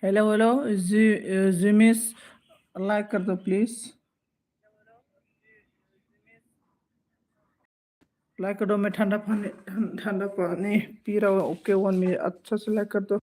Hello hello जिमिस like कर दो please. Like कर दो। मैं ठंडा पानी पी रहा हूँ। ओके 1 मिनट अच्छा से लाइक कर दो।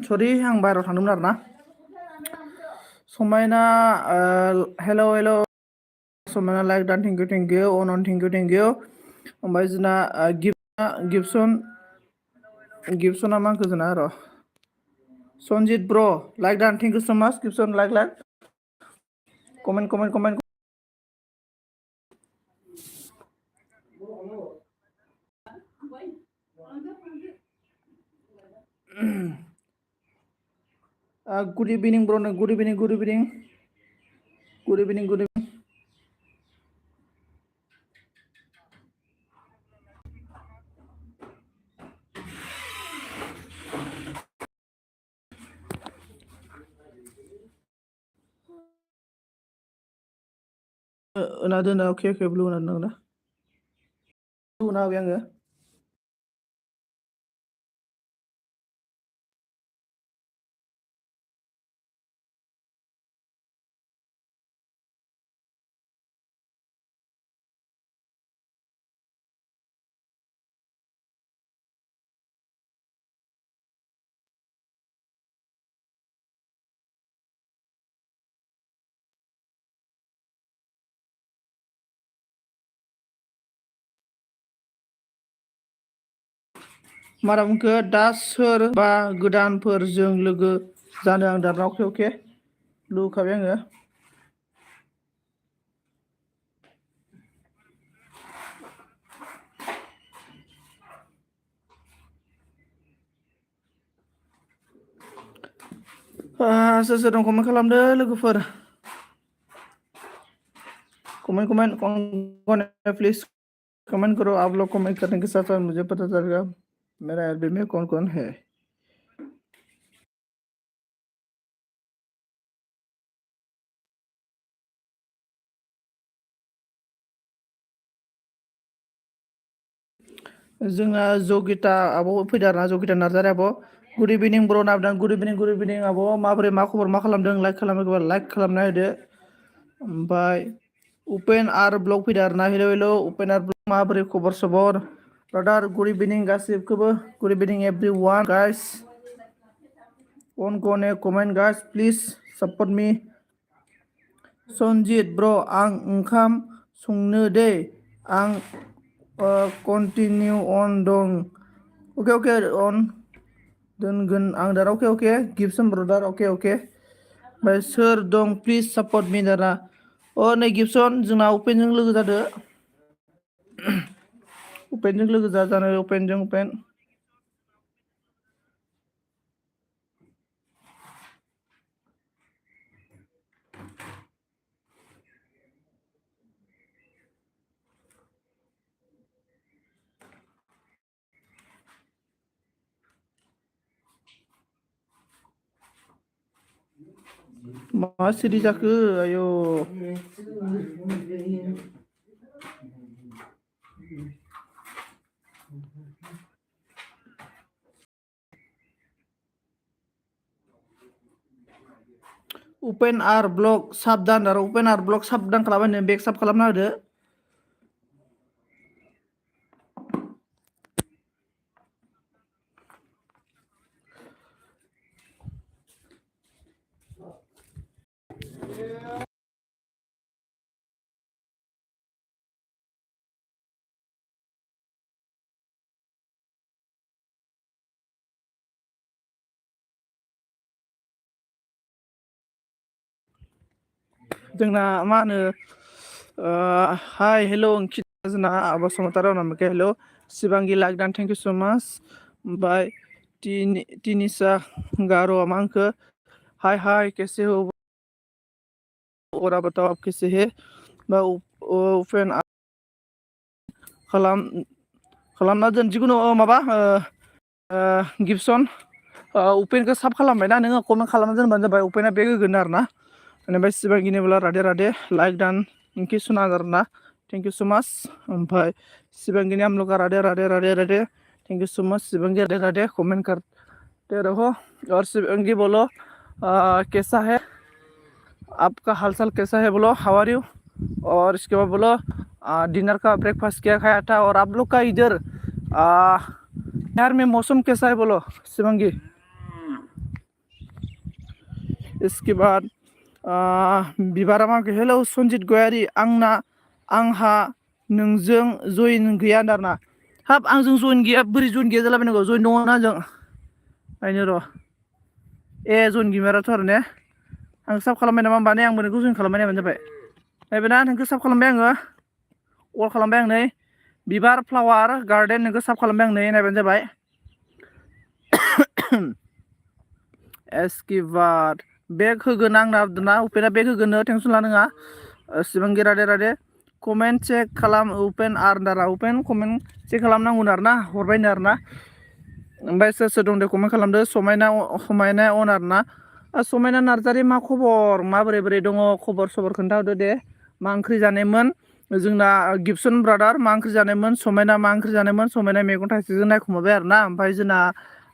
सरि आं बाहेरायाव थांदोंमोन आरो ना। समायना हेलौ हेलौ समायना लाइक डान थेंक इउ अनन थेंक इउ ओमफ्राय जोंना गिबसना मा होनखो जोंना र' सनजित ब्र like done thank you so माच गिबसन लाइक कमेन्ट गुड इभिनिं ब्र गुड इभिनिं होना दोनो अके ब्लु होना दोनो ना होना होबाय आङो। मारा बुंखो दा सोर बा गोदानफोरजों लोगो जानो आं दाना अके अके लुखाबाय आङो सोर सोर दं कमेन्ट खालामदो लोगोफोर कमेंट कौन है प्लीज कमेंट करो आप लोग कमेंट करने के साथ साथ मुझे पता चलेगा मेरा एलबी में कौन कौन है जोंना जगिता आब' फैदों आरोना जगिता नार्जारि आब' गुड इभिनिं ब्र' नाबदां गुड इभिनिं आब' माबोरै मा खबर मा खालामदों लाइक खालामोबा लाइक खालामना होदो ओमफ्राय उपेन आर ब्लग फैदों आरोना हेल' हेल' उपेन आर ब्लग माबोरै खबर सबर ब्रादार गुड इभिनिं गासिबखौबो good evening everyone guys कौन है comment guys please support me Sanjit bro' आं ओंखाम संनो दे आं कन्टिनिउ अन दं अके अन दोनगोन आं दाना अके गिफ्टसन ब्रदार अके ओमफ्राय सोर दं प्लिज सापर्ट मी दाना नै गिफ्टसन जोंना उपेनजों लोगो जादो उपेनजों लोगो जानो उपेन मा सिरि जाखो आयौ उपेन आर ब्लग साबधान आरो उपेन आर ब्लग साबधान खालामनो बेक साब खालामना होदो जोंना मा होनो हाय हेल' अंकिता जोंना आब' समताराव नामके हेल' सिबांगि लाइक दान थेंक इउ सो माच ओमफ्राय तिनिसा गार' मा होनखो हाय कैसे हो और आप बताओ आप कैसे है उपेन खालामना दोन जिखुनु माबा गिफ्टसन उपेनखौ साब खालामबायना नोङो कमेन्ट खालामना दोनबानो जाबाय उपेना बेग होगोन आरो ना बेनिफ्राय सिबांगिनोब्ला राधे लाइक दान इनकि सुना आरोना थैंक यू सो मच ओमफ्राय शिवांगी हम लोग का Radhe thank you so much Shivangi Radhe comment करते रहो और शिवांगी बोलो कैसा है आपका हालचाल कैसा है बोलो हाउ आर यू और इसके बाद बोलो डिनर का ब्रेकफास्ट क्या खाया था और आप लोग का इधर बिहार में मौसम कैसा है बोलो शिवांगी इसके बाद बिबारा मा हेलौ सनजित गयारि आंहा नोंजों जइन गैया होनदारना हाब आंजों जइन गैया बोरै जइन गैया जालाबायनांगौ जइन दङ ना आंजों नायनो र' जइन गैमाराथ' आरो ने आं साब खालामबाय नामा होमबा ने आंबो नोंखौ जइन खालामबाय नायबानो जाबाय नायबायना नोंखौ साब खालामबाय आङो कल खालामबाय आं नै बिबार फ्लावार गार्डेन नोंखौ साब खालामबाय आं नै नायबानो जाबाय एसकिबार बेग होगोन आंना ना उपेना बेग होगोन टेनसन लानाङा शिबांगि राधे कमेन्ट चेक खालाम उपेन आर दारा उपेन कमेन्ट चेक खालामनांगौ आरोना हरबायनो आरोना ओमफ्राय सोर दं दे कमेन्ट खालामदो समायना अन आरोना समायना नार्जारि मा खबर माबोरै दङ खबर सबर खोन्थाहरदो दे मा ओंख्रि जानायमोन जोंना गिफ्टसन ब्रादार मा ओंख्रि जानायमोन समायना मा ओंख्रि जानायमोन समायना मैगं थाइसेजों नायखुमाबाय आरोना ओमफ्राय जोंना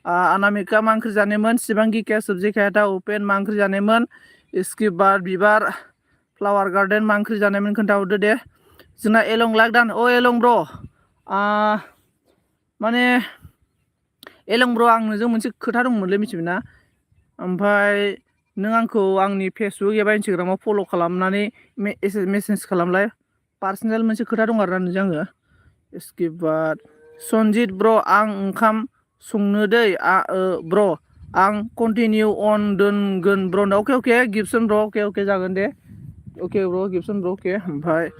अनामिका मा ओंख्रि जानायमोन शिबांगि क्या सब्जी खाया था उपेन मा ओंख्रि जानायमोन इसके बाद बिबार फ्लावार गार्डेन मा ओंख्रि जानायमोन खोन्थाहरदो दे जोंना एलं लाइक दान एलं ब्र माने एलं ब्र आं नोंजों मोनसे खोथा दंमोनलै मिथिबायना ओमफ्राय नों आंखौ आंनि फेसबुक एबा इन्सटाग्रामाव फल' खालामनानै मेसेज खालामलाय पार्सनेल मोनसे खोथा दं आरोना नोंजों आङो इसके बाद सनजित ब्र आं ओंखाम संनो दै ब्र आं कन्टिनिउ अन दोनगोन ब्र अके गिबसन ब्र अके जागोन दे अके ब्र गिबसन ब्र अके ओमफ्राय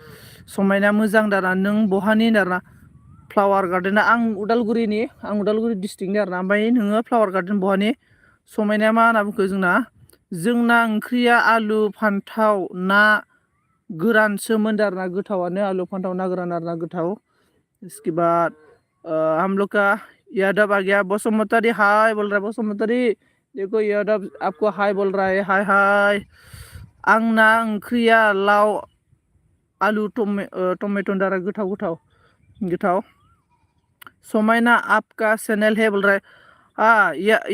समायना मोजां दाना नों बहानि दाना फ्लावार गार्डेना आं उदालगुरि डिस्ट्रिक्टनि आरोना ओमफ्राय नोङो फ्लावार गार्डेन बहानि समायनाया मा होनना बुंखो जोंना ओंख्रिया आलु फान्थाव ना गोरानसोमोन आरोना गोथावानो आलु फान्थाव ना गोरान आरोना गोथाव इसके बाद हम लोग का यादव आ गया बसुमतारी हाय बोल रहा है बसुमतारी देखो यादव आपको हाय बोल रहा है हाय हाय आंना ओंख्रिया लाव आलु टमेटो दारा गोथाव समायना आपका चैनल है बोल रहा है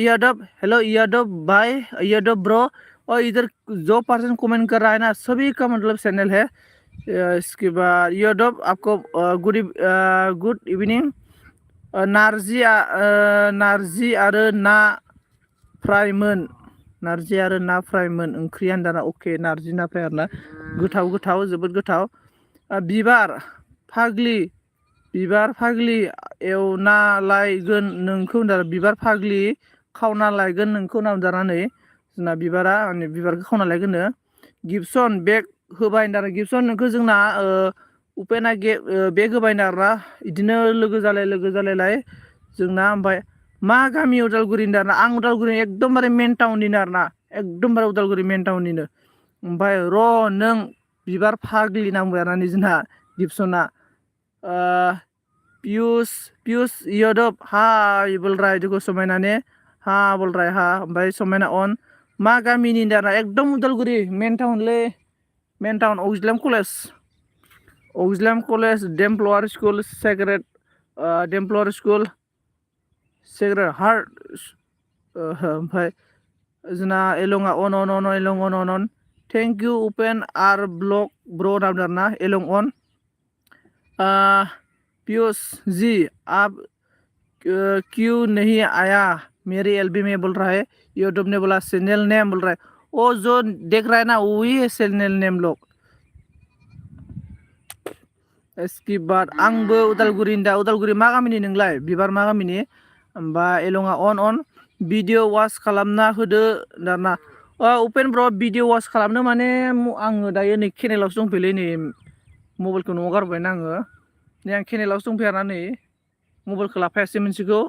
यादव हेलो यादव भाई यादव ब्रो और इधर जो पर्सन कमेंट कर रहा है ना सभी का मतलब चैनल है इसके बाद यादव आपको गुड इवनिंग नारजि आरो ना फ्रायमोन ओंख्रिया दाना अके नारजि ना फ्राय आरोना गोथाव जोबोद गोथाव बिबार फाग्लि एवना लायगोन नोंखौ बिबार फाग्लि खावना लायगोन नोंखौ नामजानानै जोंना बिबारा माने बिबारखौ खावना लायगोन गिबसन बेग होबाय दाना गिबसन नोंखौ जोंना उपेना बेग होबाय आरोना बिदिनो लोगो जालाय जोंना ओमफ्राय मा गामि उदालगुरिनि दाना आं उदालगुरि एकदमबारे मेन टाउननिनो आरोना एकदमबारे उदालगुरि मेन टाउननिनो ओमफ्राय र' नों बिबार फाग्लि नांबाय आरोना जोंना गिबसना पीयूष यादव हाय बोल रहा है देखो समायना ने हाँ बोल रहा है हाँ ओमफ्राय समायना अन मा गामिनि दाना एकदम उदालगुरि मेन टाउन अक्जिलेम कलेज डेमप्लवार स्कुल सेक्रेट हार्ट ओमफ्राय जोंना एलंआ अन एलं अन thank you Upen R blog bro नामदारना एलं अन पीयूष जी आप क्यों नहीं आया मेरी एलबी में बोल रहा है यूट्यूब ने बोला चैनल नेम बोल रहा है वो जो देख रहा है ना वही है चैनल नेम लोग इसके बाद आंबो उदालगुरि मा गामिनि नोंलाय बिबार मा गामिनि ओमफ्राय एलंआ अन भिडिअ वाच खालामना होदो दाना उपेन ब्र भिडिअ वाच खालामनो माने आङो दायो नै केनेलावसो दंफैलै नै मबाइलखौ न'आव गारबायना आङो नै आं केनेलावसो दंफैयो आरोना नै मबाइलखौ लाफायासै मोनसेखौ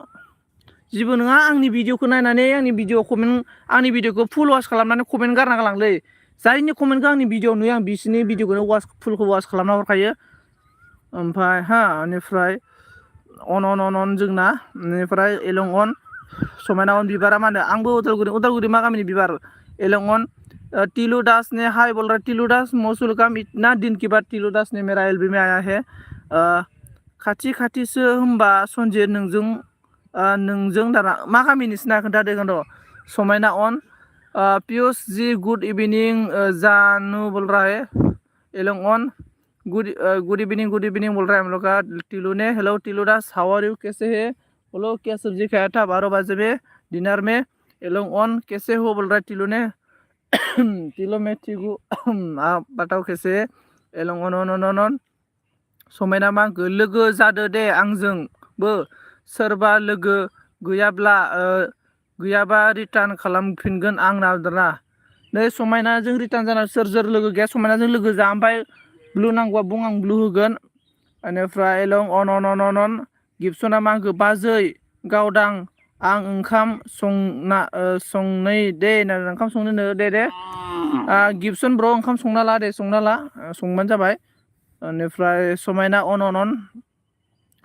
जेबो नङा आंनि भिडिअखौ नायनानै आंनि भिडिअखौ फुल वाच खालामनानै कमेन्ट गारना गालांलै जायनि कमेन्टखौ आंनि भिडिअ नुयो आं बिसोरनि भिडिअखौनो फुलखौ वाच खालामना हरखायो ओमफ्राय बेनिफ्राय अन जोंना बेनिफ्राय एलं अन समायना अन बिबारा मा होनो आंबो उदालगुरि मा गामिनि बिबार एलं अन टिलू दास ने हाय बोल रहा है टिलू दास मौसुल काम इतना दिन के बाद टिलू दास ने मेरा एलबी में आया है खाथिसो होमबा सनजित नोंजों दाना मा गामिनि सिना खोन्थादो र' समायना अन पीयूष जी गुड इवनिंग जानू बोल रहा है एलं अन गुड इवनिंग बोल रहा है हम लोग का टिलू ने hello Tilu Das how are you कैसे है बोलो क्या सब्जी खाया था 12 बजे में डिनर में एलोंग ऑन कैसे हो बोल रहा है टिलू ने टिलो में टिगु आप बताओ कैसे एलोंग अन समायना मा लोगो जादो दे आंजोंबो सोरबा लोगो गैयाबा रिटार्न खालामफिनगोन आं नादरा नै समायनाजों रिटार्न जाना सोर लोगो गैया समायनाजों लोगो जा ओमफ्राय ब्लु नांगौबा बुं आं ब्लु होगोन बेनिफ्राय एलं अन गिबसना मा होनखो बाजै गावदां आं ओंखाम संनै दे ओंखाम संनो दे गिबसन ब्र ओंखाम संना ला संबानो जाबाय बेनिफ्राय समायना अन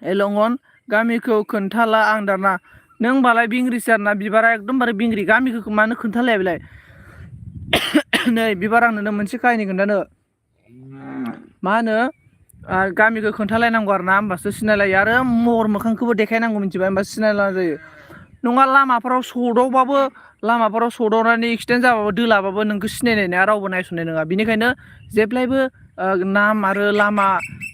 एलं अन गामिखौ खोन्थाला आं दाना नों बालाय बिंग्रिसो आरोना बिबारा एकदमबारे बिंग्रि गामिखौ मानो खोन्थालाया बेलाय नै बिबार आं नोंनो मोनसे काहिनि खोन्थानो मा होनो गामिखौ खोन्थालायनांगौ आरो ना होमबासो सिनायलायो आरो महर मोखांखौबो देखायनांगौ मिथिबाय होमबासो सिनायलायनाय जायो नङा लामाफोराव सौदावनानै एक्सिडेन्ट जाबाबो दोलाबाबो नोंखौ सिनायनाय नङा रावबो नायसननाय नङा बेनिखायनो जेब्लायबो नाम आरो लामा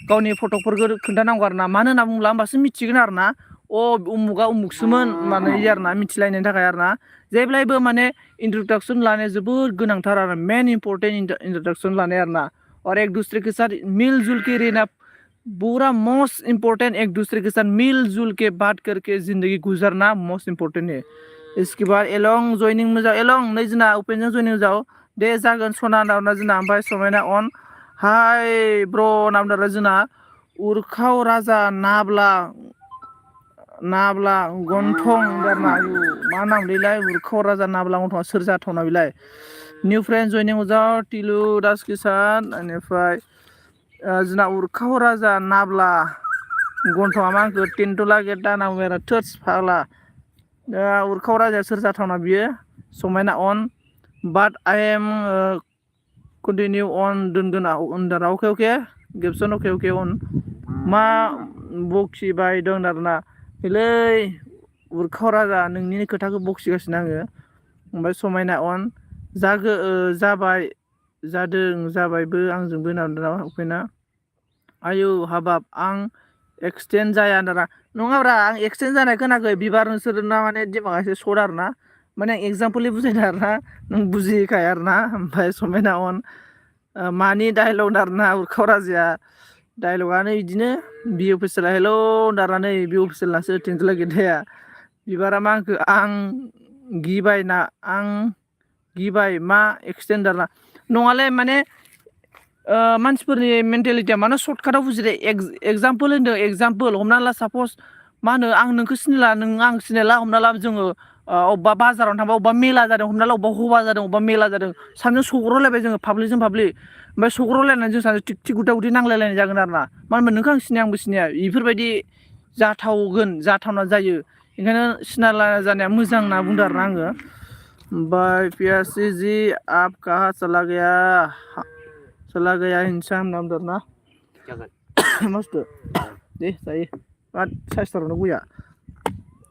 गावनि फटकफोरखौ खोन्थानांगौ आरो ना मानो होनना बुङोब्ला होमबासो मिथिगोन आरो ना उमुगा उमुगसोमोन माने आरो ना मिथिलायनायनि थाखाय आरो ना जेब्लायबो माने इन्ट्रडाक्सन लानाया जोबोद गोनांथार आरो मेन इम्परटेन्ट इन्ट्रडाक्सन लानाय आरो ना और एक दूसरे के साथ मिलजुल के रहना पूरा मोस्ट इम्पोर्टेंट एक दूसरे के साथ मिलजुल के बात करके जिंदगी गुजरना मोस्ट इम्पोर्टेंट है इसके बाद एलं जॉइनिंग में जाओ एलं नहीं जना ओपन जॉइनिंग जाओ दे जागोन सना नावना जना ओमफ्राय समायना अन हाय ब्र नामदारा जना उरखाव राजा नाब्ला नाब्ला गन्थं दारना मा नाम बेलाय उरखाव राजा नाब्ला गन्थं सोर जाथावना बेलाय न्यू फ्रेंड जॉइनिंग जाओ टिलु दास किसान बेनिफ्राय जना उरखाव राजा नाब्ला गन्थंआ मा होनखो टेनटला गेटा नामेरा थर्स फाग्ला उरखाव राजा सोर जाथावना बियो समायना अन बाट आई एम कन्टिनिउ अन दोनगोन उन्दारा अके अके गेप्सन अके अके अन मा बखिबाय दं आरोना हेलै उरखाव राजा नोंनि खोथाखौ बखिगासिनो आङो ओमफ्राय समायना अन जाबाय जादों जाबायबो आंजोंबो नामदारा उपेना आयौ हाबाब आं एक्सटेन्ड जाया दारा नङाब्रा आं एक्सटेन्ड जानाय खोनाखै बिबार नोंसोरना माने दिमागा एसे सर्ट आरोना माने आं एगजामपोलनि बुजायदों आरोना नों बुजिखाया आरोना ओमफ्राय समायना अन मानि डायलग आरोना उरखाव राजाया डायलगानो बिदिनो बि अफिसियेला हेलौ दारानै बि अफिसियेलासो टेनटला गेथाया बिबारा मा होनखो आं गिबाय मा एक्सटेन्ड दारा नङालै माने मानसिफोरनि मेन्टेलिटिया मानो सर्टकाटाव बुजिदो एगजामपोल होनदों एगजामपोल हमना ला सापस मा होनो आं नोंखौ सिनायला नों आं सिनायला हमना ला जोङो अबेबा बाजारावनो थांबा अबेबा मेला जादों हमना ला अबेबा हबा जादों अबेबा मेला जादों सानैजों सौग्रावलायबाय जोङो पाब्लिकजों पाब्लिक ओमफ्राय सौग्रावलायनानै जों सानैजों थिग गुदा गुदि नांलायलायनाय जागोन आरो ना मानो होनबा नोंखौ आं सिनाया आंबो सिनाया बेफोरबायदि जाथावना जायो ओंखायनो सिनायला जानाया मोजां होनना बुंदों आरोना आङो ओमफ्राय पियासि जि आप काहा चला गया हिंसा होनना बुंदों आरोना मस्त' दे जायो बाट साइसथारावनो गया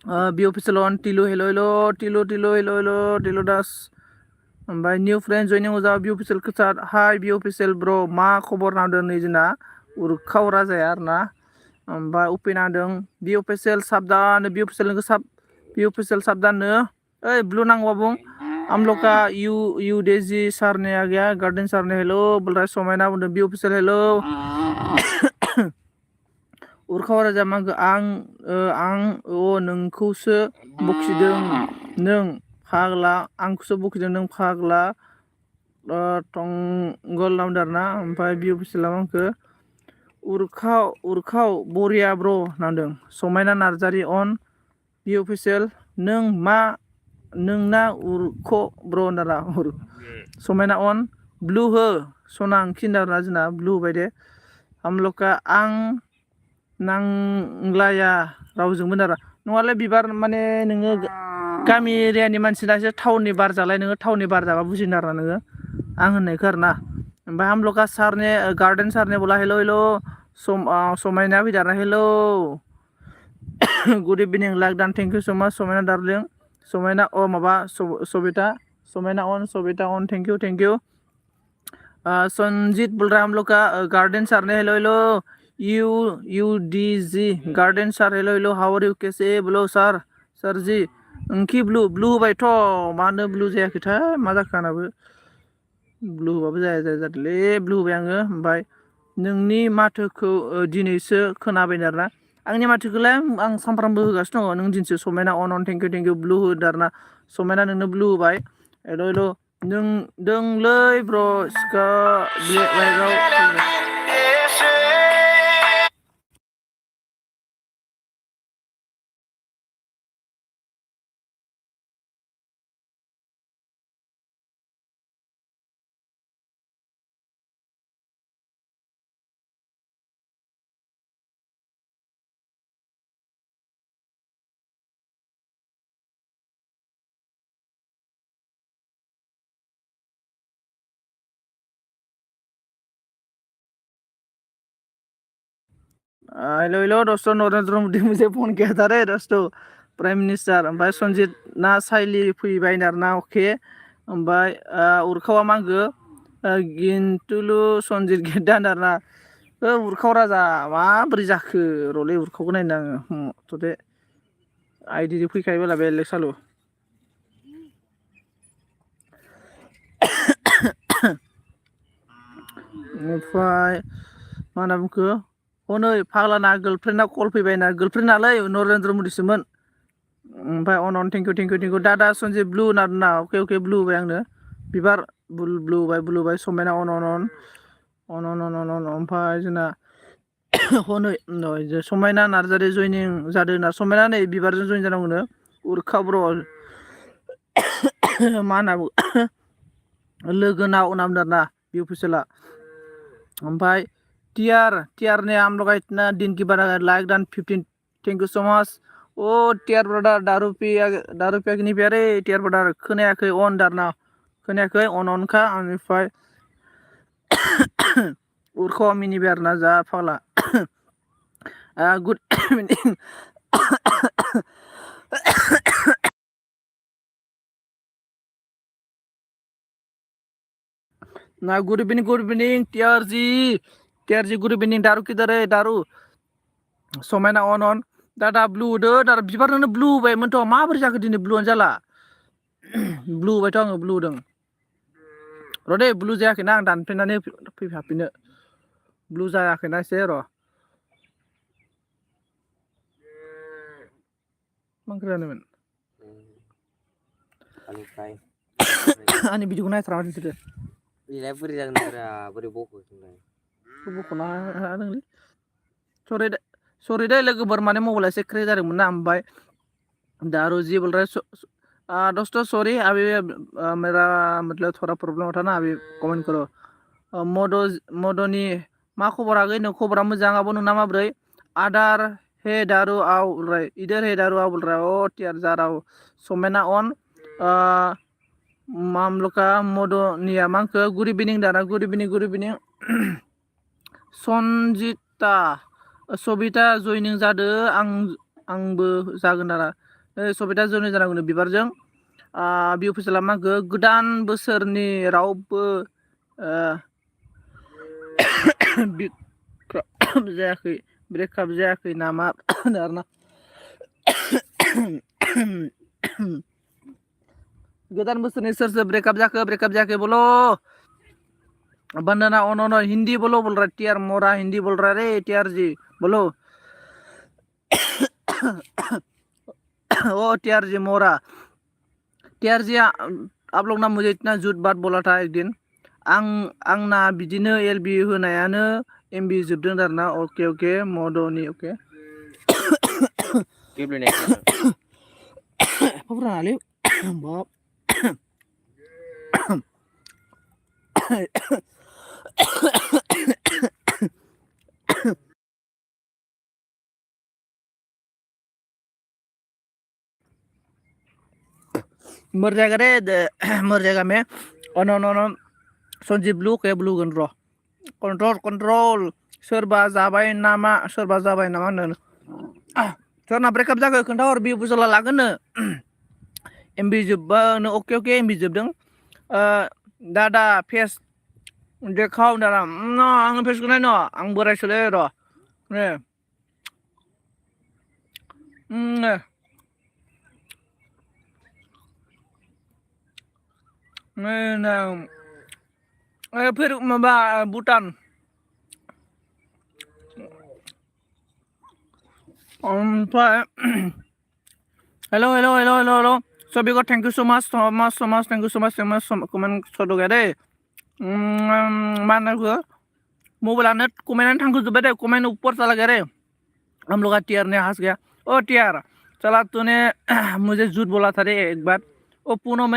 बि अफिसियेल अन टिलु हेल' हेल' टिलु हेल' दास ओमफ्राय निउ फ्रेन्ड जयनिं जा बि अफिसियेल खोथा हाय बि अफिसियेल ब्र मा खबर नांदों नै जोंना उरखाव राजाया आरोना ओमफ्राय उपेना होनदों बि अफिसियेल साबधान बि अफिसियेल साबधाननो ओइ ब्लु नांगौबा बुं आमलका इउ डेजी सारने आ गया गार्डन सारने हेल' बोलराज समायना बुंदों बि अफिसियेल हेल' उरखाव राजा मांखो आं नोंखौसो बखिदों नों फाग्ला आंखौसो बखिदों नों फाग्ला टंगल नामदों आरोना ओमफ्राय बि अफिसियेला मांखो उरखाव बरिया ब्र नांदों समायना नार्जारि अन बि अफिसियेल नोंना उरख ब्र नारा समायना अन ब्लु हो सना ओंखिन आरोना जोंना ब्लु होबाय दे आमलका आं नांलाया रावजोंबो नारा नङालै बिबार माने नोङो गामि एरियानि मानसिनासो टाउननि बार जालाय नोङो टाउननि बार जाबा बुजिनो आरोना नोङो आं होननायखौ आरोना ओमफ्राय आमलका सारने गार्डेन सारने बोला हेल' समायना फैदो आरोना hello' good evening like done thank you so much समायना डार्लिं समायना माबा समायना अन थेंक इउ संजीत बोल रहा है हम लोग का गार्डन सारने hello UDG garden sir hello how are you कैसे बोलो सर जी ओंखि ब्लु होबायथ' मानो ब्लु जायाखैथाय मा जाखो आंनाबो ब्लु होबाबो जाया जादोंलै ब्लु होबाय आङो ओमफ्राय नोंनि माथोखौ दिनैसो खोनाबाय आरोना आंनि माथोखौलाय आं सानफ्रामबो होगासिनो दङ नों दिनैसो समायना अन थेंक इउ ब्लु होदो आरोना समायना नोंनो ब्लु होबाय हेल' नों दोंलै ब्र सिखा ब्लेकआव हेलो दोस्तों नरेंद्र मोदी मुझे फोन किया था रे दोस्तों प्राइम मिनिस्टार ओमफ्राय संजित ना साइलि फैबाय आरोना अके ओमफ्राय उरखावा मांगो गिन्टुलु संजित गेदान आरोना उरखाव राजा माबोरै जाखो रलै उरखावखौ नायनो आङो थ'दे आइडि फैखायो बेला बेलेग सालु ओमफ्राय मा होनना बुंखो हनै फाग्लाना गर्लफ्रेन्डना कल फैबायना गर्लफ्रेन्डनालै नरेन्द्र मदिसोमोन ओमफ्राय अन थेंकिउ दादा सन्जय ब्लु होनना अके ब्लु होबाय आंनो बिबार ब्लु होबाय समायना अन ओमफ्राय जोंना हनै समायना नार्जारि जयनिं जादों होनना समायना नै बिबारजों जयन जानांगौनो उरखा ब्र मा होनना लोगोना उनामदों आरोना बे अफिसियेला ओमफ्राय टीआर ने हम लोग इतना दिन की बात like Don 15 thank you so much ओ टीआर ब्रदार दारू पिया नहीं पिया रे टीआर ब्रदार खोनायाखै अन दारना खोनायाखै अनखा आंनिफ्राय उरख मिनिबाय आरोना जा फाग्ला गुड इभिनिं ना गुड इभिनिं टीआरजी गुड इभिनिं दारू किधर है दारू समायना अन दादा ब्लु होदो दादा बिबारनो ब्लु होबायमोनथ' माबोरै जाखो दिनै ब्लुआनो जाला ब्लु होबायथ' आङो ब्लु होदों र' दे ब्लु जायाखैना आं दानफिननानै फैफिनो ब्लु जायाखैना एसे र' मा ओंख्रि जानोमोन आंनि भिडिअखौ नायथारा माथो बिलाय बोरै जागोन बोरै बख'ना हादोंलै सरि दे लोगोफोर माने मबाइला एसे क्रेक जादोंमोन ना ओमफ्राय दारू जी बोल रहा है दोस्तों सॉरी अभी मेरा मतलब थोड़ा प्रॉब्लम था ना अभी कमेंट करो मदनी मा खबर आगै नो खबरा मोजां आबो नोंना माब्रै आदार हे दारू आव बोल रहा है इधर हे दारू आव बोल रहा है ओ टीआर जा रहा हूँ सोमेना ऑन मामलका मदनिया मांखो गुड इभिनिं दाना गुड इभिनिं सन्जिता सबिता जयनिं जादो आंबो जागोन दाना सबिता जयनिं जानांगौनो बिबारजों बि अफिसियेला मांखो गोदान बोसोरनि रावबो ब्रेकआप जायाखै नामा आरोना गोदान बोसोरनि सोर ब्रेकआप जायाखै बोलो बंदना अन हिंदी बोलो बोल रहा टीआर मोरा हिंदी बोल रहा रे टीआर जी बोलो ओ टीआर जी मोरा टीआर जी आप लोग ना मुझे इतना झूठ बात बोला था एक दिन आंना बिदिनो एलबि होनायानो एमबि जोबदों आरोना अके मदनि अके मर जाएगा मैं अन सन्जीब ब्लु के ब्लु गन र कंट्रोल सोरबा जाबाय नामा होनो सोरना ब्रेकआप जाखो खोन्थाहर बि बुजला लागोननो एमबि जोब्बानो अके एमबि जोबदों दादा फेस देखाव दादा आंनि फेसखौ नायनो आं बोरायसोलै र' फिर माबा भुटान ओमफ्राय हेलो सबिको thank you so much thank you so much comment सदो गया दे मा होनो मबाइलानो कमेन्टानो थांखोजोब्बाय दे कमेन्ट ऊपर चला गया रे हम लोग टीआर ने हंस गया ओ टीआर चला तूने मुझे झूठ बोला था रे एक बार ओ पूनम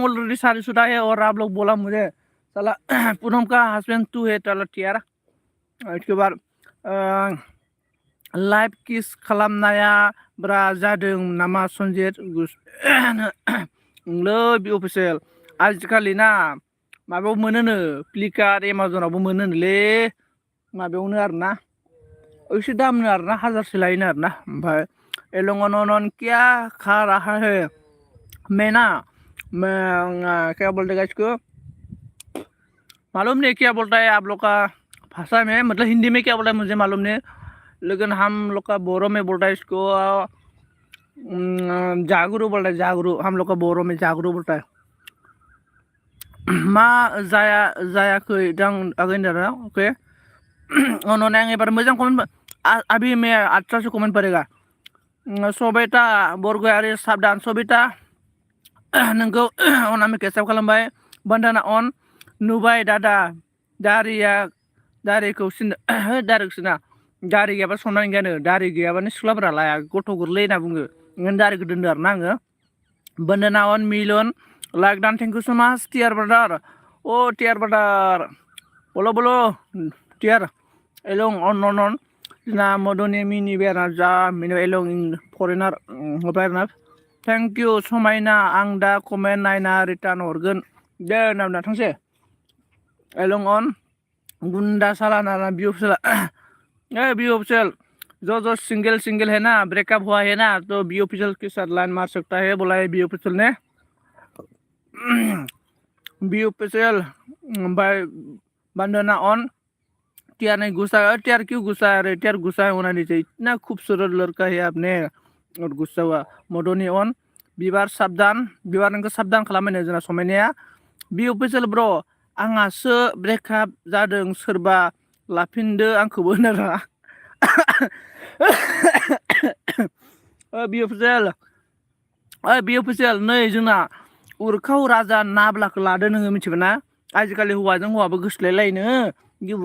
ऑलरेडी शादीशुदा है और आप लोग बोला मुझे चला पूनम का हस्बैंड तू है चला टीआर इसके बाद लाइभ किस खालामनाया ब्रा जादों नामा सन्जित लै बि अफिसियेल आजिखालि ना माबायाव मोनोनो फ्लिपकार्ट एमाजनावबो मोनोनोलै माबायावनो आरोना एसे दामनो आरोना 1000 लायोनो आरोना ओमफ्राय एलंगन क्या खा रहा है मैं क्या बोलते हैं इसको मालूम नहीं क्या बोलता है आप लोग का भाषा में मतलब हिंदी में क्या बोलता है मुझे मालूम नहीं लेकिन हम लोग का बोरो में बोलता है इसको जागरू बोलता है जागरू हम लोग का बोरो में जागरू बोलता है मा जायाखै दां आगैन दाना अके उन्होंने आं एबार मोजां कमेन्ट अभी मैं अच्छा से कमेन्ट पड़ेगा सबिता बरगयारि साबधान सबिता नोंखौ अनामिका एक्सेप्ट खालामबाय बन्दना अन नुबाय दादा दारिखौ दारिखौ सिना दारि गैयाबा सननानै गैयानो दारि गैयाबानो सिख्लाफोरा लाया गथ' गोरलै होनना बुङो ओंखायनो दारिखौ दोनदो आरोना आङो बन्दना अन मिलन like done thank you so माच टियार ब्रादार ओ टियार ब्रादार बोलो बोलो टियार एलं अन जोंना मदनि मिनि बेरा जा मिनि एलं फरेनार बायना थेंक इउ समायना आं दा कमेन्ट नायना रिटार्न हरगोन दे होनना थांसै एलं अन गुन्दा सालाना बिअफिसियला बी ऑफिशियल जो सिंगल है ना ब्रेकअप हुआ है ना तो बी ऑफिशियल के साथ लाइन मार सकता है बोला है बी ऑफिशियल ने बी ऑफिशियल भाई बंदना ऑन टियार नहीं गुस्सा टियार क्यों गुस्सा है टियार गुस्सा होना नहीं चाहिए इतना खूबसूरत लड़का है आपने और गुस्सा हुआ मदनी ऑन बिबार साबधान बिबार नोंखौ साबधान खालामनो जोंना समायनाया बी ऑफिशियल ब्र आंहासो ब्रेकआप जादों सोरबा लाफिनदो आंखौबो होनोरा बी ऑफिशियल नै जोंना उरखाव राजा नाब्लाखौ लादो नोङो मिथिबाय ना आजिखालि हौवाजों हौवाबो गोसोलायलायनो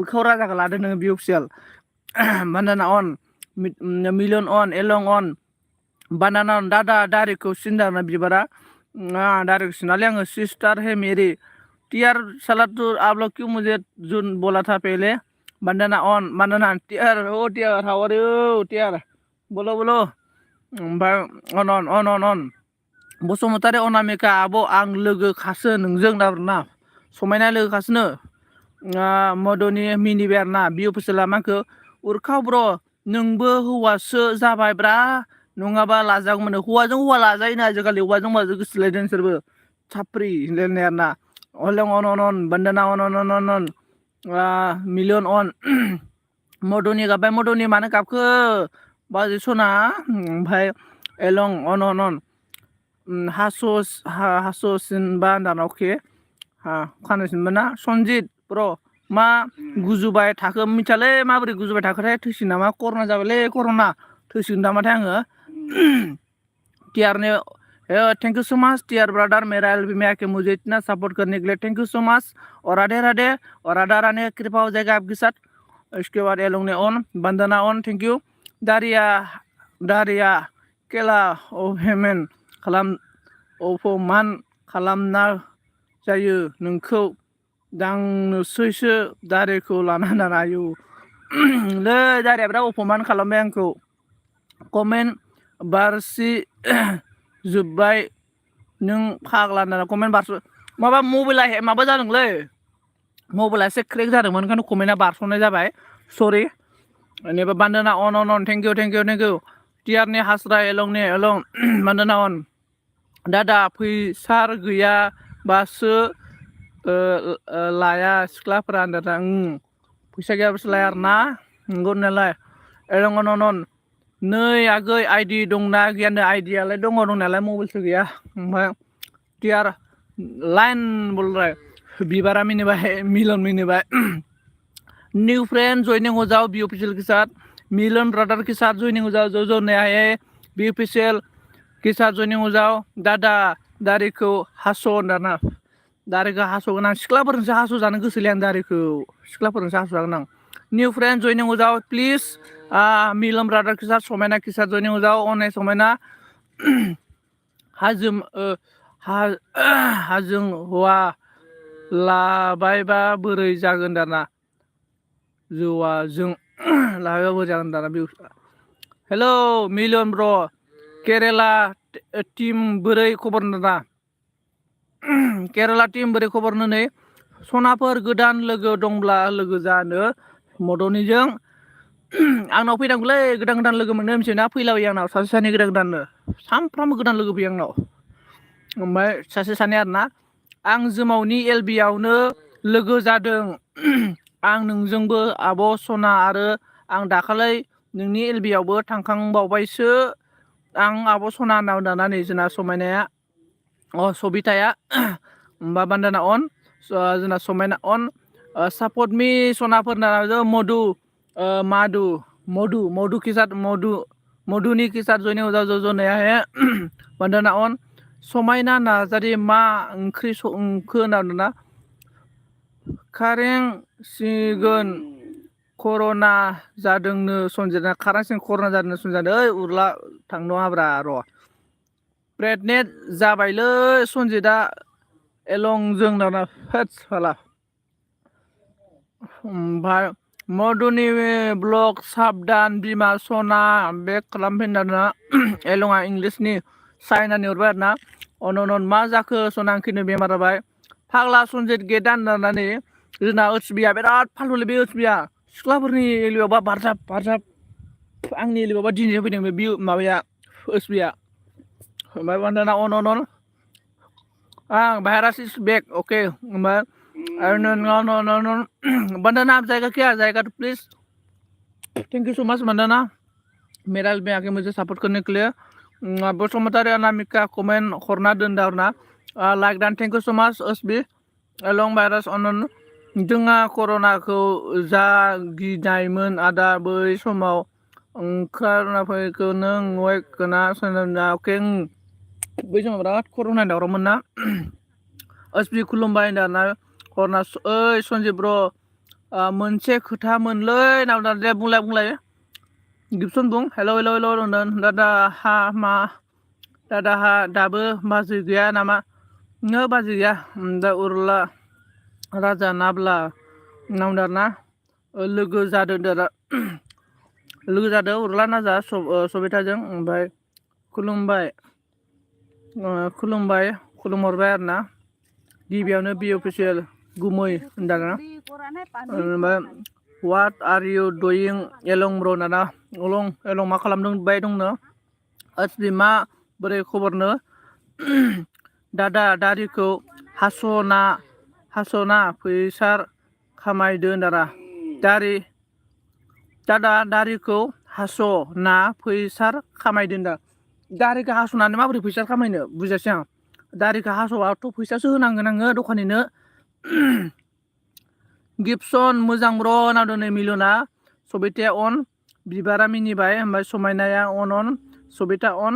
उरखाव राजाखौ लादो नोङो बी ऑफिशियल बानाना अन मिलियन अन एलं अन बानाना अन दादा दारिखौ सिनदा ना बिबारा दारिखौ सिनालै आङो सिस्टार है मेरी टियार साला तू आप लोग क्यों मुझे जुन बोला था पहले बंदना ऑन बंदना टियार ओ टियार हाउ आर यू टियार बोलो बोलो ओमफ्राय अन बसुमतारी अनामिका आब' आं लोगो खासो नोंजों ना समायना लोगो खासोनो मदनि मिनि बेर ना बि अफिसियला माखौ उरखाव ब्र नोंबो हौवासो जाबायब्रा नङाबा लाजागौमोन हौवाजों हौवा लाजायोनो आजिखालि हौवाजों हौवाजों गोसोलायदों बिसोरबो साप्रि होनलायनाय आरोना अलं अन बन्दना अन मिलियन अन मदनि गाबबाय मदनि मानो गाबखो बाजै सना ओमफ्राय एलं अन हास'सिनबा दाना अके खानोसिनबा ना सनजित ब्र मा गुजुबाय थाखो मिथियालै माबोरै गुजुबाय थाखोथाय थैसिगोन नामा कर'ना जाबायलै कर'ना थैसिगोन नामाथाय आङो टियारने थैंक यू सो मच टियार ब्रदर मेरा एल्बम में आके मुझे इतना सपोर्ट करने के लिए थैंक यू सो मच और राधे राधे और राधा रानी कृपा हो जाएगा आपके साथ इसके बाद एलोंग ने ऑन बंदना ऑन थैंक यू दारिया केला अफेमेन अफमान खालामना जायो नोंखौ दांनोसैसो दारिखौ लाना नायो लै दारिया बिराद अफमान खालामबाय आंखौ कमेन्ट बारसि जोब्बाय नों फाग्ला होनना कमेन्ट बारस माबा मबाइला माबा जादोंलै मबाइला एसे क्रेक जादोंमोन ओंखायनो कमेन्टआ बारस'नाय जाबाय सरि बेनिफ्राय बान्दोना अन थेंक इउ टियारनि हास्रा एलं बान्दोना अन दादा फैसा गैयाबासो लाया सिख्लाफोरा दादा फैसा गैयाबासो लाया आरोना नंगौ होननायालाय एलं अन नै आगै आइडि दंना गैयानो आइडियालाय दङ दंनायालाय मबाइलसो गैया ओमफ्राय टियार लाइन बोल बिबारा मिनिबाय मिलन मिनिबाय न्यू फ्रेंड ज्वाइनिंग हो जाओ बी ऑफिशियल के साथ मिलन ब्रदर के साथ ज्वाइनिंग हो जाओ जो नया है बी ऑफिशियल के साथ ज्वाइनिंग हो जाओ दादा दारिखौ हास' होनना दारिखौ हास'गोन आं सिख्लाफोरजोंसो हास' जानो गोसोलै आं दारिखौ सिख्लाफोरजोंसो हास' जागोन आं न्यू फ्रेंड ज्वाइनिंग हो जाओ प्लीज मिलन ब्रदर के साथ समायना के साथ ज्वाइनिंग हो जाओ अने समायना हाजों हौवा लाबायबा बोरै जागोन दाना जौवाजों लाबायबा बोरै जागोन दाना हेलौ मिलियन ब्र केरेला टीम बोरै खबर दाना केरेला टीम बोरै खबर नै सनाफोर गोदान लोगो दंब्ला लोगो जानो मदनिजों आंनाव फैनांगौलै गोदान लोगो मोननो मिथिना फैलाबायो आंनाव सासे सानै गोदाननो सानफ्रामबो गोदान लोगो फैयो आंनाव ओमफ्राय सासे सानै आरोना आं जोमावनि एलबियावनो लोगो जादों आं नोंजोंबो आब' सना आरो आं दाखालै नोंनि एलबियावबो थांखांबावबायसो आं आब' सना होनना दाना नै जोंना समायनाया सबिताया होमबा बान्दना अन जोंना समायना अन सापर्ट मी सनाफोरना मधु मधु के साथ मधुनी के साथ जयनिंग हो जाओ जो नया है बंदना ऑन समायना नार्जारि मा ओंख्रि संखो होनना खारें सिगोन कर'ना जादोंनो सनजिदा खारांसिन कर'ना जादोंनो सनजिदा ओइ उरला थांनो हाब्रा र' प्रेगनेन्ट जाबायलै सनजिदा एलं जोंनावना होथस फाला ओमफ्राय मधुनि ब्लग साबधान बिमा सना बेक खालामफिनना एलंआ इंलिसनि चाइनानि हरबाय आरोना अन'न मा जाखो सना आंखिनो बेमार जाबाय फाग्ला सनजित गेदान होननानै जोंना ओसबिया बिराद फालतुलै बे ओसबिया सिख्लाफोरनि एलियावबा बारजाब आंनि एलियावबा दिनै फैदों बे माबाया ओसबिया ओमफ्राय बान्दाना अन भाइरास इज बेक ओके ओमफ्राय बंदना आप जाएगा क्या जाएगा तो please thank you so much Bandana मेरा में आके मुझे सपोर्ट करने के लिए बसुमतारी अनामिका कमेंट हरना दोनदा आरोना like done thank you so much ओसबि एलं भाइरास अनन जोंहा कर'नाखौ जा गिनायमोन आदा बै समाव ओंखारनाफैखौ नों वेकना सोलोंना अके बै समाव बिराद कर'ना दावरावमोन ना ओसबि खुलुमबाय दाना कर'ना ओइ सन्जिब ब्र मोनसे खोथामोनलै नावदा दे बुंलाय गिबसन बुं हेल' होनदों दादा हा दाबो बाजै गैया नामा नो बाजै गैया दा उरला राजा नाब्ला नावदारना लोगो जादों उरला नाजा सबिताजों ओमफ्राय खुलुमहरबाय आरोना गिबियावनो बि अफिसियेल गुमै होनदाना ओमफ्राय वाट आर इउ डुइं एलं ब्र नाना एलं मा खालामदों बाय दंनो ओसबि मा बोरै खबरनो दादा दारिखौ हास'ना फैसार खामायदो दारा दादा दारिखौ हास'ना फैसार खामायदो दा दारिखौ हास'नानै माबोरै फैसा खामायनो बुजायसै आं दारिखौ हास'आथ' फैसासो होनांगोन आङो दखानिनो गिबसन मोजां ब्र नावदो नै मिलुना सबिताया अन बिबारा मिनिबाय ओमफ्राय समायनाया अन सबिता अन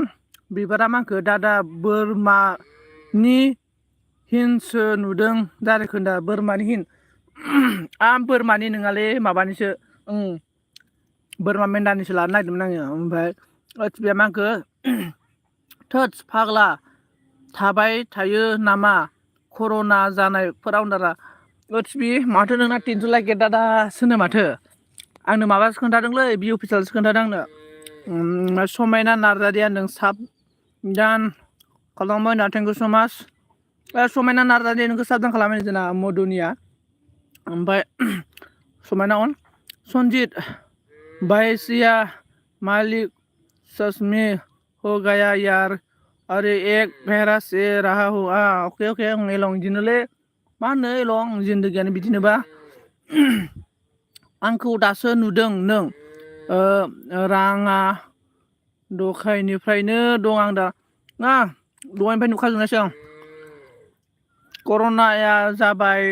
बिबारा माखो दादा बोरमानि हिनसो नुदों दारिखौ दा बोरमानि हिन बोरमानि नङालै माबानिसो बोरमा मेन्दानिसो लानो नागिरदोंमोन आङो ओमफ्राय ओसबिया माखो थोथस फाग्ला थाबाय थायो नामा कर'ना जानायफोराव दारा ओसबि माथो नोंना टेनसन लागे दादासोनो माथो आंनो माबासो खोन्थादोंलै बि अफिसियेलसो खोन्थादों आंनो समायना नार्जारिया नों साबधान खालामबाय ना थेंक इउ सो माच समायना नार्जारिया नोंखौ साबधान खालामबाय जोंना मधुनिया ओमफ्राय समायना अन सनजित बायसिया मालिक ससमी हो गया यार अरे एक भाइरास से रहा हो ओके एलं बिदिनोलै मा होनो एलं जिन्दगियानो बिदिनोबा आंखौ दासो नुदों नों राङा दखायनिफ्रायनो दं आं दा दहायनिफ्राय नुखाजोबनायसै आं कर'नाया जाबाय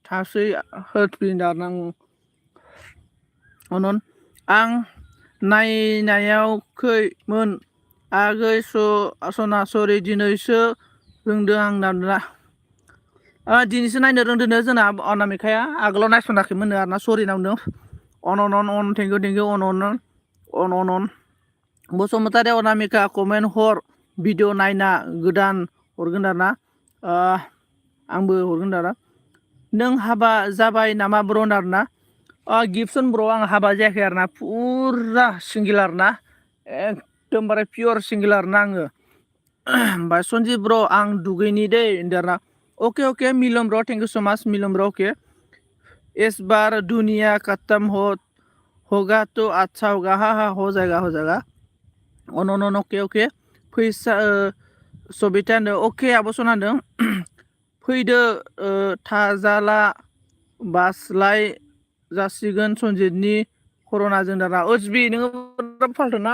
थासै होफिनदार अनन आं नायनायावखैमोन आगै सना सरि दिनैसो रोंदों आं दाना दिनैसो नायनो रोंदोंनो जोंना अनामिकाया आगोलाव नायसनाखैमोन आरोना सरि नावनो अन थेंक इउ अन बसुमतारी अनामिका कमेन्ट हर भिडिअ नायना गोदान हरगोन आरोना आंबो हरगोन आरोना नों हाबा जाबाय नामा ब्र आरोना गिबसन ब्र आं हाबा जायाखै आरोना फुरा सिंगेल आरोना एकदमबारे पियर सिंगेल आरोना आङो ओमफ्राय सन्जिब ब्र आं दुगैनि दै होनदों आरोना ओके मिलन ब्र थेंक इउ सो माच मिलन ब्र ओके इस बार दुनिया खत्म होगा तो अच्छा होगा हो जाएगा अन ओके फैसा सबितानो ओके आब' सनादों फैदो थाजाला बास्लाय जासिगोन सनजितनि कर'नाजों दाना ओसबि नोङो फाल्थु ना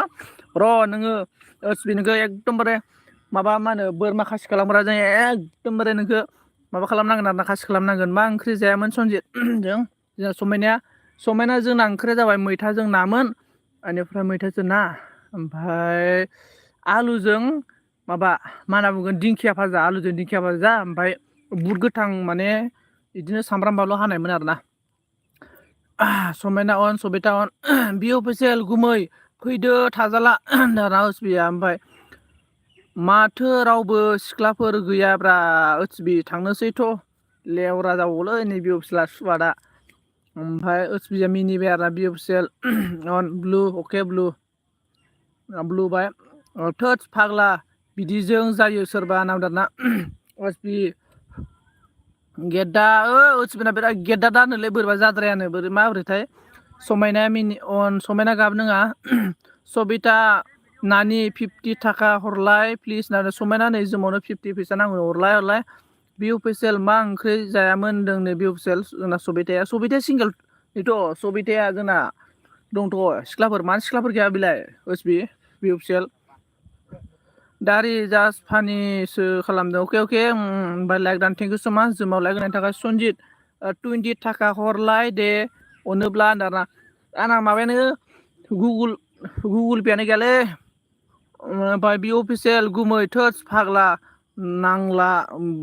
र' नोङो ओसबि नोङो एकदमबारे माबा मा होनो बोरमा खासि खालामग्रा जों एकदमबारे नोंखौ माबा खालामनांगोन आरो ना खासि खालामनांगोन मा ओंख्रि जायामोन सनजित जों जोंहा समायना जोंना ओंख्रिया जाबाय मैथाजों नामोन बेनिफ्राय मैथाजों ना ओमफ्राय आलुजों माबा मा होनना बुंगोन दिंखिया भाजा आलुजों दिंखिया भाजा ओमफ्राय बुद गोथां माने बिदिनो सामब्राम बानलु हानायमोन आरोना समायना अन सबिता अन बि अफिसियेल गुमै फैदो थाजाला दाना उसबिया ओमफ्राय माथो रावबो सिख्लाफोर गैयाब्रा ओसबि थांनोसैथ' लेवरा जाबावलै नैबे अफिसियेला सुवादा ओमफ्राय ओसबिया मिनिबाय आरोना बि अफिसियेल अन ब्लु अके ब्लु ब्लु बाय थोद फाग्ला बिदिजों जायो सोरबा नामदारना ओसबि गेद्दा ओसबिना बिराद गेद्दा दानोलै बोरैबा जाद्रायानो बोरै माबोरैथाय समायनाया मिनि अन समायना गाब नोङा सबिता नानि 50 थाखा हरलाय प्लिज ना समायना नै जोमावनो 50 फैसा नांगौ हरलाय बि अफिसियेल मा ओंख्रि जायामोन होनदों नै बि अफिसियेल जोंना सबिताया सिंगोल बेथ' सबिताया जोंना दंथ' सिख्लाफोर मानो सिख्लाफोर गैया बेलाय ओसबि बि अफिसियेल दारि जास्ट फानिसो खालामदों अके ओमफ्राय लाइक दान थेंक इउ सो माच जोमाव लाइक होनायनि थाखाय सनजित 20 थाखा हरलाय दे अनोब्ला होनदाना आंना माबायानो गुगुल पेआनो गैयालै ओमफ्राय बि अफिसियेल गुमै थोद फाग्ला नांला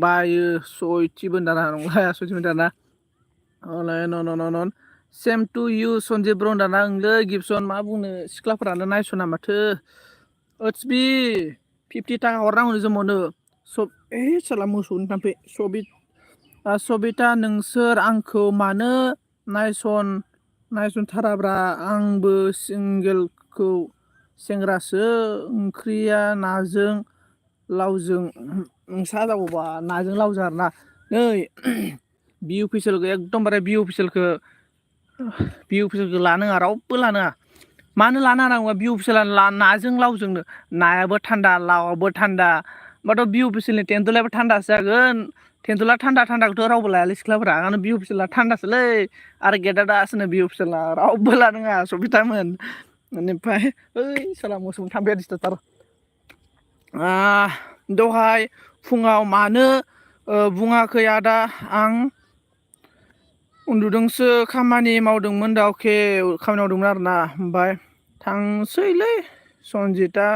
बायो सयथिबो दाना नंलाया सयथिबो दाना न सेम टु इउ सनजित ब्र दाना ओंलै गिबसन मा बुंनो सिख्लाफोरानो नायस'ना माथो ओसबि 50 थाखा हरनांगौ जोमावनो साला मोसौनि थाम्फै सबिता नोंसोर आंखौ मानो नायसनथाराब्रा आंबो सिंगेलखौ सेंग्रासो ओंख्रिया नाजों लावजों नोंसा जाबावबा नाजों लावजों आरोना नै बि अफिसियेलखौ एकदमबारे बि अफिसियेलखौ लानाङा रावबो लानाङा मानो लानो हानांगौ बि अफिसियेला नाजों लावजोंनो नायाबो थान्दा लावाबो थान्दा होमबाथ' बि अफिसियेलनि टेनटलायाबो थान्दासो जागोन टेनटला थान्दाखौथ' रावबो लायालै सिख्लाफोरा आंनो बि अफिसियेला थान्दासोलै आरो गेटआ दासोनो बि अफिसियेला रावबो लानाङा सबितामोन बेनिफ्राय ओइ साला मोसौनि थाम्फैया दिसटार्बथार दहाय फुङाव मानो बुङाखै आदा आं उन्दुदोंसो खामानि मावदोंमोन दा अके खामानि मावदोंमोन आरोना ओमफ्राय थांसैलै सनजितआ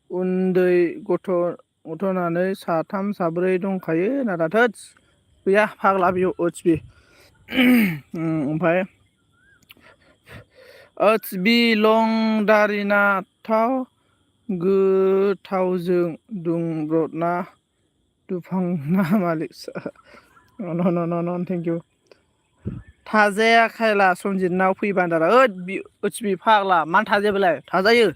उन्दै गथ'नानै साथाम साब्रै दंखायो नादा थोद गैया फाग्ला बेयाव ओसबि ओमफ्राय ओसबि लं दारिना थाव गोथावजों दुंब्रदना दुफांना मालिक न थेंक इउ थाजाया खायला सनजितनाव फैबा दारा ओसबि फाग्ला मानो थाजाया बेलाय थाजायो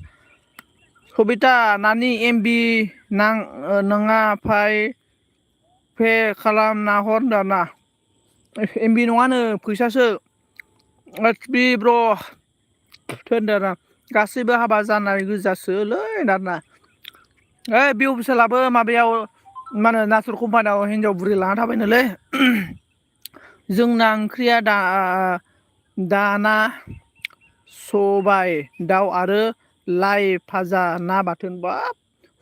सबिता नानि एमबि नङा पे खालामना हर दाना एमबि नङानो फैसासो ओसबि ब्र थोनदारा गासैबो हाबा जानाय गोजासोलै दाना ओइ बि अफिसियेलाबो माबायाव मा होनो नासर कम्पानियाव हिनजाव बुरि लाना थाबायनोलै जोंना ओंख्रिया दाना सबाय दाउ आरो लाइ भाजा ना बाथोन बाब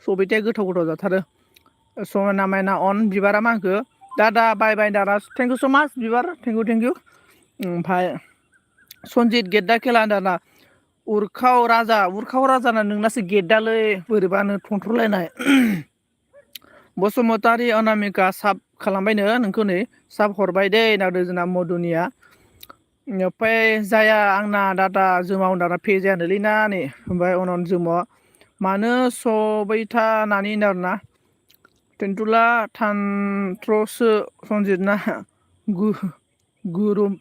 सबिताया गोथाव जाथारो समायना मायना अन बिबारा मा होनखो दादा बाय दादा थेंक इउ स' माच बिबार थेंक इउ ओमफ्राय सनजित गेद्दा खेला दाना उरखाव राजाना नोंनासो गेद्दालै बोरैबानो थनथ्र'लायनाय बसुमतारी अनामिका साब खालामबायनो नोंखौ नै साब हरबाय दे होनना जोंना मधुनिया ओमफ्राय जाया आंना दादा जोमाव दाना पे जायानोलै ना नै ओमफ्राय अनन जोमाव मानो सबायथा नानि आरोना टेनटुला थान्थ्र'सो सनजितना गुरुम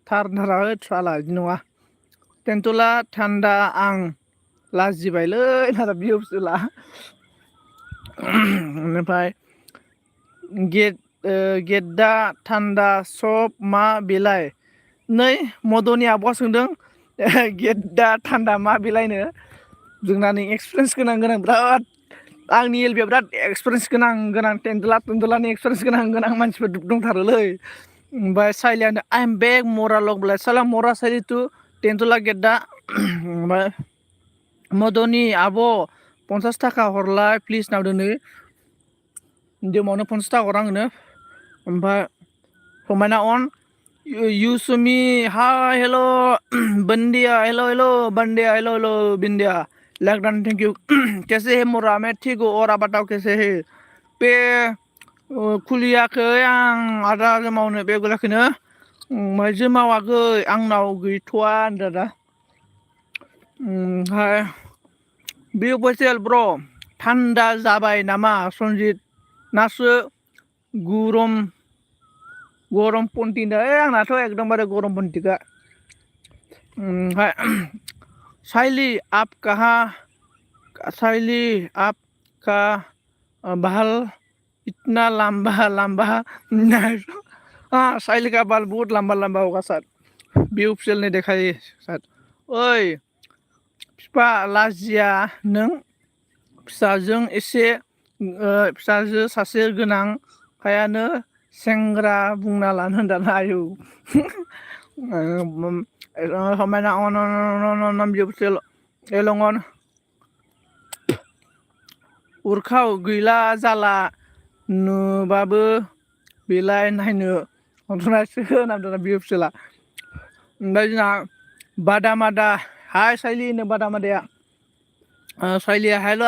थारनारा साला बिदि नङा टेनटला थान्दा आं लाजिबायलै दाना बि अफिसियेला बेनिफ्राय गेद्दा थान्दा सब मा बेलाय नै मदनि आब'आ सोंदों गेद्दा थान्दा मा बेलायनो जोंना नै एक्सपिरियेन्स गोनां बिराद आंनि एलबियाव बिराद एक्सपिरियेन्स गोनां टेनटलानि एक्सपिरियेन्स गोनां मानसिफोर दंथारोलै ओमफ्राय साइलियानो आइ एम बेक मरा लगब्लाय साला मरा साइलि टु टेनटला गेद्दा ओमफ्राय मदनि आब' 50 थाखा हरलाय प्लिज नाव दिनै जोमावनो 50 थाखा हर आंनो ओमफ्राय समायना अन युसुमी hi hello' बंदिया hello' बंदिया hello' Bindiya लैकडाउन thank you कैसे है मोरा मैं ठीक हूँ और आप बताओ कैसे है बे खुलियाखै आं आदा मावनो बे गुलाखैनो ओमफ्राय मावाखै आंनाव गैथ'वा होनदों दा ओमफ्राय बे बयसेल ब्र थान्दा जाबाय नामा सनजित नासो गरम पन्थिना आंनाथ' एकदमबारे गरम पन्थिखा ओमफ्राय साइली आप बाल इतना लंबा हाँ साइली का बाल बहुत लंबा होगा सर ब्यूफिल ने देखायो सर ओइ फिफा लाजिया नों फिसाजों फिसाजो सासे गोनांखायानो सेंग्रा बुंना लानो दाना आयौ समायना अन ब्यूफिल एलंगन उरखाव गैला जाला नुबाबो बेलाय नायनो हरनायसो होनदों ब्यूफिला ओमफ्राय जोंहा बादामादा हाय साइलि होनो बादामादाया साइलिया हेल'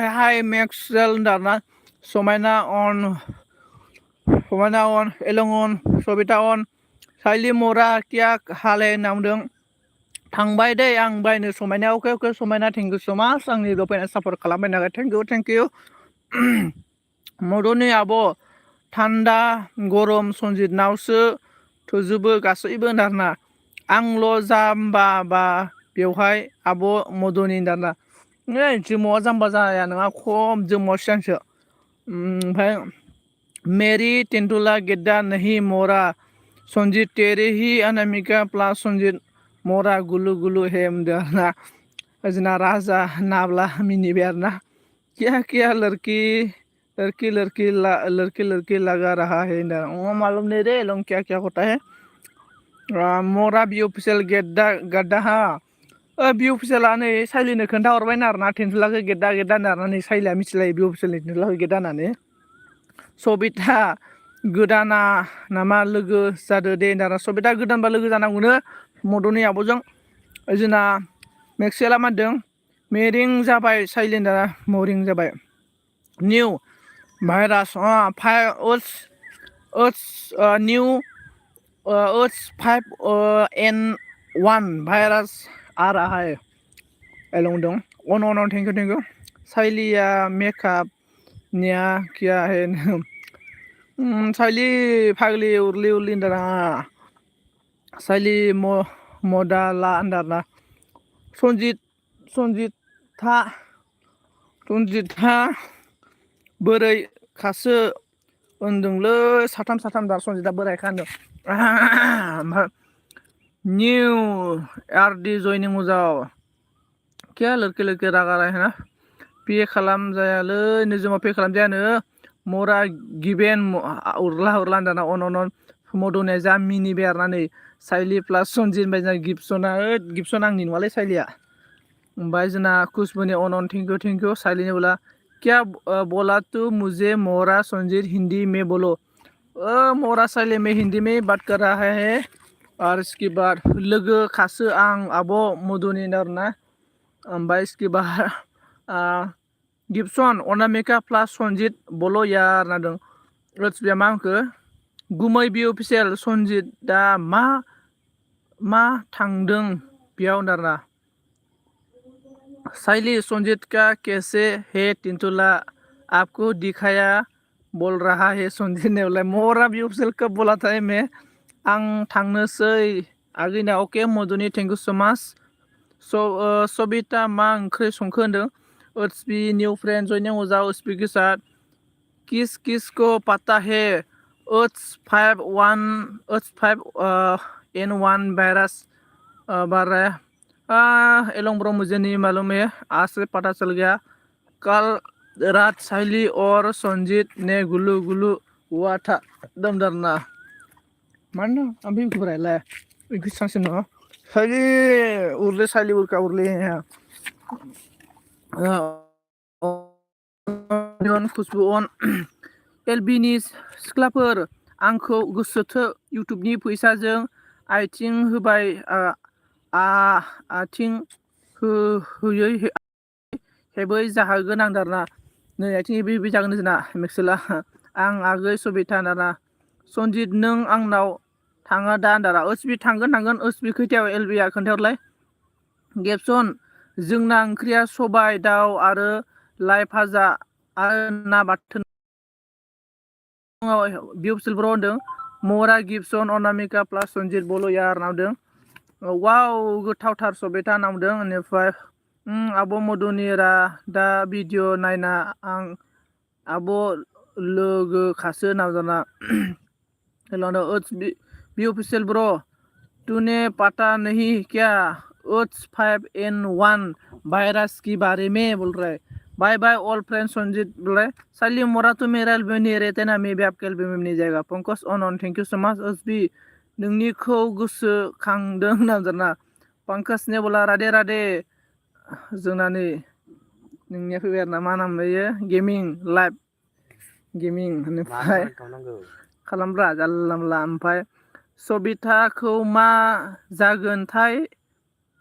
हाय मेक्सवेल होनदाना समायना अन एलंगन सबिता अन साइलि मरा किया हाले होनना बुंदों थांबाय दै आं बायनो समायना अके समायना थेंक इउ सो माच आंनि फैनाय सापर्ट खालामबाय नालाय थेंक इउ मदनि आब' थान्दा गरम सनजितनावसो थोजोबो गासैबो होनदारना आंल' जाम्बा बा बेवहाय आब' मदनि होनदारना जोमावा जाम्बा जाया नङा खम जोमावा सिगांसो ओमफ्राय मेरी तेंदुला गेद्दा नहीं मोरा संजीत तेरे ही अनामिका प्लस संजीत मोरा गुलु गुलु है होनदों जना राजा नाब्ला मिनिबाय आरोना क्या लड़की लगा रहा है मालूम नहीं रे लोग क्या होता है मोरा बी अफिसियल गेद्दा हा बि अफिसियला नै साइलिनो खोन्थाहरबायनो आरोना तेंदुलाखौ गेद्दा होनना नै साइलिया मिथिलायो बि अफिसियलनि तेंदुलाखौ गेद्दा होननानै सबिता गोदाना नामा लोगो जादो दे होनदाना सबिता गोदानबा लोगो जानांगौनो मदनि आब'जों जोंना मेक्सिला मा होनदों मेरिं जाबाय साइलेन्ट दाना मरिं जाबाय new virus new 5N1 virus आ रहा है एलंदों अन थेंक इउ साइलिया मेकअप निया क्या है साइली फाग्लि उरलि होनदाना साइली मदाला होनदाना सनजितहा बोरै खासो होनदोंलै साथाम दा सनजितआ बोरायखा होनदों ओमफ्राय निउ आरडि जयनिं उजाव क्या लड़के रागा रहा है ना पे खालामजायालै निजोमा पे खालामजायानो मरा गिबेन उरला होनदाना अन मदनिया जा मिनिबाय आरोना नै साइलि प्लास सनजित ओमफ्राय जोंना गिबसन आंनि नङालै साइलिया ओमफ्राय जोंना खुशबुनि अन थेंक इउ साइलिनि बोला क्या बोला तू मुझे मोरा संजीत हिंदी में बोलो मोरा साइले में हिंदी में बात कर रहा है और इसके बाद लोगो खासो आं आब' मदनि आरोना ओमफ्राय इसके बाद गिबसन अनामिका प्लास संजीत बोलो यार होनदों बे मा होनखो गुमै बि अफिसियेल संजीत दा मा थांदों बेयाव होनदारना साइली संजीत का कैसे है तेंदुला आपको दिखाया बोल रहा है संजीत ने बोला मोरा बि अफिसियेल कब बोला था मैं आं थांनोसै आगैना अके मदनि थेंक इउ सो माच सबिता मा ओंख्रि संखो होनदों इट्स बी न्यू फ्रेंड जयनिं उजाव स्पीक साथ किसको पता है इट्स 5N1 वायरस बारे एलों ब्रो मुझे नहीं मालूम है आज से पता चल गया कल रात साइली और संजीत ने गुलू हुआ था दमदरना मानो अभी घुरायला इंग्लिश सांसिन न साइली उरले साइली उरका उरले खुशबु अन एलबिनि सिख्लाफोर आंखौ गोसोथो इउटुबनि फैसाजों आथिं होबाय आथिं होयै हेबै जाहोगोन आं दारना नै आथिं हेबै हेबै जागोन जोंना मेक्सेला आं आगै सबिता दाना सनजित नों आंनाव थाङा दा आन्दारा ओसबि थांगोन ओसबि खैथायाव एलबिया खोन्थाहरलाय गेबसन जोंना ओंख्रिया सबाय दाउ आरो लाइ भाजा आरो ना बाथोन बिउसुल बर' होनदों मरा गिबसन अनामिका प्लास सनजित बल'यार नावदों वाव गोथावथार सबिता नावदों बेनिफ्राय आब' मधुनिरा दा भिडिअ नायना आं आब' लोगोखासो नावजाना हेलो बी ऑफिशियल ब्रो तूने पता नहीं क्या ओट्स 5 in 1 वायरस के बारे में बोल रहा है बाय बाय ऑल फ्रेंड्स संजीत बोल रहा है साली मोरा तो मेरा एल्बम नहीं रहते ना मैं भी आपके एल्बम में नहीं जाएगा पंकज ऑन थैंक यू सो मच ओसबी नोंनिखौ गोसोखांदों नावजाना पंकज ने बोला राधे राधे जोंना नै नोंनिया फैबाय आरो ना मा नाम बेयो गेमिं लाइभ गेमिं बेनिफ्राय खालामब्रा जानला मोनला ओमफ्राय सबिताखौ मा जागोनथाय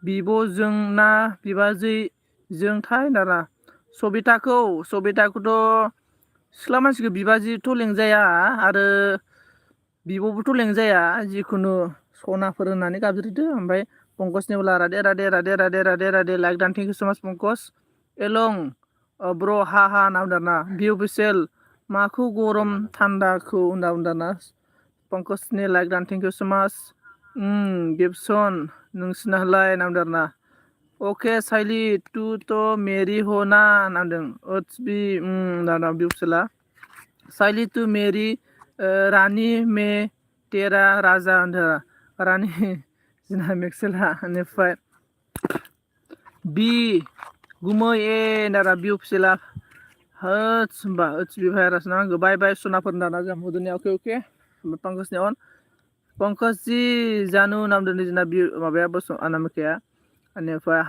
बिब'जों ना बिबाजैजोंथाय दाना सबिताखौथ' सिख्ला मानसिखौ बिबाजैथ' लेंजाया आरो बिब'बोथ' लेंजाया जिखुनु सनाफोर होननानै गाबज्रिदो ओमफ्राय पंकजनि बोला राधे राधे राधे राधे राधे राधे लाइक दान थेंक इउ सो माच पंकज एलं ब्र हा हा नाम दाना बि अफिसियेल माखौ गरम थान्दाखौ दाना पंकजनि लाइक दान थेंक इउ सो माच गिबसन नोंसिनालाय नाम दाना ओके साइली तू तो मेरी हो ना नामदों ओट्स बी दाना बि अफिसियेला साइली तू मेरी रानी में तेरा राजा होनदों रानी जोंना मेक्सेला बेनिफ्राय बि गुमै दाना बि अफिसियेला होत्स होमबा ओत्स बि भाइरास नांगौ बाय बाय सनाफोर दाना जों मुदुनिया अके पंकजनि अन पंकज जी जानु नाम दोनदों जोंना माबाया अनामिकाया बेनिफ्राय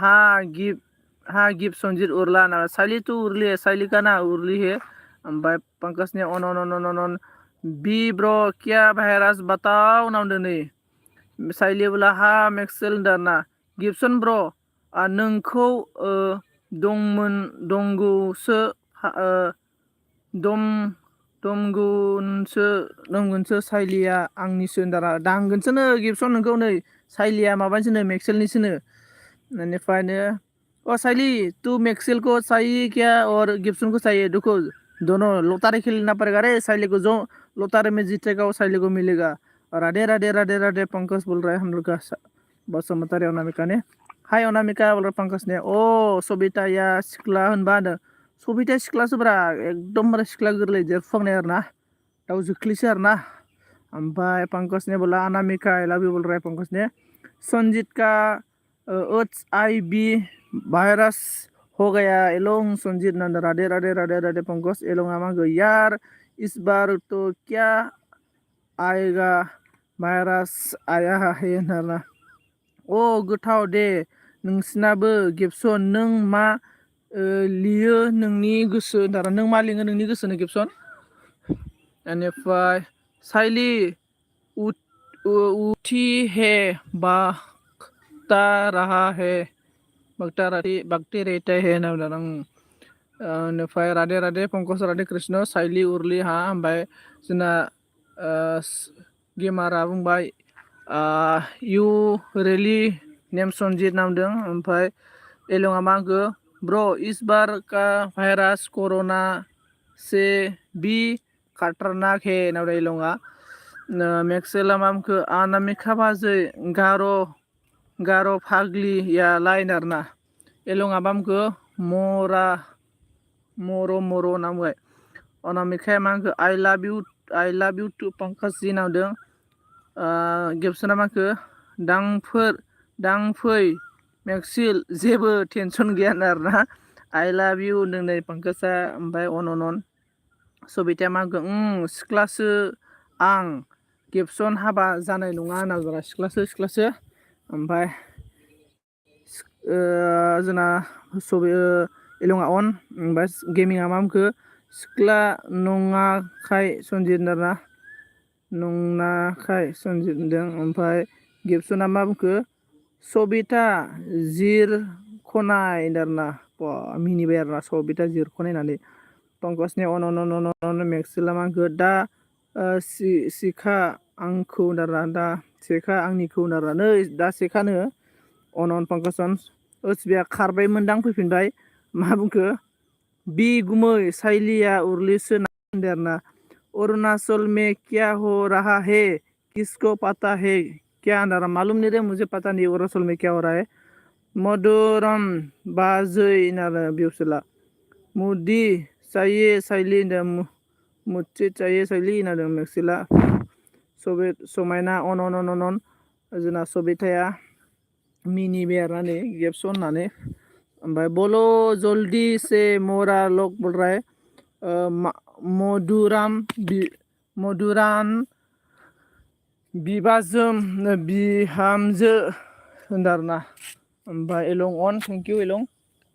हा गिफ्ट संजित उरला ना साइली तू उरली है साइलिका ना उरली है ओमफ्राय पंकजनि अन बी ब्रो क्या भाइरास बताओ नाम दोनदों साइली बोला हा मेक्सेल दाना गिबसन ब्र नोंखौ दमगुनसो साइलिया आंनिसो दाना दांगोनसोनो गिबसन नोंखौ नै साइलिया माबानिसोनो मेक्सेलनिसोनो बेनिफ्रायनो साइली तू मेक्सेल को चाहिए क्या और गिब्सन को चाहिए देखो दोनों लोटारी खेलना पड़ेगा रे साइली को जो लोटारी में जीतेगा वो साइली को मिलेगा राधे राधे राधे राधे पंकज बोल रहा है हम लोग का बसुमतारी अनामिका ने हाय अनामिका बोल रहा पंकज ने सबिता या सिख्ला होनबा सबिता सिख्लासोब्रा एकदमबारे सिख्ला गोरलै देरफुहांनाय आरो ना दाउ जोख्लिसो आरो ना ओमफ्राय पंकज ने बोला अनामिका आई लव यू बोल रहा है पंकज ने संजीत का HIV वायरस हो गया एलोंग संजीत नंद राधे राधे राधे राधे पंकज एलोंग आमांगो यार इस बार तो क्या आएगा वायरस आया है ना गोथाव दे नोंसिनाबो गिबसन नों मा लियो नोंनि गोसो दाना नों मा लिङो नोंनि गोसोनो गिबसन बेनिफ्राय साइली उठी है बगता रहता है ना बेनिफ्राय राधे राधे पंकज राधे कृष्ण साइली उरलि हा ओमफ्राय जोंना गेमारा बुंबाय इउ रियली नेम सनजित नामदों ओमफ्राय एलंआ मागो ब्रो इस बार का भाइरास कोरोना से भी खतरनाक है नामदों एलंआ मेक्सेला मामखो अनामिका बाजै गारो फाग्लि या लाइन आरोना एलंआ बामखो मरो नामबाय अनामिकाया मांखो आई लाभ इउ टू पंकज जी नामदों गिबसना मांखो दांफै मेक्सिल जेबो टेनसन गैया आरोना आई लाभ इउ होनदों नै पंकजा ओमफ्राय अन सबिताया मांखो सिख्लासो आं गिबसन हाबा जानाय नङा होनना सिख्लासो ओमफ्राय जोंना एलंआ अन ओमफ्राय गेमिंआ मामखो सिख्ला नङाखाय सनजित आरोना नंनाखाय सनजित होनदों ओमफ्राय गिबसना मा बुंखो सबिता जिर खनाय आरोना मिनिबाय आरोना सबिता जिर खनाय होननानै पंकजनि अन अन अन अन अन मेक्सिला मा होनखो दा सिखा आंखौ आरोना दा सेखा आंनिखौ आरोना नै दा सेखानो अन अन पंकजन ओसबिया खारबाय मोनदां फैफिनबाय मा बुंखो बि गुमै साइलिया उरलिसो होनदों आरोना अरुणाचल में क्या हो रहा है किसको पता है क्या अंधारा मालूम नहीं रे मुझे पता नहीं अरुणाचल में क्या हो रहा है मधुरम बाजै नारा बिउसला मुदी चाहिए साइली होनदों मुच्चे चाहिए साइली होनदों मेक्सिला समायना अन अन अन अन जोंना सबिताया मिनिबाय आरोना नै गेबसन होननानै ओमफ्राय बलो जल्दी से मोरा लक बोल रहा है मधुरान बिबाजोम बिहामजो होनदों आरोना ओमफ्राय एलं अन थेंक इउ एलं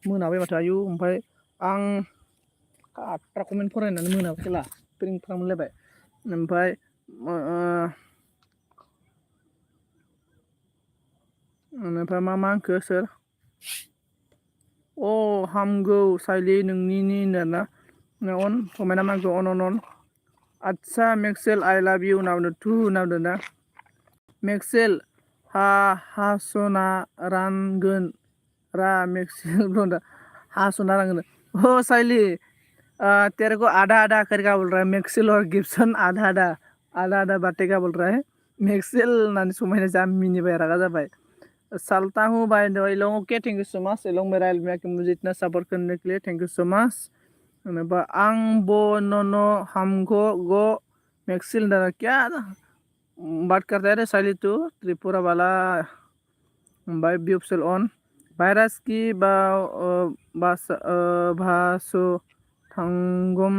मोनाबाय माथो आयु ओमफ्राय आं आट्रा कमेन्ट फरायनानै मोनाबाय खेला प्रिंट खालामलायबाय ओमफ्राय मा होनखो सोर अ हामगौ साइलि नोंनिनि होनदों अन समायना मा होनखो अन अन अन आदसा मेक्सेल आइ लाभ इउ होनना टु होनना ना मेक्सेल हासना रानगोन रा मेक्सेल ब्रन्डा हासना रानगोन हो साइलि तेरे को आधा आधा करके बोल रहा है मेक्सेल और गिब्सन आधा आधा आधा आधा बाटेगा बोल रहा है मेक्सेल होननानै समायना जा मिनिबाय रागा जाबाय चलता हूँ बाय द वे लोगों okay thank you so much लोग मेरा एल्बम कि मुझे इतना सपोर्ट करने के लिए थैंक यू सो मच आं बो नो हमको गो मेक्सिल क्या बात करता है रे साइली तू त्रिपुरा वाला बाय ब्यूपसेल ऑन भाइरास की भासो थांगम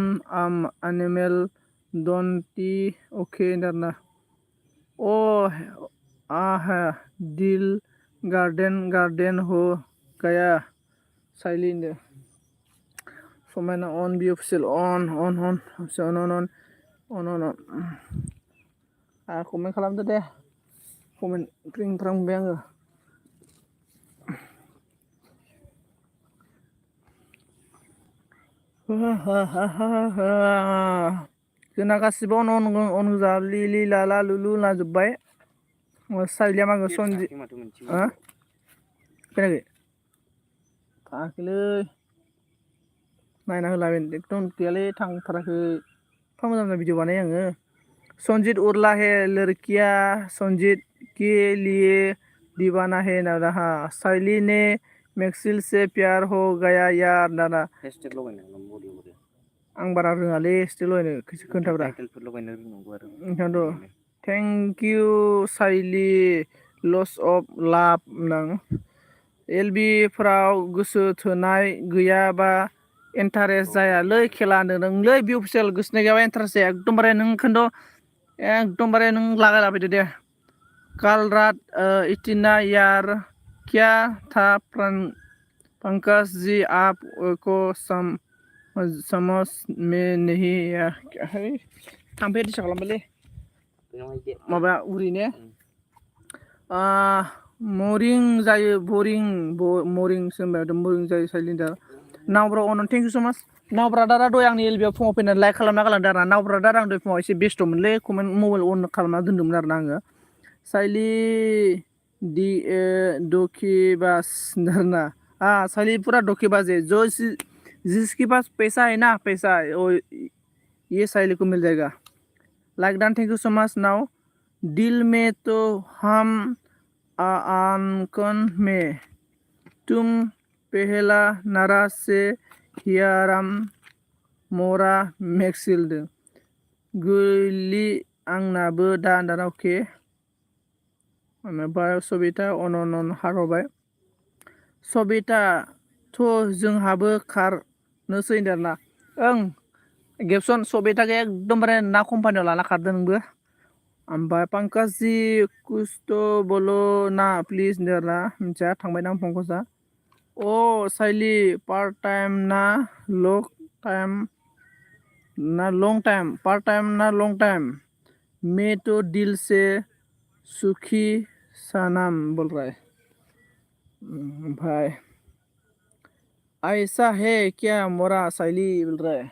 एनिमेल डोंटी ओके ना ओ है दिल गार्डन हो गया साइली समायना अन ब्यूपसेल अन अन अन अन अन अन अन कमेन्ट खालामदो दे कमेन्ट प्रिंट खालामबाय आङो जोंना गासिबो अन गोजा लिलि लाला लुलु लाजोब्बाय साइलिया मागो सनजि खोनायाखै थाङाखैलै नायना होला एकदम गैयालै थांथाराखै एफा मोजां मोजां भिडिअ बानायो आङो संजीत उर्ला है लड़किया संजीत के लिए दीवाना है ना रहा साइली ने मेक्सिल से प्यार हो गया यार दादा आं बारा रोङालै स्टिल लगायनो खोन्थाब्रा ओंखायनोथ' थेंक इउ साइली लस अफ लाभ होनदों एलबिफ्राव गोसो थोनाय गैयाबा इन्टारेस्ट जायालै खेला होनदों नोंलै बिउपिएल गोसोनाय गैयाबा इन्टारेस्ट जाया एकदमबारे नों खोन्थ' एकदमबारे नों लागायलाबायदो दे काल रात इतना यार क्या था पंकज जी आप को समझ में नहीं या थाम्फै दिसा खालामबायलै माबा उरिने मरिं जायो मरिंसो होनबाय मरिं जायो साइलेन्टार नावब्रा अन थेंक इउ सो माच नाव ब्रादारा दय आंनि एलबियाव फुङाव फैनानै लाइक खालामना गालांदों आरो नाव ब्रादार आं दय फुङाव एसे बेस्थ'मोनलै कमेन्ट मबाइल अन खालामना दोन्दोंमोन आरो ना आङो साइलि दि धोखेबाज ना साइलि पूरा धोखेबाज है जो जिसके पास पैसा है ना पैसा ये साइली को मिल जाएगा like done thank you so much now दिल में तो हम आनकन में तुम पहला नाराज से हियाराम मोरा मेक्सिल गैली आंनाबो दाना अके ओमफ्राय सबिता अन हारबाय सबिता थ' जोंहाबो खारनोसै होनदों आरोना ओं गेबसन सबिताखौ एकदमबारे ना कम्पानियाव लाना खारदों नोंबो ओमफ्राय पंकज जी कुछ बोलो ना प्लिज होनदों आरोना मिथिया थांबाय ना पंकजा अ साइलि पार्ट टाइम ना लं टाइम पार्ट टाइम ना लं टाइम मैं तो दिल से सुखी सनम बोल रहा है ओमफ्राय ऐसा है क्या मोरा साइली बोल रहा है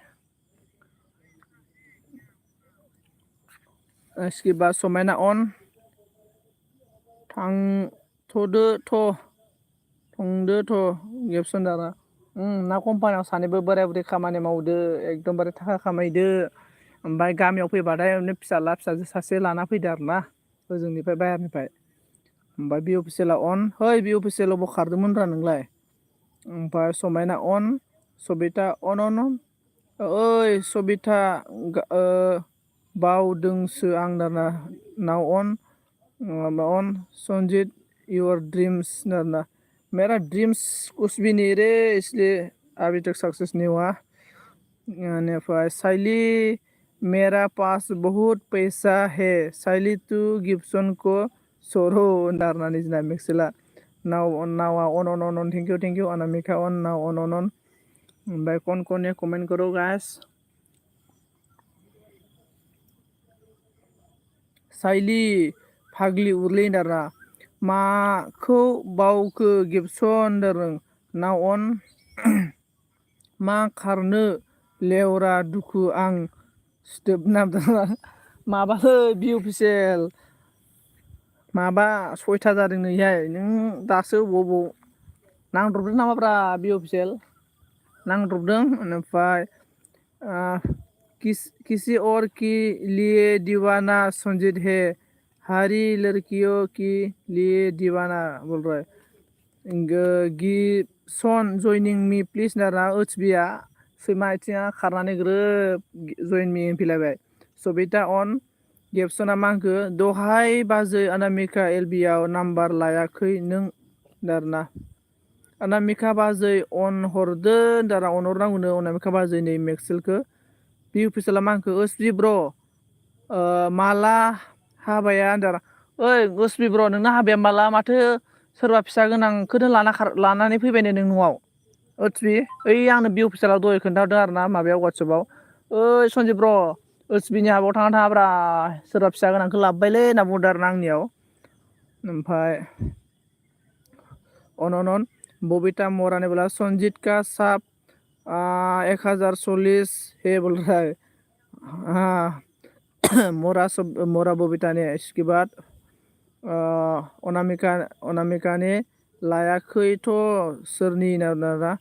इसके बाद समायना अन थांथ'दो थ' थांदो थ' गेबसन दाना ना कम्पानियाव सानैबो बोराय बुरै खामानि मावदो एकदमबारे थाखा खामायदो ओमफ्राय गामियाव फैबाथाय फिसाला फिसाजो सासे लाना फैदो आरो ना ओजोंनिफ्राय बाहेरनिफ्राय ओमफ्राय बि अफिसियेला अन है बि अफिसियेलाव बोखारदोंमोनब्रा नोंलाय ओमफ्राय समायना अन सबिता अन अन अन ओइ सबिता बावदोंसो आं दाना नाव अन अन सन्जित योर ड्रीम्स दाना मेरा ड्रीम्स कुछ भी नहीं रे इसलिए अभी तक सक्सेस नहीं हुआ इनिफ्राय साइली मेरा पास बहुत पैसा है साइली तू गिब्सन को सरो होननानै जोंना मेक्सेला नावा अन अन अन थेंक इउ अनामिका अन नाव अन अन अन ओमफ्राय कौन कौन है कमेंट करो गाइस साइली फाग्लि उरलै दारा माखौ बावखो गिब्सन दारों नाव अन मा खारनो लेवरा दुखु आं सिथोब नामदारा माबालै बि अफिसियेल माबा 6था जादों नैहाय नों दासो बबाव नांद्रबदों नामाब्रा बि अफिसियेल नांद्रबदों ओमफ्राय किसी और के लिए दीवाना संजित है हरी लड़कियों के लिए दीवाना बोल रहा है गिब्सन जयनिं मी प्लिज नारा ओचबिया सैमा आथिङा खारनानै ग्रोब जयन मी फैलायबाय सबिता अन गिब्सना मा होनखो दहाय बाजै अनामिका एलबिआव नाम्बार लायाखै नों दारना अनामिका बाजै अन हरदो दारा अन हरनांगौनो अनामिका बाजै नै मेक्सेलखौ बि अफिसियेला मा होनखो ओसबि ब्र माला हाबाया दारा ओइ ओसबि ब्र नोंना हाबाया माला माथो सोरबा फिसा गोनांखौनो लानानै फैबायनो नों न'आव ओसबि ओइ आंनो बि अफिसियेलाव दहाय खोन्थाहरदों आरो ना माबायाव वाट्सएपआव ओइ सन्जिब ब्र ओसबिनि हाबायाव थाङा सोरबा फिसा गोनांखौ लाबोबायलै होनना बुंदों आरो ना आंनियाव ओमफ्राय अन बबिता मोरा ने बोला संजीत का साप 1040 है बोल रहा है हाँ मोरा बबिता ने इसके बाद अनामिका ने लायाखैथ' सोरनि नारा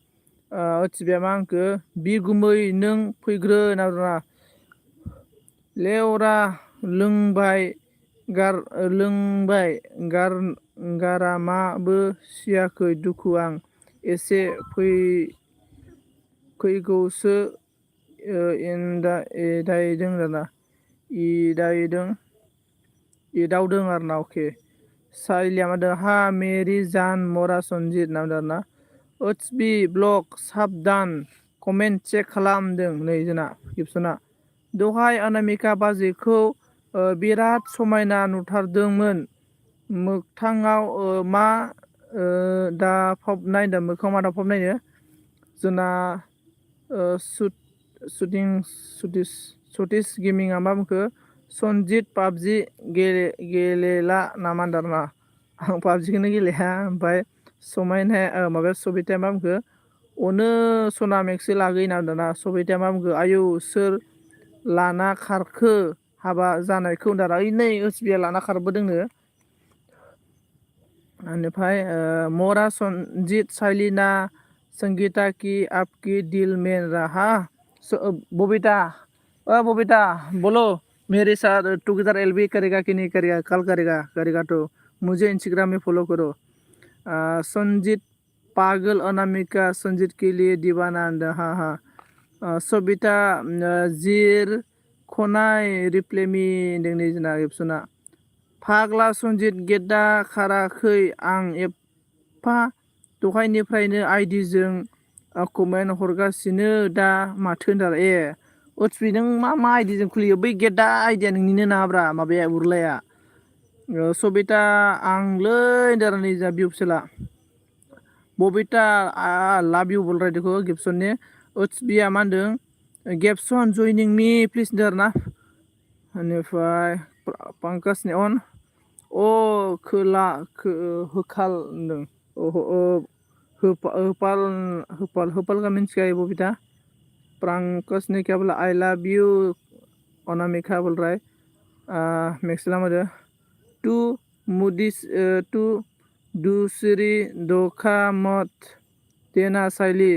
ओथिबिया मा होनखो बिगुमै नों फैग्रो नारा लेवरा लोंबाय गारामाबो सियाखै दुखु आं एसे फैगौसो एदावदों आरो ना अके साइलिया मा हा मेरी जान मोरा संजित नामदारना ओचबि ब्लग साबधान कमेन्ट चेक खालामदों नै जोंना गिब्सना दहाय अनामिका बाजैखौ बिराद समायना नुथारदोंमोन मोगथाङाव मा दाफबनाय दा मोखाङाव मा दाफबनायनो जोंना सतिस गेमिंआ मा बुंखो सन्जित पाबजि गेलेला नामा दारना आं पाबजिखौनो गेलेया ओमफ्राय समायनाया माबाया सबिताया मा बुंखो अनो सना मेक्सि लागै ना दाना सबिताया मा बुंखो आयौ सोर लाना खारखो हाबा जानायखौ दारा ओइ नै ओसबिया लाना खारबोदोंनो बेनिफ्राय मोरा संजित साइलिना संगीता की आपकी दिल में रहा बबिता बबिता बोलो मेरे साथ टुगेदर एलबी करेगा कि नहीं करेगा कल करेगा तो मुझे इंस्टाग्राम में फॉलो करो संजीत पागल अनामिका संजीत के लिए दीवाना हाँ सबिता जिर खनाय रिप्लेमि दोंनै जोंना एपसना फाग्ला संजीत गेटआ खाराखै आं एफा दहायनिफ्रायनो आइडिजों कमेन्ट हरगासिनो दा माथो होनदार ओचपि नों मा आइडिजों खुलियो बै गेटआ आइडिया नोंनिनो नाब्रा माबाया उरलाया सबिता आंलै दारा नै जा बिउसला बबिता लाभ इउ बोल राय देखो गिब्सन ने ओचबिया मा होनदों गिब्सन जयनिं मी प्लिज दार ना बेनिफ्राय पंकजनि अन अ खोला होखाल होनदों होपाल का मिन्थिखायो बबिता पंकज ने क्या बोला आई लव यू अनामिका बोल रहा है मैक्सिला मदे टू मुदिस टू दूसरी धोखा मत देना साइली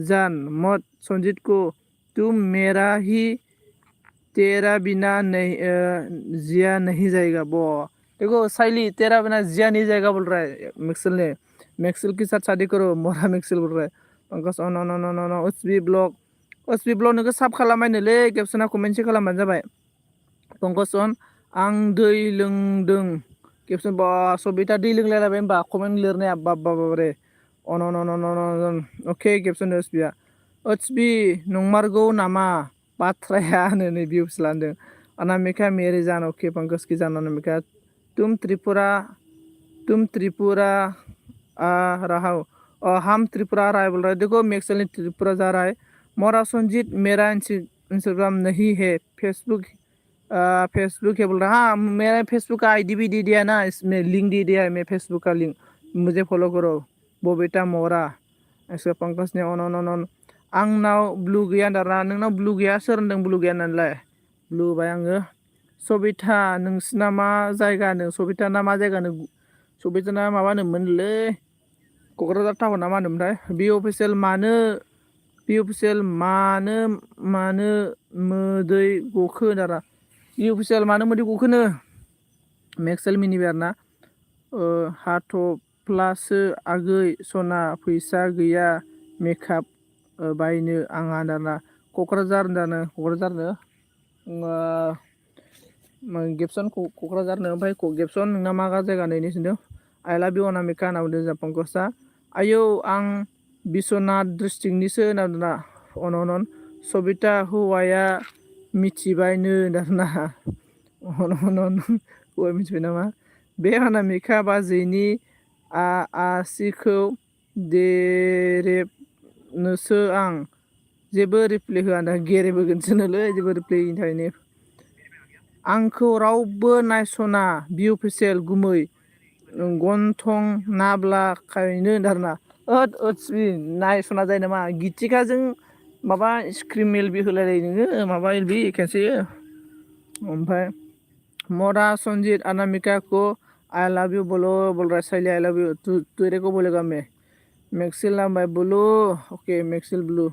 जान मत संजीत को तुम मेरा ही तेरा बिना नहीं जिया नहीं जाएगा वो देखो साइली तेरा बिना जिया नहीं जाएगा बोल रहा है मैक्सिल ने मैक्सिल के साथ शादी करो मोरा मैक्सिल बोल रहा है पंकज अन अन अन अन ओसबी ब्लग नोंखौ साब खालामबायनोलै केपसना कमेन्टसो खालामबानो जाबाय पंकज अन आं दै लोंदों केपसन बा सबिता दै लोंलायलायबाय होमबा कमेन्ट लिरनाया बारे अन अन अन अन अन अके केपसन ओसबिया ओसबि नंमारगौ नामा बाथ्राया नै भिउस लान्दों अनामिका मेरे जान ओके पंकज की जान अनामिका तुम त्रिपुरा आ रहा हो हम त्रिपुरा आ रहा है बोल रहा है देखो मैक्सल त्रिपुरा जा रहा है मोरा संजीत मेरा इंस्टाग्राम नहीं है फेसबुक है बोल रहा हाँ मेरा फेसबुक का आईडी भी दे दिया ना इसमें लिंक दे दिया है मैं फेसबुक का लिंक मुझे फॉलो करो बबिता मोरा ऐसे पंकज ने अन अन अन अन आंनाव ब्लू गैया दारा नोंनाव ब्लू गैया सोर होनदों ब्लू गैया होननानैलाय ब्लू बाय आङो सबिता नोंसिना मा जायगानो सबिता ना मा जायगानो सबिता ना माबा होनोमोनलै क'क्राझार टाउन ना मा होनोमोनथाय बि अफिसियेल मानो मोदै गखो दारा बि अफिसियेल मानो मोदै गखोनो मैक्सेल मिनिबाय आरोना हाथफ्लासो आगै सना फैसा गैया मेकआप बायनो आंहा दाना क'क्राझारनो गेपसन क'क्राझारनो ओमफ्राय गेपसन नोंना मा जायगा नैनि सोंदों आई लाभ इउ अनामिका होनना बुंदों जा पंकजा आयौ आं बिश्वनाथ डिस्ट्रिक्टनिसो होनना बुंदोंना अन सबिता हौवाया मिथिबायनो दाना अन हौवाया मिथिबाय नामा बे अनामिका बाजैनि आसिखौ देरेबनोसो आं जेबो रिप्लाय होआ ना गेरेबोगोनसोनोलै जेबो रिप्लाय होयिनि थाखायनो आंखौ रावबो नायसना बि अफिसियेल गुमै गन्थं नाब्लाखायनो दारना ओसबि नायसना जायो नामा गिथिकाजों माबा स्क्रिमेल बि होलायलायो नोङो माबा बि खेनसे ओमफ्राय मोरा संजीत अनामिका को आई लव यू बोल रहा है साइली आई लव यू तेरे को बोलेगा मैं मैक्सिल नाम्बार ब्लू ओके मैक्सिल ब्लू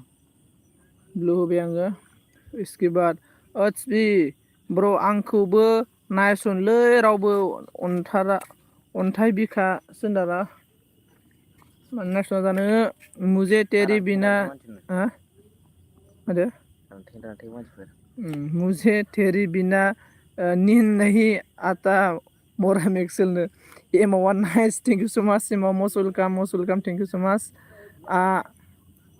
होबाय आङो इसके बाद ओसबि ब्र आंखौबो नायसनलै रावबो अन्थाइ बिखा सोनारा मानो नायसना जानो मुझे तेरी बिना मुझे तेरी बिना नींद नहीं आता मोरा मैक्सेलनो एमावा नाइस थेंक यू सो माच एमाव must welcome thank you so माच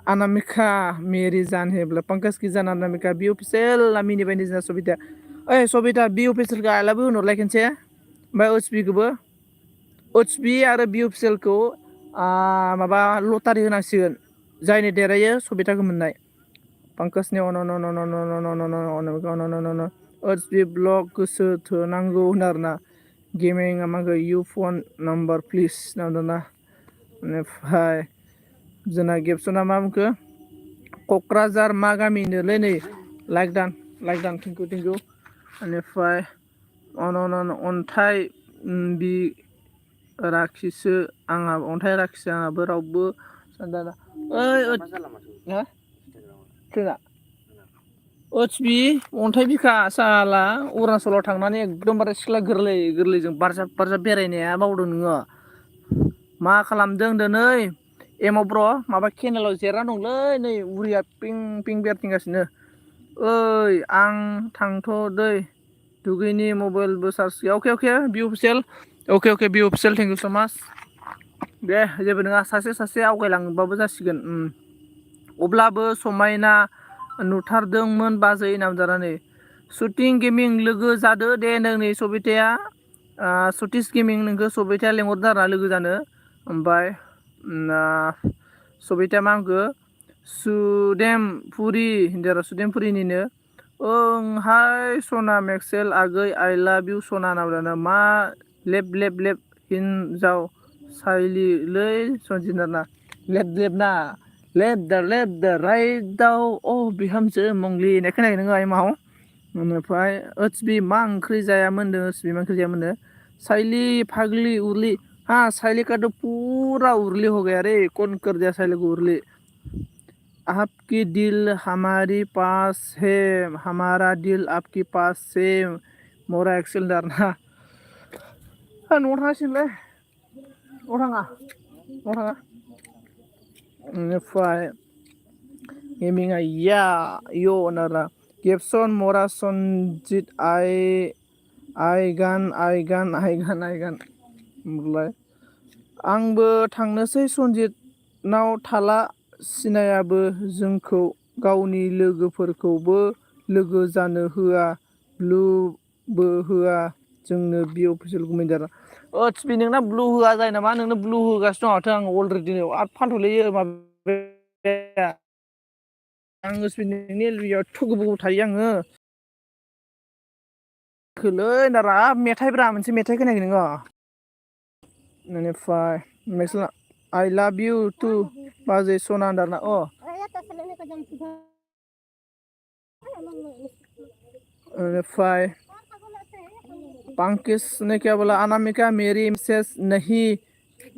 अनामिका मेरी जान है बोला पंकज की जान अनामिका बि अफिसियेल मिनिबाय निजना सबिता ओइ सबिता बि अफिसियेलखौ आई लाभ इउ होनहरलाय खेनसे ओमफ्राय ओसबि आरो बि अफिसियेलखौ माबा लटारि होनांसिगोन जायनो देरहायो सबिताखौ मोननाय पंकजनि ओसबि ब्लग गोसो थोनांगौ होनो आरोना गेमिं मागो इउ फन नाम्बार प्लिज होनना बेनिफ्राय जोंना गेपसना मा बुंखो क'क्राझार मा गामिनोलै नै लाइक दान थेंक इउ बेनिफ्राय अन्थाइ बि राखिसो आंहाबो रावबो सानदाना ओसबि अन्थाइ बिखा साला अरुणाचलाव थांनानै एकदमबारे सिख्ला गोरलैजों बारजाब बेरायनाया बावदों नोङो मा खालामदों दिनै एमाव ब्र माबा केनेलाव जिरायना दंलै नै उरिया पिं बेरथिंगासिनो ओइ आं थांथ'दै दुगैनि मबाइलबो चार्ज गैया K B official K B official thank you so much दे जेबो नङा सासे आवगायलांबाबो जासिगोन अब्लाबो समायना नुथारदोंमोन बाजै नामजारानै शुटिं गेमिं लोगो जादो दे नोंनि सबिताया सतीश गेमिं नोंखौ सबिताया लेंहरदों आरोना लोगो जानो ओमफ्राय सबिताया मा होनखो सुदेमपुरिनिनो ओं हाय सना मेक्सेल आगै आइ लाभ इउ सना नावदाना मा लेब लेब लेब हिनजाव साइलिलै सनजिनाना लेब लेब ना लेब दा राइटआव अ बिहामजो मंग्लि होननाय खोनायो नोङो आइ माव ओमफ्राय ओत्सबि मा ओंख्रि जायामोननो ओत्सबि मा ओंख्रि जायामोननो साइली फाग्ली उर्ली हाँ साइली का तो पूरा उर्ली हो गया रे कौन कर दिया साइली को उर्ली आपकी दिल हमारी पास है हमारा दिल आपकी पास से मरा एक्सेल दारना न'आव थांगासिनोलै न'आव थाङा बेनिफ्राय गेमिंआ या यो नारा गेबसन मरा सनजित आइगान होनलाय आंबो थांनोसै सनजितनाव थाला सिनायाबो जोंखौ गावनि लोगोफोरखौबो लोगो जानो होआ ब्लुबो होआ जोंनो बि अफिसियेल कमेन्टार ओत्सबि नोंना ब्लु होआ जायो नामा नोंनो ब्लु होगासिनो दं माथो आं अलरेडि आरो फानथ'लै माबाया आं ओत्सबि नोंनि एथ' गोबाव थायो आङो खोलै नारा मेथाइब्रा मोनसे मेथाइ खोनायाखै नोङो बेनिफ्राय मेक्सेल आइ लाभ इउ टु बाजै सना दाना अ बेनिफ्राय पंकज ने क्या बोला अनामिका मेरी मैसेज नहीं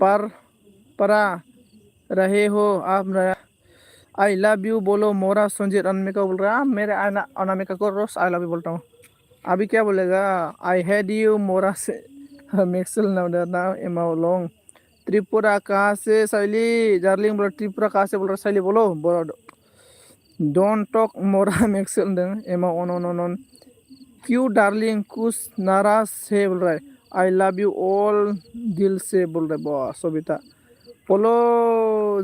पर परा रहे हो आप आई लव यू बोलो मोरा संजीत अनामिका बोल रहा है मेरे अनामिका को रोज आई लव यू बोलता हूँ अभी क्या बोलेगा आई हेड यू मोरा से मिक्सल ना एमाउ लॉन्ग त्रिपुरा कहाँ से शैली डार्लिंग बोलो त्रिपुरा कहाँ से बोल रहा शैली बोलो डोंट टॉक मोरा मिक्सल एमाउ ऑन क्यों डार्लिंग कुछ नाराज है बोल रहा है आई लव यू ऑल दिल से बोल रहा है बॉस सबिता बोलो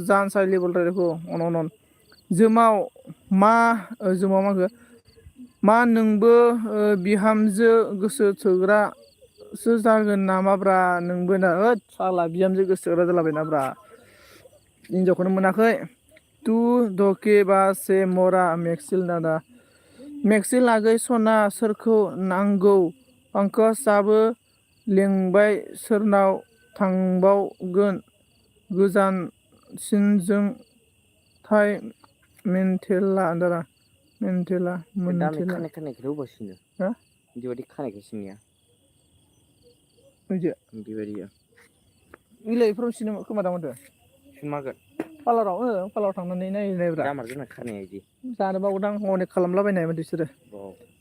जान शैली बोल रहा है देखो अन जोमाव मा मा नोंबो बिहामजो गोसो थोग्रासो जागोन नामाब्रा नोंबो ना होद साला बिहामजो गोसो थोग्रा जालाबायनाब्रा हिनजावखौनो मोनाखै तू धोखे बासे मरा मेक्सिल नादा मेक्सिल आगै सना सोरखौ नांगौ पंकजाबो लेंबाय सोरनाव थांबावगोन गोजानसिनजों थाय मेन्टेला दारा मेन्टेला दामि खानायखौनो होबासिनो हा बेबायदि खानायखौ सिनिया बेबायदिया बिलाइफोराव सिनो खोमा दा माथो सिनमारगोन पार्लाराव थांनानै नायब्रा जामारगोन खानाया इदि जानो बावदां अनेक खालामलाबायनाय माथो बिसोरो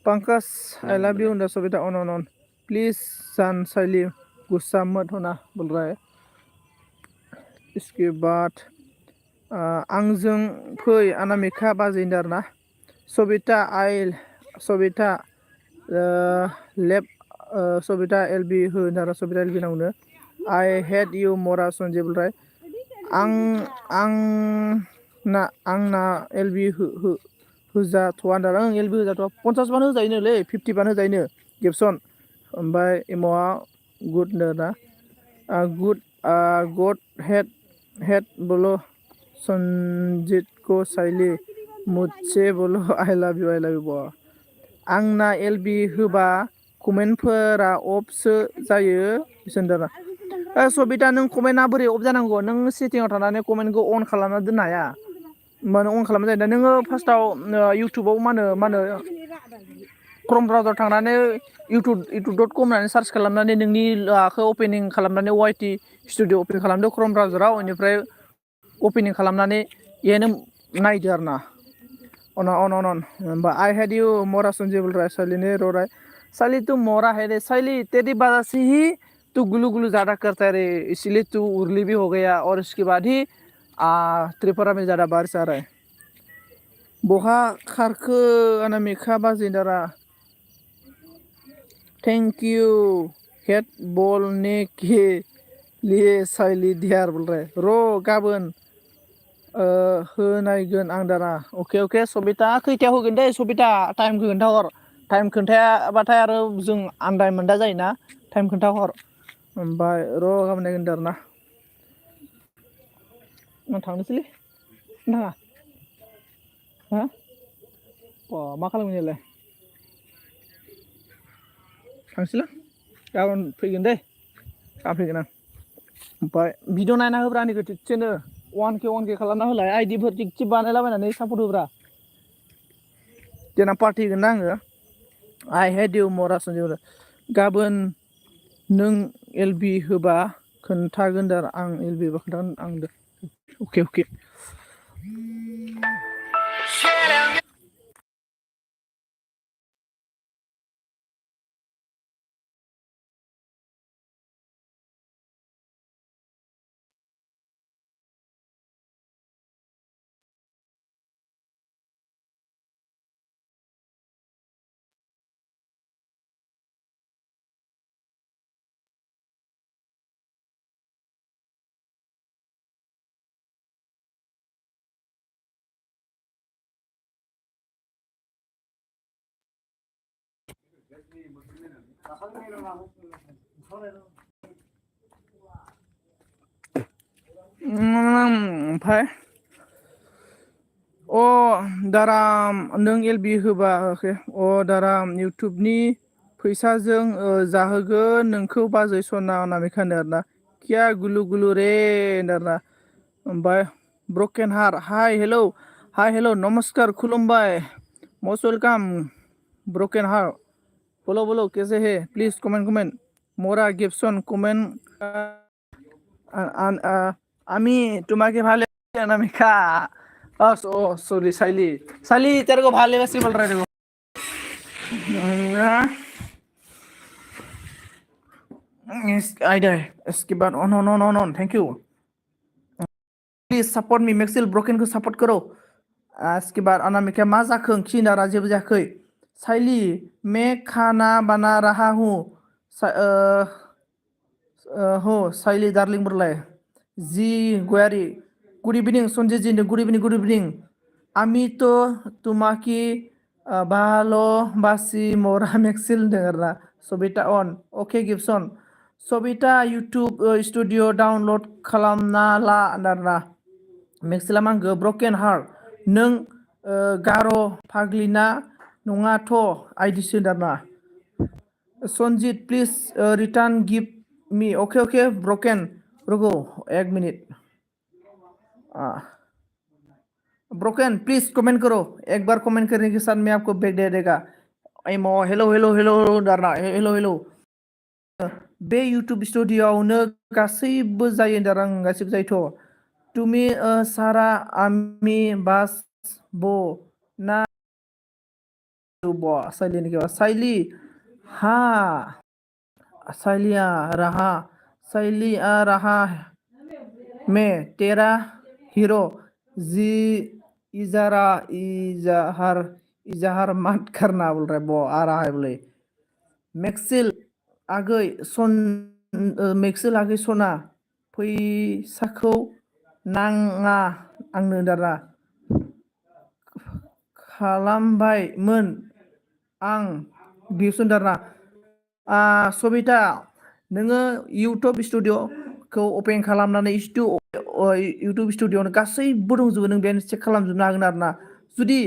पंकज आई लव यू होनदा सबिता अन प्लीज जान शैली गुस्सा मत होना बोल रहा है इसके बाद आंजों फै अनामिका बाजैनो आरोना सबिता लेब सबिता एलबि होनो आरो सबिता एलबि नावनो आई हेड इउ मरा सनजय बोल रहा है आंना एलबि होजाथ'आ होनदां एलबि होजाथ'आ 50 बानो होजायोनोलै 50 बानो होजायोनो गेबसन ओमफ्राय एमावआ गुड ना गड हेड बोलो संजीत को शैली मुझसे बोलो आई लव यू आंना एलबि होबा कमेन्टफोरा अफसो जायो बिसोनदारा सबिता नों कमेन्टआ बोरै अफ जानांगौ नों सेटिंआव थानानै कमेन्टखौ अन खालामना दोननो हाया मानो अन खालामना जायो दा नोङो फार्स्टआव इउटुबाव मा होनो क्रम ब्राउजार थांनानै youtube.com होननानै सार्च खालामनानै नोंनि आखौ अपेनिं खालामनानै वाइटि स्टुडिअ अपेन खालामदो क्रम ब्राउजाराव बेनिफ्राय अपेनिं खालामनानै बेहायनो नायदो आरो ना अन होमबा आई हेड यू मोरा संजय बोल रहा है शैली ने रो रहा है शैली तू मोरा है रे शैली तेरी वजह से ही तू गुलू गुलू ज़्यादा करता है रे इसलिए तू उर्ली भी हो गया और इसके बाद ही त्रिपुरा में ज़्यादा बारिश आ रहा है बहा खारखो अनामिका बाजैदारा थैंक यू हेड बोलने के लिए शैली दियार बोल रहा है रो गाबोन होनायगोन आं दाना अके सबिता खैथायाव होगोन दे सबिता टाइम खोन्थाहर टाइम खोन्थायाबाथाय आरो जों आन्दाय मोन्दा जायोना टाइम खोन्थाहर ओमफ्राय र' गाबोन नायगोन आरोना आं थांनोसैलै थाङा हा मा खालामगोन नोंलाय थांसैलां गाबोन फैगोन दे गाबोन फैगोन आं ओमफ्राय भिडिअ नायना होब्रा आंनिखौ थिगसेनो 1K खालामना होलाय आइडिफोर थिग बानायलाबायनानै सापर्ट होब्रा देनां पार्टि होगोन ना आङो आइ हेड इउ मरासन गाबोन नों एलबि होबा खोन्थागोन दा आं एलबि होबा खोन्थागोन आं दे अके ओमफ्राय दाराम नों एलबि होबा दाराम इउटुबनि फैसाजों जाहोगोन नोंखौ बाजै सना अनामिकानो आरोना किया गुलु गुलु रे आरोना ओमफ्राय ब्रकेन हार हाय हेलौ नमस्कार खुलुमबाय मस्ट वेलकाम ब्रकेन हार बोलो कैसे है प्लीज कमेंट मोरा गिफ्टसन कमेंट আমি তোমাকে ভালো অনামিকা सॉरी साइली तेरे को भाले वैसे बोल रहे थे इसके बाद ऑन thank you please support me मैक्सिल ब्रोकन को सपोर्ट करो इसके बाद अनामिका मा जाखो ओंख्रि नारा जेबो जायाखै साइली मैं खाना बना रहा हूँ हो साइली डार्लिंग बोरलाय जी गयारी good evening Sanjay ji good evening আমি তো তোমাকে ভালোবাসি মোরা মেক্সিল होनदों सबिता अन अके गिफ्टसन सबिता इउटुब स्टुडिअ डाउनलड खालामना ला आरोना मेक्सिलाम आंगो ब्रकेन हार्ट नों गार' फाग्लिना नङाथ' आइडिसो आरोना Sanjit please return gift me okay ब्रोकेन रुको 1 मिनट ब्रोकन प्लीज कमेंट करो एक बार कमेंट करने के साथ मैं आपको बैग दे देगा हेलो दारना हेलो बे यूट्यूब स्टुडिअआवनो गासैबो जायो दार आं गासैबो जायोथ' तुमी सारा आमी बास बो ना साइली हाँ साइलिया रहा मैं तेरा हीरो जी इजहार मत करना बोल रहा है वो आ रहा है बोले मेक्सिल आगै सना फैसाखौ नाङा आंनो दारा खालामबायमोन आं बिउसन दारा सबिता नोङो इउटुब स्टुडिअखौ अपेन खालामनानै इउटुब स्टुडिअआवनो गासैबो दंजोबो नों बेहायनो चेक खालामजोबनो हागोन आरो ना जुदि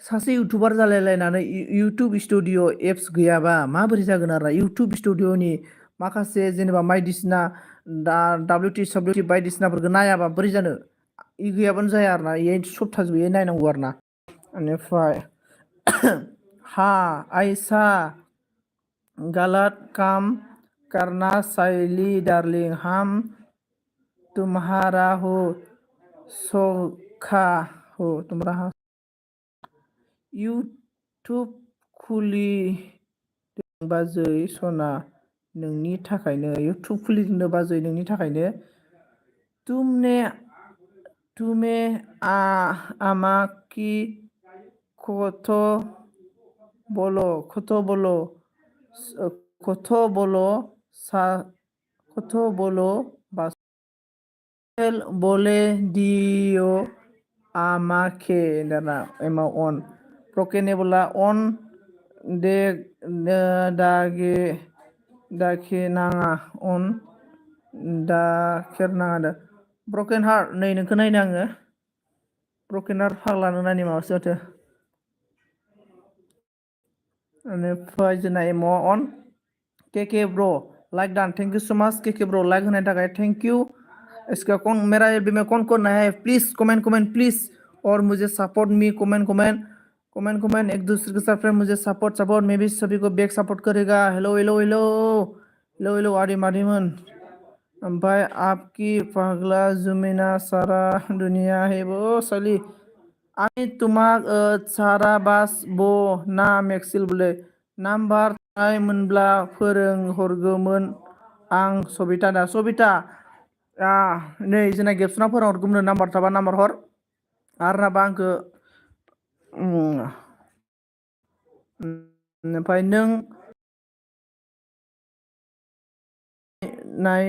सासे इउटुबार जालायलायनानै इउटुब स्टुडिअ एप्स गैयाबा माबोरै जागोन आरो इउटुब स्टुडिअनि माखासे जेनेबा बायदिसिना WT बायदिसिनाफोरखौ नायाबा बोरै जानो इ गैयाबानो जाया आरो ना सब थाजोबो नायनांगौ आरो ना बेनिफ्राय ऐसा गलत काम करना साइली डार्लिंग हम तुम्हारा हो सखा हो तुम्हारा इउटुब खुलिदों बाजै सना नोंनि थाखायनो इउटुब खुलिदों बाजै नोंनि थाखायनो तुमे आमाकी कत बोलो बोले दियो आमाके दाना एमा अन प्रकेनेबला अन दे दाके नाङा अन दाखेर नाङा ब्रकेन हार्ट नै नोंखौ नायनो आङो ब्रकेन हार्ट फाग्लानो नायनो माबासो माथो बेनिफ्राय जोंना एम अन के ब्रो लाइक डान थैंक यू सो मच के ब्रो लाइक होनायनि थाखाय थैंक यू इसका कौन मेरा एलबी में कौन कौन नया है प्लीज कमेंट कमेंट प्लीज और मुझे support me comment comment comment comment एक दूसरे के साथ मुझे सपोर्ट सपोर्ट मैं भी सभी को बैक सपोर्ट करेगा hello hello hello hello hello आदिमन ओमफ्राय आपकी पागला जुमिना सारा दुनिया है वो साली আমি তোমাক सारा बास ब ना मेक्सिल बोले नाम्बार मोनब्ला फोरोंहरगौमोन आं सबिता दा सबिता नै जोंना गेबसना फोरोंहरगौमोन नाम्बार थाबा नाम्बार हर आरो नाबा आंखौ ओमफ्राय नों नाय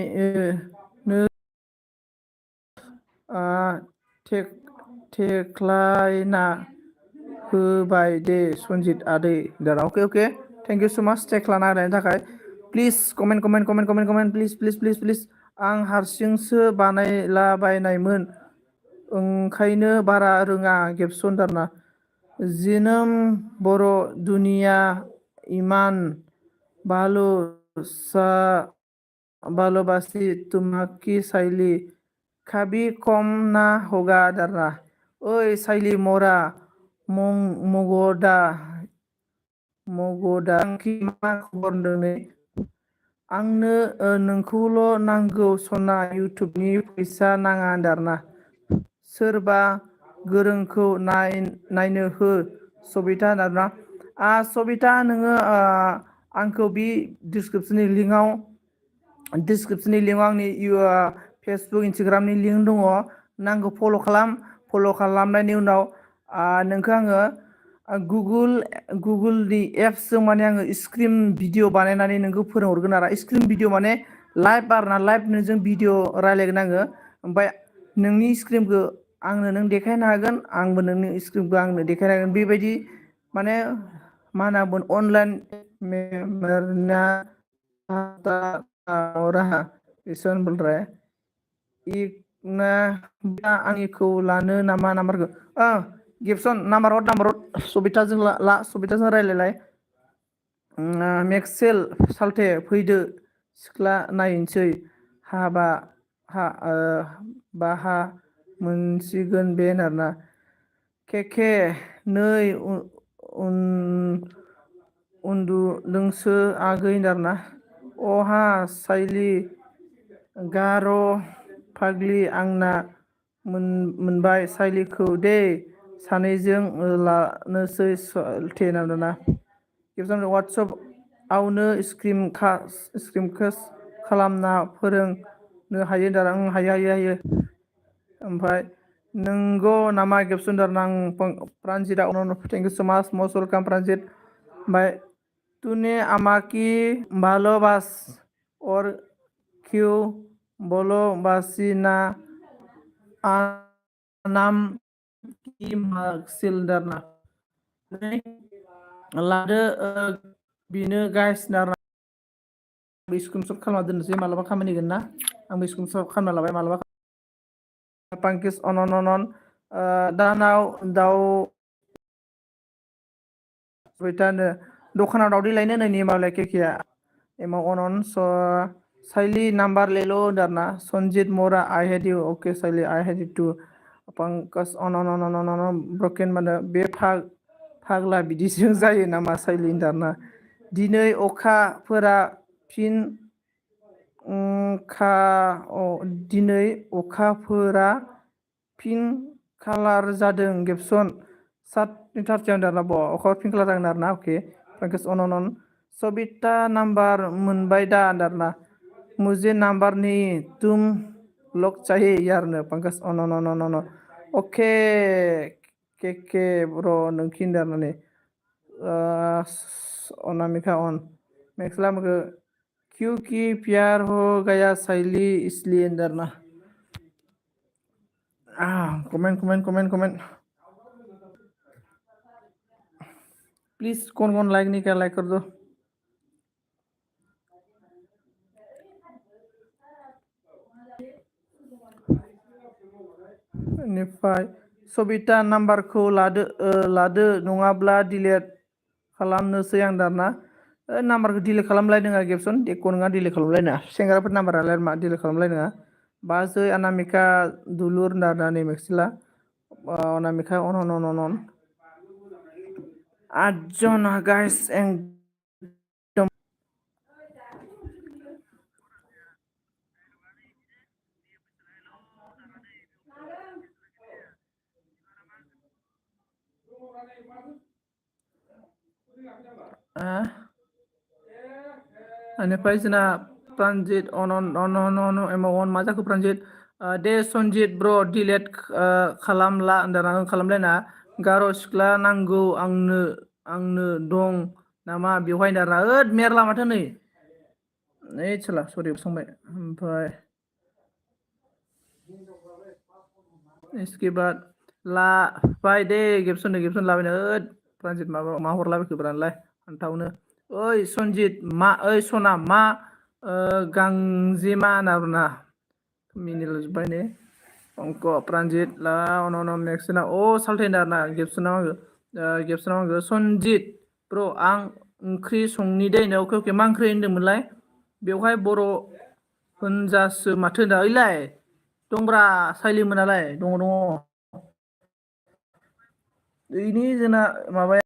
थेख्लायना होबाय दे सनजित आदै दारा अके अके थैंक यू सो मच थेख्लाना होनायनि थाखाय please comment comment comment comment comment please please please please आं हारसिंसो बानायलाबायनायमोन ओंखायनो बारा रोङा गेबसन दारना जिनोम बर' दुनिया इमान बालु सा भालोबासी तुम्हाकी साइली कभी कम ना होगा दारा ओइ साइली मरा मगदा की मा खबर नै आंनो नोंखौल' नांगौ सना इउटुबनि फैसा नाङा दारना सोरबा गोरोंखौ नायनो हो सबिता दारना सबिता नोङो आंखौ बे डिसक्रिपसननि लिंकआव आंनि फेसबुक इन्सटाग्रामनि लिंक दङ नांगौ फल' खालामनायनि उनाव नोंखौ आङो गुगोलनि एप्सजों माने आङो स्क्रिन भिडिअ बानायनानै नोंखौ फोरोंहरगोन आरो स्क्रिन भिडिअ माने लाइभ आरोना लाइभ नोंजों भिडिअ रायज्लायगोन आङो ओमफ्राय नोंनि स्क्रिनखौ आंनो नों देखायनो हागोन आंबो नोंनि स्क्रिनखौ आंनो देखायनो हागोन बेबायदि माने मा होनना बुङो अनलाइन रहा इसन बोल रहा है इकना आंनिखौ लानो नामा नाम्बारखौ गिबसन नाम्बार हर सबिताजों सबिताजों रायलायलाय मेक्सेल साल्थे फैदो सिख्ला नायनोसै बाहा मोनसिगोन बे आरोना केके नै उन्दुदोंसो आगै आरोना अहा साइली गार' फाग्लि आंना मोनबाय साइलीखौ दे सानैजों लानोसै साल्थे आरोना वाट्सएपआवनो स्क्रिनकास्ट खालामना फोरोंनो हायो दारा हायो ओमफ्राय नंगौ नामा गेबसन दारना प्रान्जिता थेंक इउ सो माच मस्ट वेलकाम प्रान्जित ओमफ्राय तूने आमाकी भालोबास और क्यों भालोबासी ना नाम की मार्कसिल दारना लादो बेनो गाइस दारना स्क्रिनशट खालामना दोननोसै मालाबा खामानि होगोन ना आंबो स्क्रिनशट खालामना लाबाय मालाबा पांकिस अनन दानाव दाउ सबितानो दखानाव दावदै लायनो होननायनि मालाय केकेआ एमाव अनन साइली नाम्बार लेलो दारना सनजित मोरा I hate you okay Saili I hate you too Pankaj अनन ब्रकेन माने बे फाग्ला बिदिजों जायो नामा साइली दारना दिनै अखाफोरा फिन दिनै अखाफोरा फिन कालार जादों गेबसन 7:30 दारना अखा फिन कालार जागोन आरोना अके पंकज अनन सबिता नाम्बार मोनबाय दा दारना मुझे नाम्बार नहीं तुम लोग चाहिए यारनो पंकज अनन ओके के ब्र नोंखिन दारनानै अनामिका अन मेक्सला मग क्योंकि प्यार हो गया साइली इसलिए दारना कमेंट प्लीज कौन लाइक नहीं किया लाइक कर दो बेनिफ्राय सबिता नाम्बारखौ लादो नङाब्ला डिलेट खालामनोसै आं दाना नाम्बारखौ डिलिट खालामलायदों गेबसन देखौ नङा डिलिट खालामलायनाङा सेंग्राफोर नाम्बारालाय मा डिलिट खालामलायनाङा बाजै अनामिका दुलुर नारनानै मेक्सिला अनामिका अन अन अन अन अन 8 जन गाइस एकदम बेनिफ्राय जोंना प्रानजित अन अन अन अन अन अन मा जाखो प्रानजित दे सनजित ब्र डिलेट खालामला होनदां खालामलायना गार' सिख्ला नांगौ आंनो आंनो दं नामा बेवहाय दाना ओद मेरला माथो नै सोला सरि संबाय ओमफ्राय इसके बाद लाबाय दे गेबसन लाबायनो ओद प्रानजित माबा मा हरलाबायखो ब्रानलाय फान्थावनो ओइ सनजित मा ओइ सना मा गांजेमा होनना मिनिलाजोब्बाय ने अंक प्रानजित ला अन अन नेक्स्ट अ साल्थायना आरोना गेबसनाव आंखो सनजित ब्र आं ओंख्रि संनि दे अके अके मा ओंख्रि होनदोंमोनलाय बेवहाय बर' होनजासो माथो होनदा ओइलाय दंब्रा साइलिमोनालाय दङ ओइनि जोंना माबाया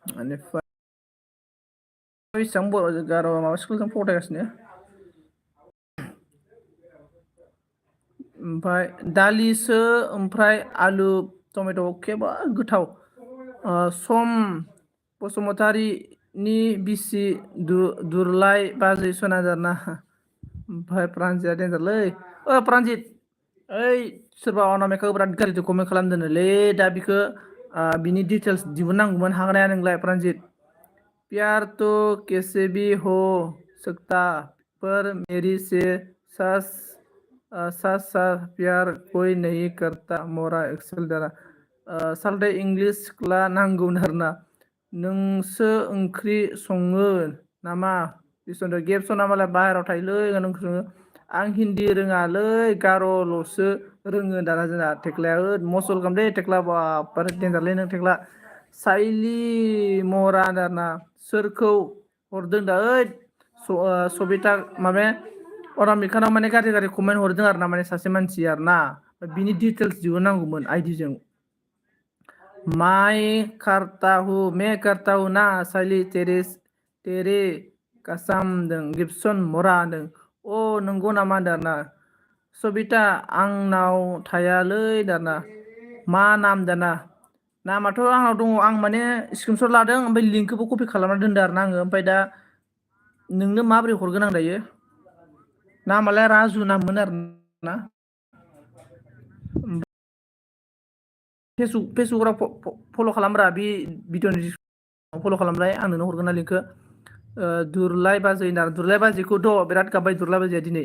बेनिफ्राय बेसेबां बर' गार' माबा स्कुलजों फरायगासिनो ओमफ्राय दालिसो ओमफ्राय आलु टमेट' एखेबा गोथाव सम बसुमतारिनि बिसि दुरलाय बाजै सनाजारना ओमफ्राय प्रानजितआ देनजारलै प्रानजित ओइ सोरबा अनामिकाखौ बिराद गाज्रि कमेन्ट खालामदोंनोलै दा बिखौ बिनि डिटेल्स दिहुननांगौमोन हागोन ना नोंलाय प्रानजित प्यार तो कैसे भी हो सकता पर मेरी से सास साथ साथ प्यार कोई नहीं करता मोरा एक्सेल दारा सालथे इंलिश सिख्ला नांगौ आरोना नोंसो ओंख्रि सङो नामा बिसोर गेबसना मालाय बाहेरायाव थायोलै ओंख्रि सङो आं हिन्दी रोङालै गार'ल'सो रोङो दाना जोंना थेख्लाया मसल खालामदे थेख्ला बाब देनजारलै नों थेख्ला साइलि महरा दाना सोरखौ हरदों दा ओइ सबिता माबाया अनामिकानाव माने गाज्रि कमेन्ट हरदों आरो ना माने सासे मानसि आरो ना बिनि डिटेल्स दिहुननांगौमोन आइडिजों मैं करता हूँ ना साइलि तेरे कासाम होनदों गिबसन मरा होनदों नंगौ नामा होनदों आरोना सबिता आंनाव थायालै दाना मा नाम दाना नामाथ' आंनाव दङ आं माने स्क्रिनशट लादों ओमफ्राय लिंकखौबो कपि खालामना दोनदों आरो ना आङो ओमफ्राय दा नोंनो माबोरै हरगोन आं दायो नामालाय राजु नाममोन आरो ना फेसबुकआव फल' खालामब्रा बे भिडिअनि फल' खालामलाय आं नोंनो हरगोन ना लिंकखौ दुरलाय बाजै होनना दुरलाय बाजैखौथ' बिराद गाबबाय दुरलाय बाजैया दिनै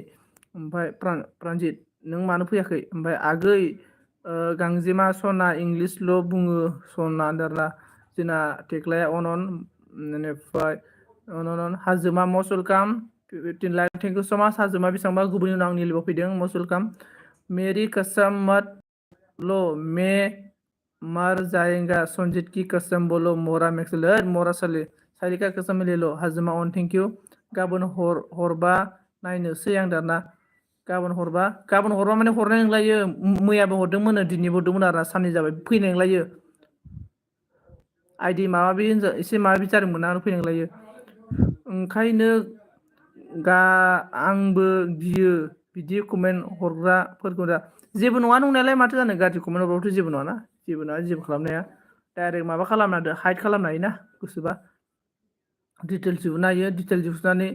ओमफ्राय प्रानजित नों मानो फैयाखै ओमफ्राय आगै गांजेमा सना इंलिसल' बुङो सना दारा जोंना थेख्लाया अन बेनिफ्राय अन हाजोमा most welcome 15 lakh thank you so much हाजोमा बेसेबांबा गुबुननि उनाव आंनि लिबाव फैदों मस्ट वेलकाम मेरी कसम मत लो मैं मर जाएगा सनजित की कसम बोलो मोरा मेक्सेल मोरा सालिका कसम ले लो हाजोमा अन थेंक इउ गाबोन हरबा नायनोसै आं दाना गाबोन हरबा माने हरनाय नंलायो मैयाबो हरदोंमोन दिनैबो हरदोंमोन आरो साननै जाबाय फैनाय नंलायो आइदि माबा एसे माबा जादोंमोन आरो फैनाय नंलायो ओंखायनो आंबो गियो बिदि कमेन्ट हरग्राफोरखौ दा जेबो नङा नंनायालाय माथो जानो गाज्रि कमेन्ट हरबाबोथ' जेबो नङाना जेबो खालामनो हाया डाइरेक्ट माबा खालामना हाइड खालामनो हायोना गोसोबा डिटेल्स दिहुननो हायो डिटेल्स दिहुननानै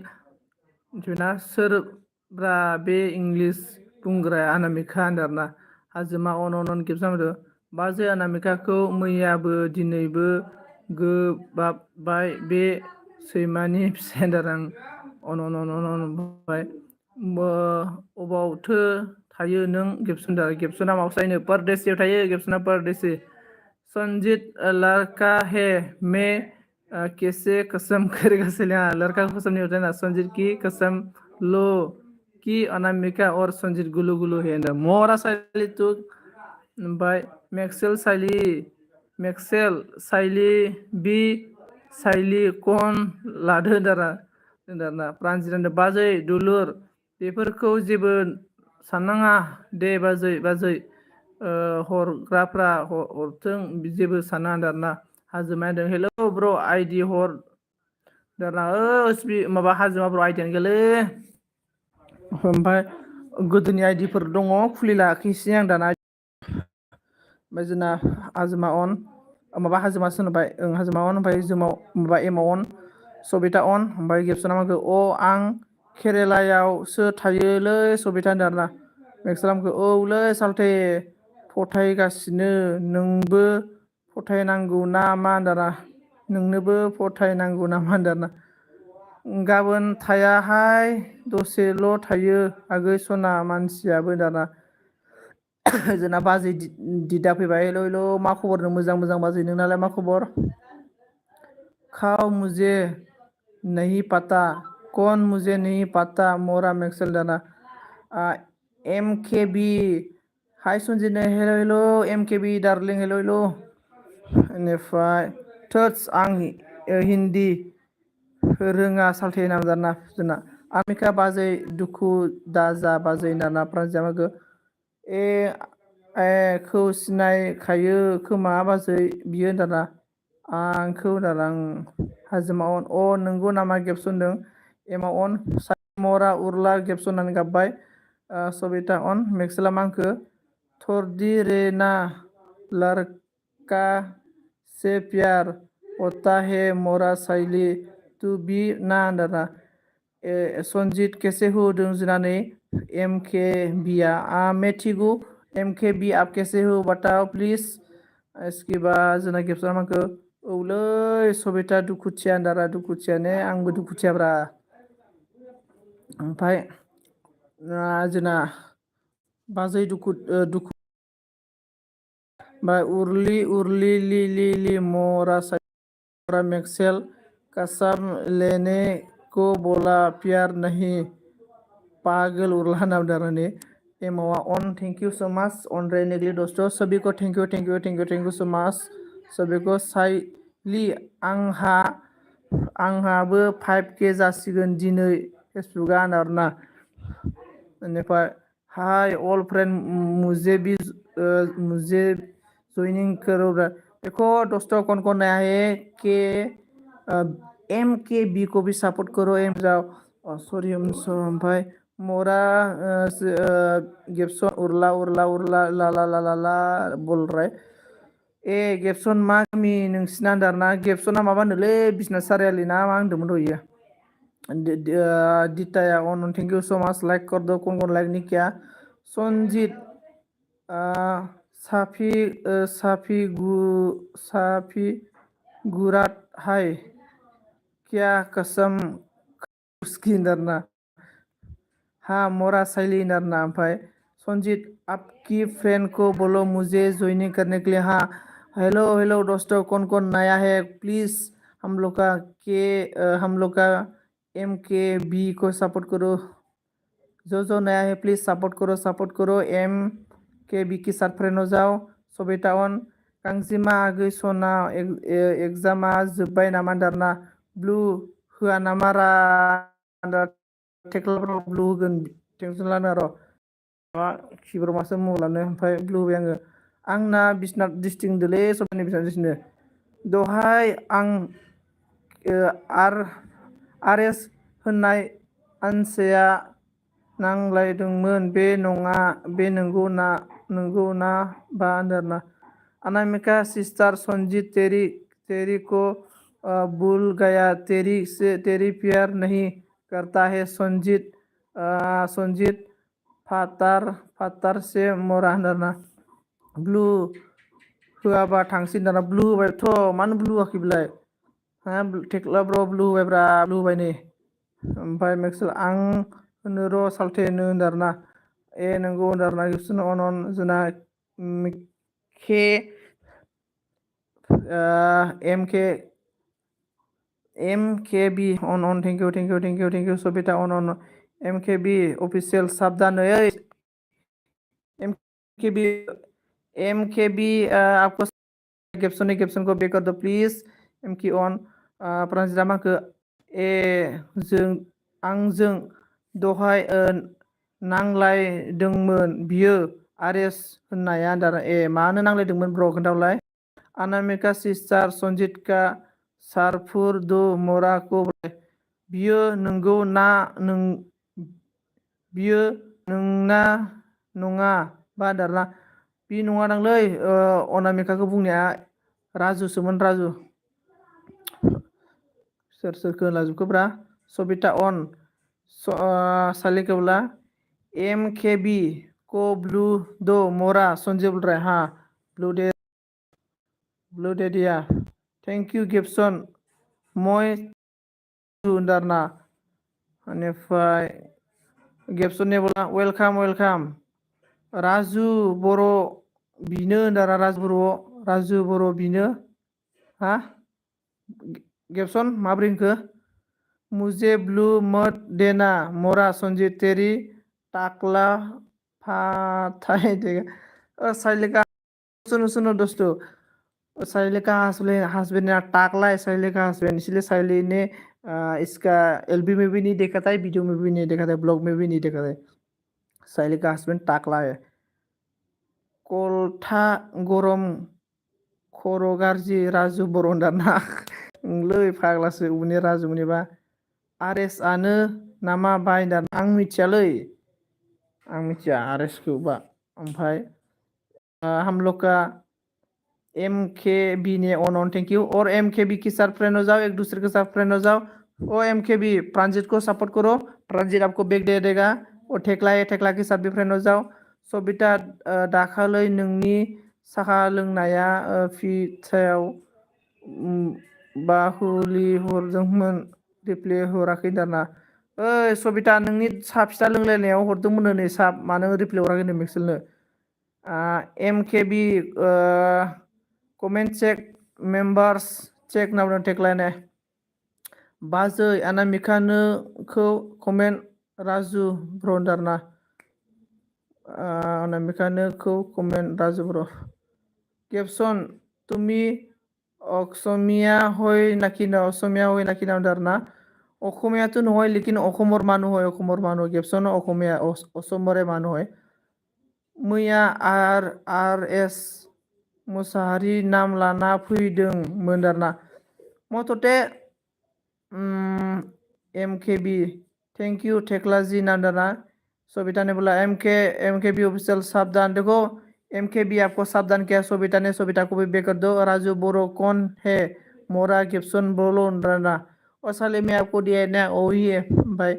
मिथिबायना सोरब्रा बे इंलिस बुंग्राया अनामिका होनदों आरोना हाजोमा अन खेबसे होनदों बाजै अनामिकाखौ मैयाबो दिनैबो गोबाबाय बे सैमानि फिसाया होनदों आं ओमफ्राय अबावथो थायो नों गेबसना माबासो जायो परदेसियाव थायो गेबसना परदेसि सनजित लड़का है मैं कैसे कसम करेगा सलिया लड़का को कसम नहीं होता ना संजीत की कसम लो कि अनामिका और संजीत गुलू गुलू है ना मोरा साली तू ओमफ्राय मेक्सेल साइलि बि साइलि कन लादो दाना प्रान्जित बाजै दुलुर बेफोरखौ जेबो साननाङा दे बाजै हरग्राफ्रा हरथों जेबो साननाङा दाना हाजोमाया होनदों हेलौ ब्र आइडि हर दाना माबा हाजोमा ब्र आइडियानो गैयालै ओमफ्राय गोदोनि आइडिफोर दङ खुलिलाखैसै आं दाना ओमफ्राय जोंना हाजोमा अन माबा हाजोमासो होनबाय हाजोमा अन ओमफ्राय जोमाव माबा एमाव अन सबिता अन ओमफ्राय गेबसना माखो आं केरेलायावसो थायोलै सबिता होनदों आरोना मेक्सलामखौ औलै सालथे फोथायगासिनो नोंबो फोथायनांगौ ना मा होनदाना नोंनोबो फोथायनांगौ नामा होनदाना गाबोन थायाहाय दसेल' थायो आगै सना मानसियाबो दाना जोंना बाजै दिदा फैबाय हेलौ हेलौ मा खबर नों मोजां बाजै नोंनालाय मा खबर खाव मुझे नहीं पता कौन मुझे नहीं पता मोरा मेक्सेल दाना एम के बि हाय सन्जिनो हेलौ हेलौ एम के बि डार्लिं हेलौ हेलौ बेनिफ्राय थोदस आं हिन्दी रोङा सालथे नामजाना जोंना आमिखा बाजै दुखु दाजा बाजै दाना प्रान्जामागो खौ सिनायखायो खोमा बाजै बियो दाना आंखौ दाना हाजोमा अन नंगौ नामा गेबसनदों एमा अन मरा उरला गेबसननानै गाबबाय सबिता अन मेक्सेला मांखो थरदि रेना लड़का से प्यार होता है मोरा साइली तु बि ना दाना सनजित कैसे हो होदों जोंनानै एम के बिया मेथिगु एम के बि आप कैसे हो बताओ प्लिज इसके बाद जोंना गेबसना मांखो औलै सबिता दुखुथिया होनदारा दुखुथिया ने आंबो दुखुथियाब्रा ओमफ्राय जोंना बाजै दुखु उरली लि मोरा साइरा मेक्सेल कसम लेने को बोला प्यार नहीं पागल उरला होनना बुंदों आरो ने एमावा अन थैंक यू सो मच अनरे नेगली दोस्त सभी को थैंक यू सो मच सभी को साइली आंहाबो 5K जासिगोन दिनै फेसबुकआ आरोना बेनिफ्राय हाय अल फ्रेंड मुझे जॉइनिंग करो देखो दोस्तों कौन नया है के एम के बी को भी सपोर्ट करो एम जाओ सॉरी ओमफ्राय मोरा गेबसन उरला ला बोल रहा गेबसन मा गामि नोंसिना होनदारना गेबसना माबा होनदोंलै बिसनाथ सारियालि ना मा होनदोंमोन दहायो दिताया अन thank you so much like कर दो कौन लाइक नहीं किया सनजित साफी गुरात हाय क्या कसम उसकी होनदारना हाँ मोरा सैली होनदारना ओमफ्राय सनजित आपकी फ्रेंड को बोलो मुझे ज्वाइनिंग करने के लिए हाँ हेलो दोस्तों कौन नया है प्लीज़ हम लोग का एम के बी को सपोर्ट करो जो नया है प्लीज़ सपोर्ट करो एम के बी के साथ फ्रेंड हो जाओ सबिता अन गांजिमा आगै सना एग्जामा जोब्बाय नामा होनदारना ब्लु होआ नामा रा टेक्लाफ्राव ब्लु होगोन टेनसन लानो र' माबा खिब्रमासो मलानो ओमफ्राय ब्लु होबाय आङो आंना बिसनाथ डिस्ट्रिक्ट होनदोंलै सबाइनि बिसनाथ डिस्ट्रिक्ट दहाय आं आर एस होननाय आनसेया नांलायदोंमोन बे नंगौ ना बा होनदोंना अनामिका सिस्टार सनजित तेरी को भूल गया तेरी प्यार नहीं करता है सनजित फातार से मोरा होनदारना ब्लु होआबा थांसै दाना ब्लु होबायथ' मानो ब्लु होआखै बेलाय हा टेक्ला ब्र ब्लु होबायब्रा ब्लु होबाय नै ओमफ्राय मेक्सेल आं होनो र' सालथे होनदारना नंगौ होनदारना गिबसन अन जोंना के एम के बि अन थैंक यू सबिता अन एम के बि अफिसियेल साबधानै एम के बि MKB आपको कैप्शन को बेक कर दो प्लीज MK ऑन प्रांजिता माखो आंजों दहाय नांलायदोंमोन बियो आरेस होननाया दारा मानो नांलायदोंमोन ब्र खोन्थालाय अनामिका सिस्टार सन्जितका सारफुर दो मराको बियो नंगौ ना बियो नोंना नङा बा दारना बि नङा दांलै अनामिकाखौ बुंनाया राजुसोमोन राजु सोर सोरखौ लाजोबखोब्रा सबिता अन सालिकबला MKB को ब्लू दो मोरा सन्जय बुलराय हा ब्लू दे दिया थेंक यू गिब्सन मय दारना बेनिफ्राय गिब्सननि बोला वेलकाम राजु बर' बिनो दारा राजु बर' बिनो हा गिब्सन माब्रै होनखो मुझे ब्लू मत देना मोरा संजीत तेरी टाकला फाथाई देगा साइलिका सुनो दोस्तों साइलिका हस्बैंड टाकला है साइलिका हस्बैंड इसलिए साइली ने इसका LB में भी नहीं देखा था वीडियो में भी नहीं देखा था ब्लॉग में भी नहीं देखा था साइलिका हस्बैंड टाकला है कलथा गरम खर' गाज्रि राजु बर' दाना लै फाग्लासो उनि राजु मुनिबा आरेसआनो नामा बाय दाना आं मिथियालै आं मिथिया आरेसखौ बा ओमफ्राय हम लोग का MKB ने ऑन थैंक यू और MKB के साथ फ्रेंड हो जाओ एक दूसरे के साथ फ्रेंड हो जाओ ओ MKB प्रांजित को सपोर्ट करो प्रांजित आपको बैग दे देगा और ठेकला के साथ भी फ्रेंड हो जाओ सबिता दाखालै नोंनि साहा लोंनाया फिथायाव बाहुलि हरदोंमोन रिप्ले हराखै दाना ओइ सबिता नोंनि साहा फिथा लोंलायनायाव हरदोंमोन नै साहा मानो रिप्ले हराखै नो मेक्सेलनो MKB comment check members check नावनो टेकलायनाय बाजै अनामिकानोखौ कमेन्ट राजु ब्र दारना अनामिकानोखौ कमेन्ट राजु ब्र कैप्शन तुमी অসমীয়া হয় নাকি না অসমীয়া হয় নাকি না দারনা অসমীয়াটো নহয় লেকিন অসমৰ মানুহ হয় অসমৰ মানুহ কেপচন অসমীয়া অসমৰে মানুহ হয় मैया RS मुसाहारि नाम लाना फैदोंमोन दारना मथथे MKB थैंक यू ठेकलाजी नाम दारना सबिता ने बोला MKB ऑफिशियल सावधान देखो MKB आपको सावधान किया सबिता ने सबिता को भी बेक कर दो राजू बोरो कौन है मोरा गिब्सन बोलो दारना और साले में आपको दिया ना वही है भाई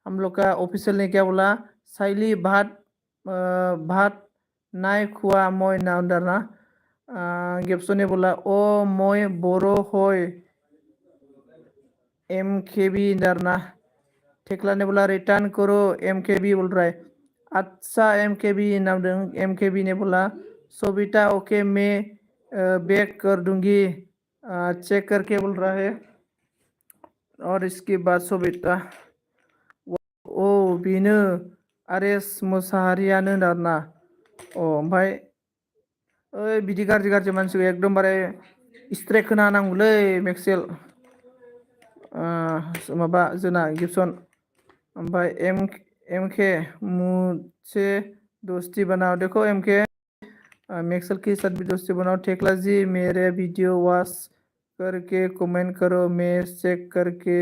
हम लोग का ऑफिशियल ने क्या बोला साइली भात नाय खुआ मय नाम दारना गिब्सन ने बोला ओ मय बोरो होय MKB दारना ठेकला ने बोला रिटर्न करो MKB बोल रहा है अच्छा MKB नाम दं MKB ने बोला सबिता ओके मैं बैक कर दूंगी चेक करके बोल रहा है और इसके बाद सबिता ओ बिनो आरेस मुसाहारियानो दारना ओमफ्राय ओइ बिदि गाज्रि मानसिखौ एकदमबारे स्ट्राइक होना होनांगौलै मेक्सेल माबा जोंना गिब्सन ओमफ्राय MK मुझसे दोस्ती बनाओ देखो MK मेक्सेल के साथ भी दोस्ती बनाओ ठेकला जी मेरे वीडियो वॉच करके कमेंट करो मैं चेक करके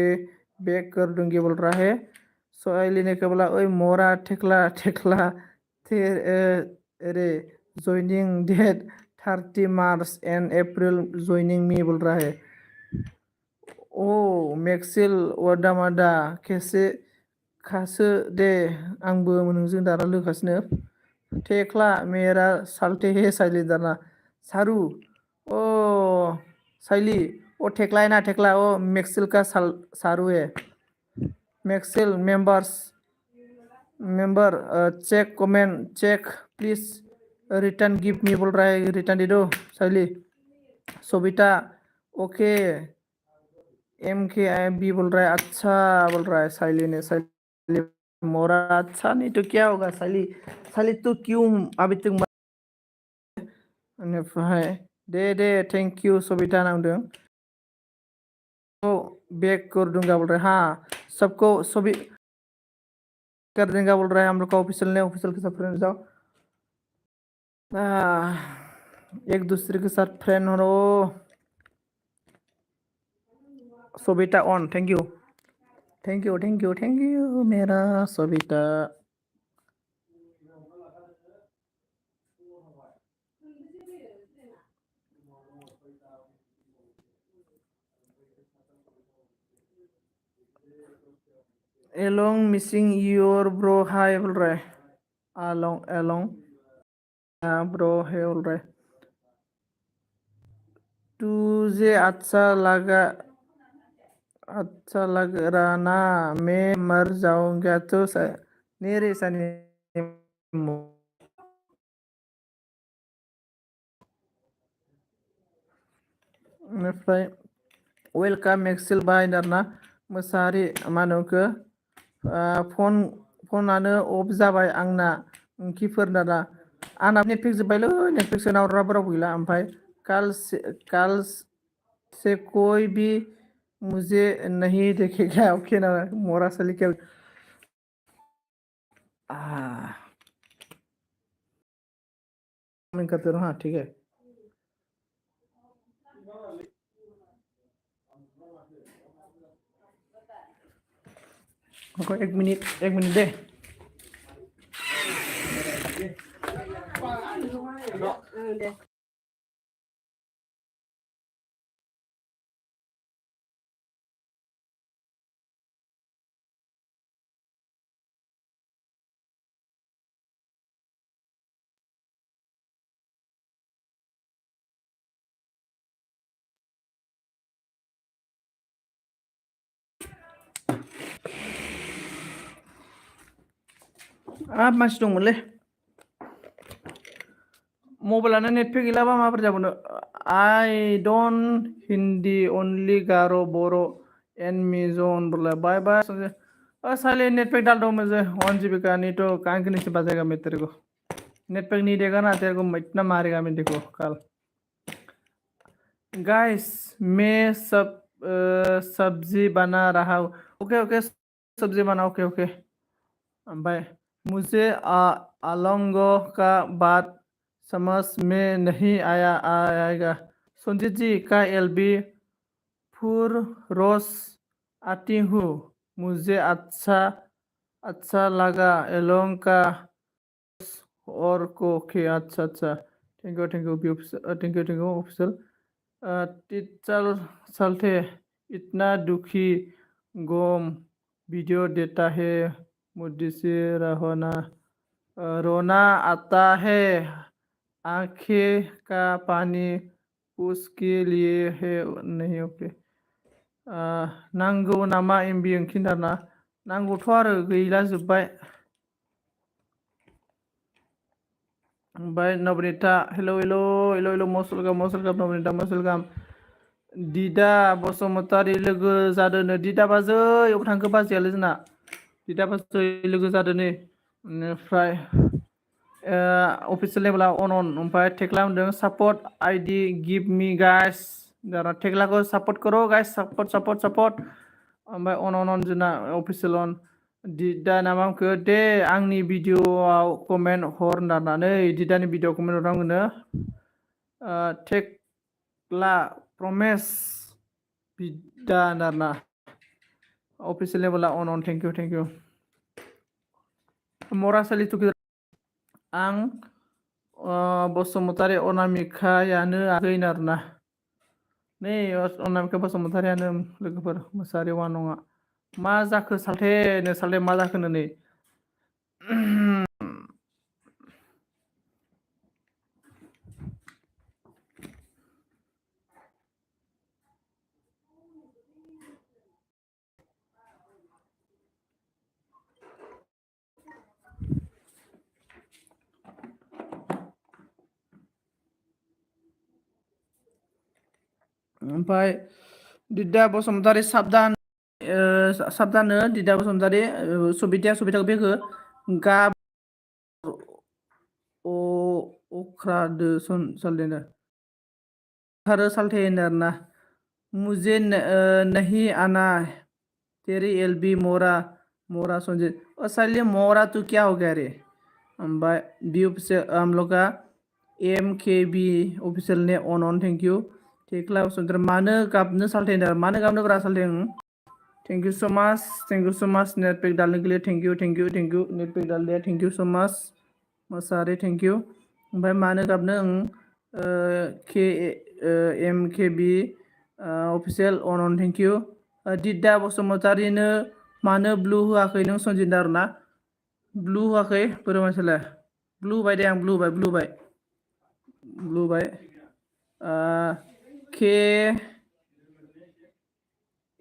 बैक कर दूंगी बोल रहा है सोआली ने क्या बोला ओए मोरा ठेकला रे joining date 30 March and April joining me बोल रहा है ओ मेक्सेल वादामादा कैसे खासो दे आंबो नोंजों दारा लोगोगासिनो ठेकला मेरा साल्टे हे साइली दाना सारू ओ साइली ओ ठेकला है ना ठेकला ओ मेक्सेल का सारू है मेक्सेल member check comment check please return give me बोल रहा है रिटर्न दे दो साइली सबिता ओके MKB बोल रहा है अच्छा बोल रहा है साइली ने साइली मोरा अच्छा नहीं तो क्या होगा साइली तो क्यों अभी तक बेनिफ्राय दे थेंक इउ सबिता नांदों तो बैक कर दूंगा बोल रहे हाँ सबको सभी कर देंगे बोल रहा है हम लोग का ऑफिशियल ने ऑफिशियल के साथ फ्रेंड जाओ एक दूसरे के साथ फ्रेंड हो सबिता ऑन थैंक यू मेरा Sabita along missing your bro hi बोल रहा है एलोंग ब्रो है बोल रहा है तुझे अच्छा लग रहा ना मैं मर जाऊंगा तो नहीं रे सनी बेनिफ्राय वेलकाम एक्सेल बाहायदों आरोना मोसाहारि मा होनो बेखौ फनानो अफ जाबाय आंना ओंखिफोर दादा आंना नेटफ्लिक जोब्बायलै नेटफ्लिक सोनाव रावबो गैला ओमफ्राय काल से कोई भी मुझे नहीं देखेगा ओके ना मोरा सली क्या मैं करते रहो हाँ ठीक है एक मिनट दे मानसि दंमोनलै मबाइलानो नेट पेक गैलाबा माबोरै जाबावनो I don't Hindi only Garo Bodo and मिजोन बोला बाय बाय साले नेट पैक डाल दो मुझे 1 GB का नहीं तो कान के नीचे बजेगा मैं तेरे को नेट पैक नहीं देगा ना तेरे को मैं इतना मारेगा मैं देखो कल गाइस मैं सब्जी बना रहा हूँ ओके सब्जी बना ओके बाय मुझे आलंगो का बात समझ में नहीं आएगा संजीत जी का एलबी फूर रोज आती हूँ मुझे अच्छा लगा एलोंग का और को ओके अच्छा थैंक यू ऑफिसर टीचर चलते इतना दुखी गोम वीडियो देता है मुझे से रोना आता है आंखें का पानी उसके लिए है नहीं ओके नांगौ नामा एमबि ओंखिनारना नांगौथ' आरो गैला जोब्बाय ओमफ्राय नबनिता हेल' मसलगाम नबनिता मसलगाम दिदा बसुमतारी लोगो जादोंनो दिदा बाजै अबाव थांखो बाजैयालाय जोंना दिदा बाजै लोगो जादों नै बेनिफ्राय अफिसियेल लेभेला अन ओमफ्राय टेक्ला होनदों support ID give me guys दाना टेक्लाखौ सापर्ट करो गाइस सापर्ट ओमफ्राय अन जोंना अफिसियेल अन दिदा ना माखो दे आंनि भिडिअआव कमेन्ट हर होननानै दिदानि भिडिअआव कमेन्ट हरनांगोनो टेक्ला प्रमेस बिदा होनना अफिसियेल लेभेला अन थेंक इउ मरासालि टुगेदार आं बसुमतारी अनामिकायानो आगैन आरोना नै अनामिका बसुमतारियानो लोगोफोर मोसाहारि वान नङा मा जाखो सालथे मा जाखोनो नै ओमफ्राय दिदा बसुमतारी साबधान दिदा बसुमतारी सबिताखौ बेखौ अख्रा दो सालटेन थारो सालटेन आरोना मुझे नहीं आना तेरी एलबी मोरा संजीत साले मोरा तू क्या हो गया रे ओमफ्राय बी ऑफिशियल हम लोग का MKB ऑफिशियल ने ऑन थैंक यू थेक्ला वसुंधरा मानो गाबनो सालटेन मानो गाबनो ब्रा सालटेन thank you so much net pack डालने के लिए थैंक यू नेट पैक डाल दिया थैंक यू सो मच मसारे थैंक यू ओमफ्राय मानो गाबनो MKB ऑफिशियल ऑन थैंक यू दिदा बसुमतारिनो मानो ब्लू होआखै नों सनजित आरोना ब्लू होआखै बोरै मानसिलाय ब्लू बाय दे आं ब्लू बाय के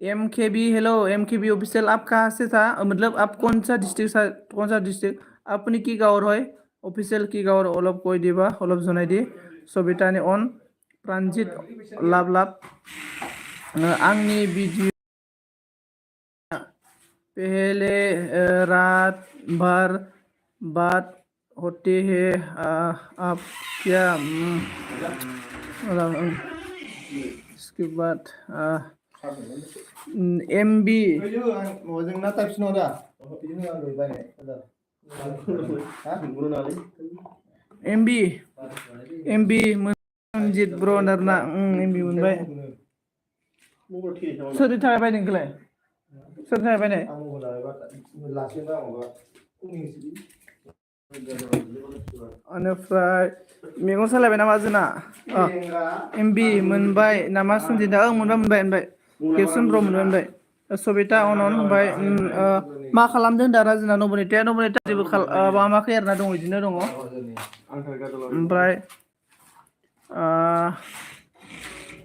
MKB हेलो MKB ऑफिशियल आप कहाँ से था मतलब आप कौन सा डिस्ट्रिक्ट अपनी की गाँव है ऑफिशियल की गाँव अलग कोई दिबा अलग जनाई दी सबिता ने ऑन प्रांजित लाभ आंनि वीडियो पहले रात भर बात होती है आप क्या इसके बाद MB MB मनजित ब्र नारना MB मोनबाय सोरनि थाखाय बायदों नोंखौलाय सोरनि थाखाय बायनाय बेनिफ्राय मैगं सालायबाय नामा जोंना MB मोनबाय नामा सुनजिदा मोनबाय केपसन ब्र मोनबाय सबिता अन ओमफ्राय मा खालामदों दारा जोंना नबनिता जेबो माबाखै आरोना दङ बिदिनो दङ ओमफ्राय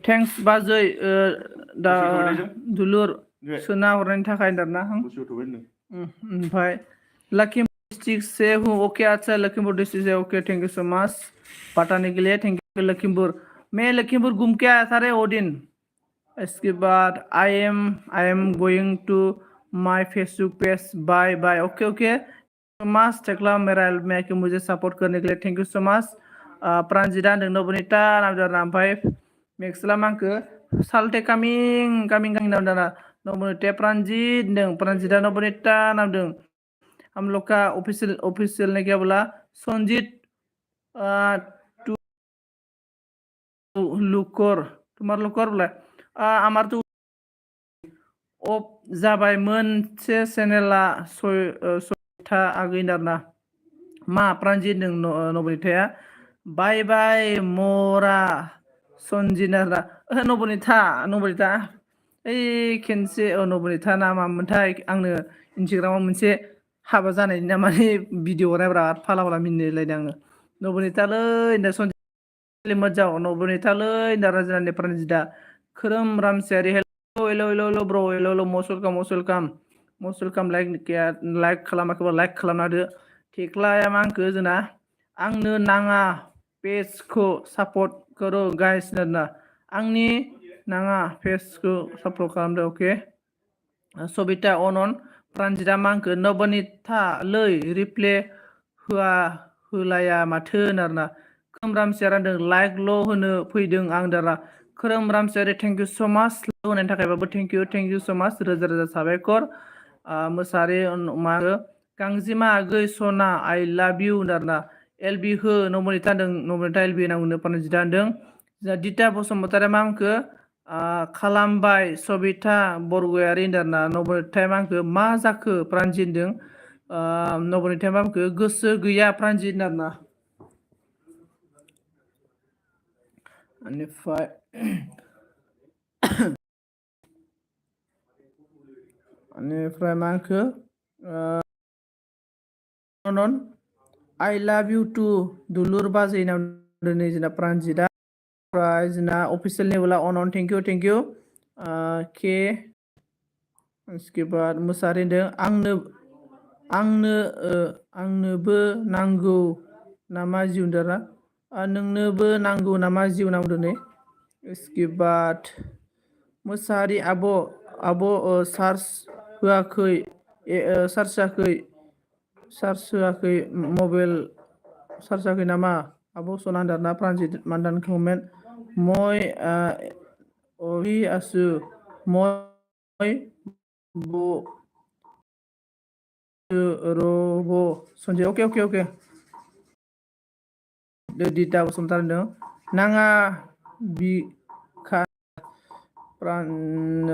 थेंक्स बाजै दा दुलुर सोना हरनायनि थाखाय दारना ओमफ्राय लखीमपुर डिस्ट्रिक्ट से हूँ ओके अच्छा लखीमपुर डिस्ट्रिक्ट से okay thank you so much बताने के लिए थैंक यू लखीमपुर मैं लखीमपुर घूम के आया था रे वो दिन इसके बाद I am going to my Facebook page bye okay मच टेक्ला मेरा मैं मुझे सपोर्ट करने के लिए थैंक यू सो मच प्रांजिदा नबनिता नामदारा ओमफ्राय मेक्सला मांखो सालटे कामिं नामदारा नबनिता प्रांजिदा नबनिता नामदों हम लोग का ऑफिशियल ने क्या बोला संजीत लुकर तुम्हारा लुकर बोला हमार तो अफ जाबाय मोनसे चेनेला सयथा आगैन आरोना मा प्रांजित नबनिताया बाय मोरा सनजित आरोना नबनिता ओइ खेनसे नबनिता ना मामोनथाय आंनो इन्सटाग्रामाव मोनसे हाबा जानायनि ना माने भिडिअ बिराद फाला मिनिलायदों आङो नबनितालै दा सनजित मोजां नबनितालै दा राजानि प्रांजिदा खोरोम रामसियारि hello bro hello most welcome like खालामाखैबा लाइक खालामना होदो थेक्लाया मा आंखो जोंना आंनो नाङा पेजखौ सापर्ट करो गाइस ना आंनि नाङा पेजखौ सापर्ट खालामदो अके सबिता अन प्रांजिदा मा आंखो नबनिता लै रिप्ले होलाया माथो आरोना खोरोम रामसियारि रानदों लाइकल' होनो फैदों आं दारा खोरोम रामसियारि थेंक इउ सो माच होनायनि थाखायबाबो थेंक इउ सो माच रोजा साबायखर मोसारि मा गांजिमा आगै सना आइ लाभ इउ आरोना एलबि हो नबनिता एलबि नांगौनो प्रांजिदा होनदों दिता बसुमतारी मा आंखो खालामबाय सबिता बरगयारि आरोना नबनिताया मा आंखो मा जाखो प्रांजित होनदों नबनिताया मा आंखो गोसो गैया प्रांजित आरोना बेनिफ्राय मा आंखो आइ लाभ इउ टु दुलुर बाजै नाम दिनै जोंना प्रांजिदा ओमफ्राय जोंना अफिसियेल नेबोला अन थेंक इउ के इसके बाद मोसारि होनदों आंनोबो नांगौ नामा जिउ दारा नोंनोबो नांगौ नामा जिउ नांगौ नै इसके बाद मोसाहारि आब' चार्ज होआखै मबाइल चार्ज होआखै नामा Abo Sona darna Pranjit mandan comment moi ohi asu moi bo robo Sanjay oke Dita Basuntari dong nanga bi pran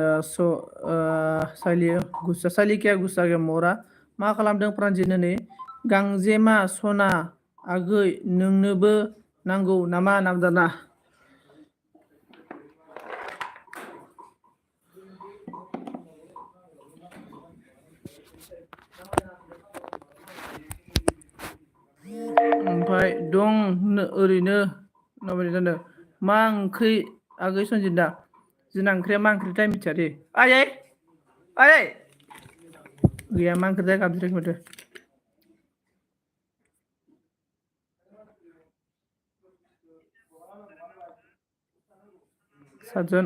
Salikia Gusa Mora मा खालामदों प्रान्जित नै गांजेमा सना आगै नोंनोबो नांगौ नामा नामदाना ओमफ्राय दं ओरैनो माबायदि जादों मा ओंख्रि आगै सन्जिता जोंना ओंख्रिया मा ओंख्रि टाइम मिथिया दे आयै गैया मा ओंख्रि जाया गाबज्रियाखै माथो सातजन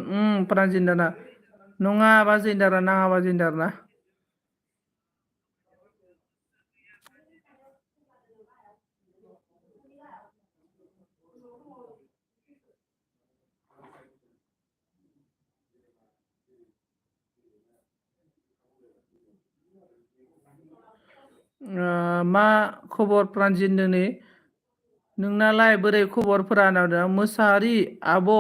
प्रान्जिन्दाना नङा बाजिन्दारा नाङा बाजिन्दारा मा खबर प्रान्जित नै नोंनालाय बोरै खबरफोरा नावदों मोसाहारि आब'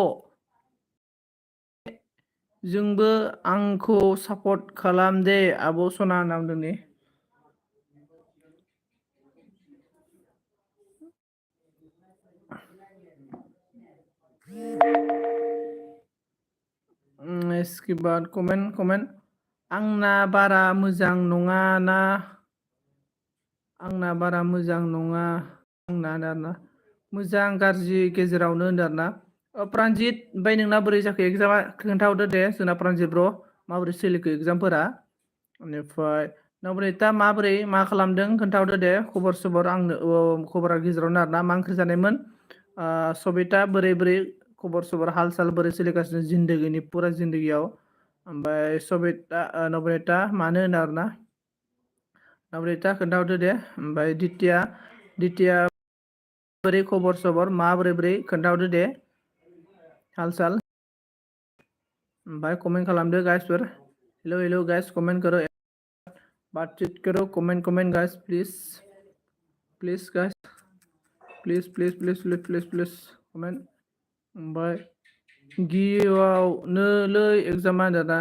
जोंबो आंखौ सापर्ट खालाम दे आब' सना नामदों नै स्किबार कमेन्ट आंना बारा मोजां नङा ना आंना बारा मोजां नङा आंना आरोना मोजां गाज्रि गेजेरावनो होनदों आरोना प्रान्जित ओमफ्राय नोंना बोरै जाखो एग्जामा खोन्थाहरदो दे जोंना प्रान्जित ब्र माबोरै सोलिखो एग्जामफोरा बेनिफ्राय नबनिता माबोरै मा खालामदों खोन्थाहरदो दे खबर सबर आंनो खबरा गेजेरावनो आरोना मा ओंख्रि जानायमोन सबिता बोरै खबर सबर हाल साल बोरै सोलिगासिनो जिन्दगिनि पुरा जिन्दगियाव ओमफ्राय सबिता नबनिता मानो होनो आरोना नबनिता खोन्थाहरदो दे ओमफ्राय दितिया बोरै खबर सबर माबोरै खोन्थाहरदो दे हाल साल ओमफ्राय कमेन्ट खालामदो गाइसफोर हेलो गाइस कमेन्ट करो बातचीत करो comment guys please guys please comment ओमफ्राय गियावनोलै एग्जामा दादा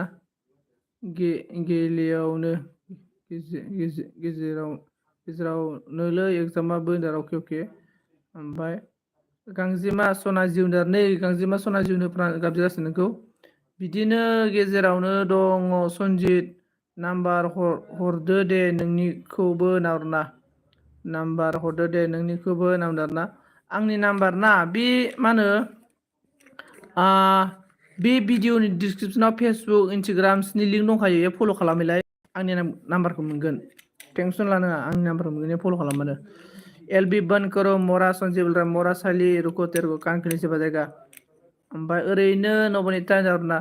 गेजेरावनोलै एग्जामाबो अके ओमफ्राय गांजेमा सना जिउनार नै गांजेमा सना जिउनो गाबज्रिगासिनो नोंखौ बिदिनो गेजेरावनो दङ सन्जित नाम्बार हरदो दे नोंनिखौबो नारना नाम्बार हरदो दे नोंनिखौबो नाम्बारना आंनि नाम्बार ना बे मा होनो बे भिडिअनि डिसक्रिपसनाव फेसबुक इन्सटाग्रामसनि लिंक दंखायो बेयाव फल' खालामैलाय आंनि नाम्बारखौ मोनगोन टेनसन लानाङा आंनि नाम्बारखौ मोनगोन फल' खालामबानो एलबी बंद करो मोरा संजीव मोरा साली रुको तेरे कान के नीचे बजेगा ओमफ्राय ओरैनो नबनिता ना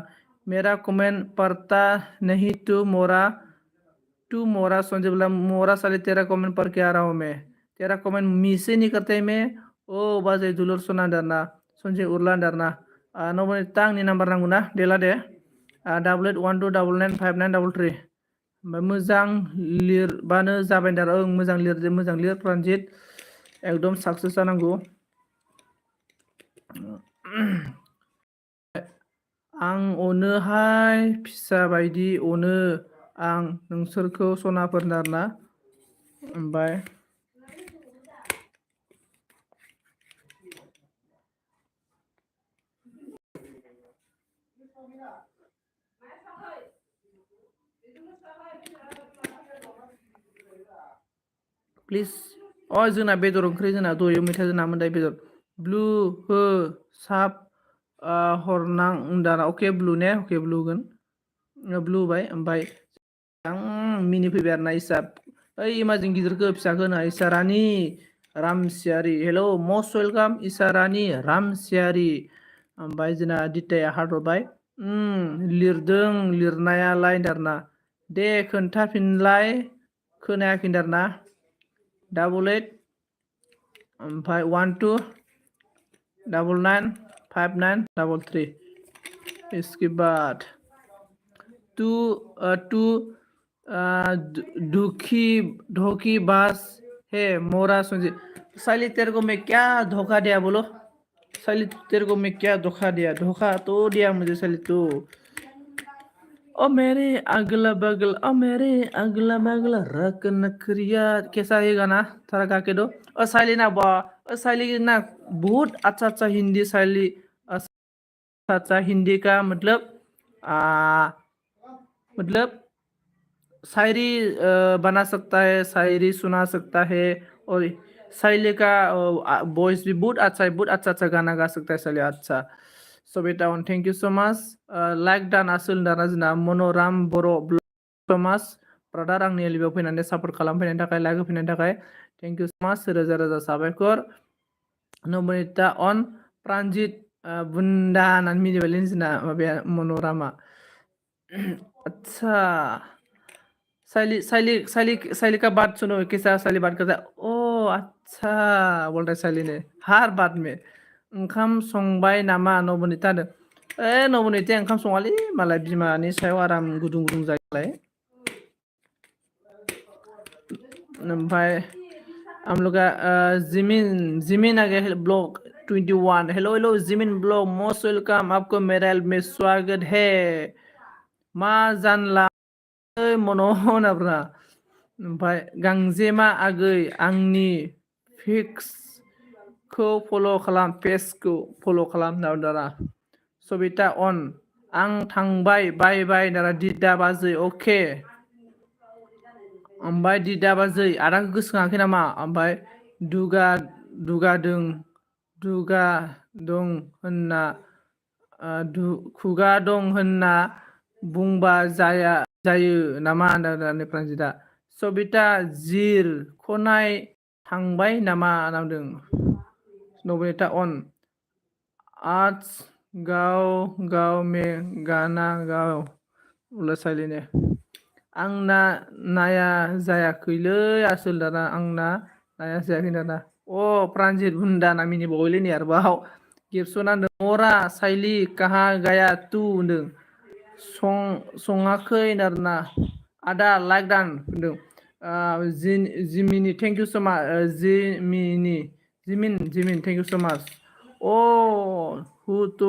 मेरा कमेंट पढ़ता नहीं तू मोरा संजीव मोरा साली तेरा कमेंट पढ़ के आ रहा हूँ मैं तेरा कमेंट मिस ही नहीं करते मैं ओ बाजे दुलुर सोना दारना संजय उरला दारना नबनिता आंनि नाम्बार नांगौ ना देला दे 8812995933 ओमफ्राय मोजां लिरबानो जाबाय दार मोजां लिर प्रान्जित एकदम साक्सेस जानांगौ आं अनोहाय फिसा बायदि अनो आं नोंसोरखौ सनाफोर नारना ओमफ्राय प्लिज जोंना बेदर ओंख्रि जोंना दहाय मैथाजों नामोन दाय बेदर ब्लु हो साब हरनां दाना अके ब्लु ने अके ब्लु होगोन ब्लु बाय ओमफ्राय आं मिनि फैबाय आरोना इसा ओइ इमाजिन गिदिरखौ फिसाखौ होनो इसारानि रामसियारि हेलौ मस्ट वेलकाम इसारानि रामसियारि ओमफ्राय जोंना दिताया हार्ट हरबाय लिरदों लिरनायालाय दारना दे खोन्थाफिनलाय खोनायाखै दारना 88 ओमफ्राय 12 995933। इसके बाद टू दुखी धोखेबाज है मोरा सुनजी। साली तेरे को मैं क्या धोखा दिया बोलो? साली तेरे को मैं क्या धोखा दिया? धोखा तो दिया मुझे साली तो। ओ मेरे अगला बगल रक नखरिया। कैसा है गाना? थोड़ा गा के दो। ओ साली ना बहुत अच्छा हिंदी साली, अच्छा हिंदी का मतलब शायरी बना सकता है, शायरी सुना सकता है, और शैली का वॉइस भी बहुत अच्छा गाना गा सकता है शैली अच्छा। सो बेटा thank you so much. Like दान आसोल दाना जोंना मन'राम बर' ब्लग सो मच ब्रादार, आंनि लिबाव फैनानै सापर्ट खालामफैनायनि थाखाय, लाइक होफैनायनि थाखाय थैंक यू सो मच, रोजा साबायखर। नमिता अन प्रान्जित बुन्दा होननानै मिनिबायलै जोंना माबाया मन'रामा। अच्छा साइली का बात सुनो, कैसा साइली बात करता है? ओ अच्छा बोल रहा है साइली ने हर बात में। ओंखाम संबाय नामा नबनिता होनदों। नबनिता ओंखाम सङालै, मालाय बिमानि सायाव आराम गुदुं जायोलाय। ओमफ्राय आमलोगा जिमिन आगे blog 21। Hello Jimin blog, most welcome, आपको मेरा में स्वागत है। मा जानला मनो होनाब्रा। ओमफ्राय गांजेमा आगै आंनि पेजखौ फल' खालाम, दारा। सबिता अन आं थांबाय बाय दारा दिदा बाजै। अके ओमफ्राय दिदा बाजै आदाखौ गोसोखाङाखै नामा? ओमफ्राय दुगा दं होनना खुगा दं होनना बुंबा जायो नामा होनदों प्रान्जिता। सबिता जिर खनाय थांबाय नामा होनदों नबनिता अन। आज गाव में गाना गाव साइलिने। आंना नाया जायाखैलै आसोल दाना, आंना नाया जायाखै दाना। अ प्रान्जित बुन्दा ना मिनिबावबायलै नै आरोबाव। गिफ्टसना होनदों मोरा साइली काहा गाया तू होनदों। सङाखै आरोना आदा लाइक दान होनदों। जिमिनि थेंक इउ सो माच। जिमिन थेंक इउ सो माच। अ हु टु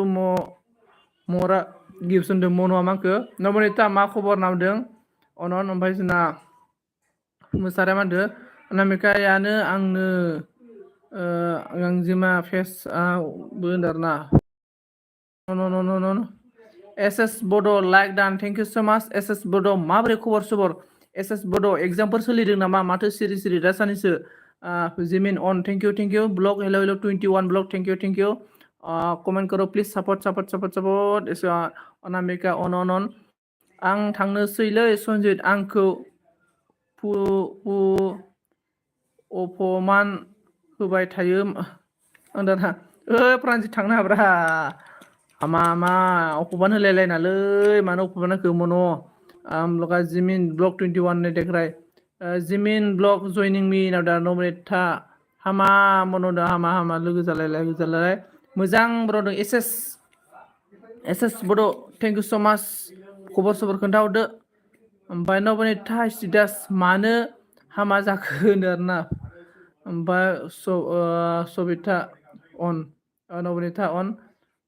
मरा गिफ्ट होनदों मन'आ माखो। नबनिता मा खबर नामदों अनन। ओमफ्राय जोंना मोसारिया मा होनदों? अनामिकायानो आंनो गांजेमा फेसआवबो होनदों आरोना। न एस बड' लाइक दान थेंक इउ सो माच। एस बड' माबोरै खबर सबर? एस बड' एग्जामफोर सोलिदों नामा? माथो सिरि दा सानैसो। जिमिन अन thank you blog. Hello 21 blog thank you. Comment करो प्लिज, सापर्ट। अनामिका अन आं थांनोसैलै सन्जित, आंखौ अपमान होबाय थायो दाना। प्रान्जित थांनो हाब्रा। हामा अपमान होलायलायनालै, मानो अपमान होखो मन'? आमलगा जिमिन ब्लग 21 ने देख रहा है। जिमिन ब्लग जइनिं मी नाउ दा नमिता हामा मन'दा हामा लोगो जालायलाय मोजां ब्रदों। एस बड' थेंक इउ सो माच। खबर सबर खोन्थाहरदो। ओमफ्राय नबनिता स्टेटास मानो हामा जाखो होनो आरोना। ओमफ्राय सबिता अन नबनिता अन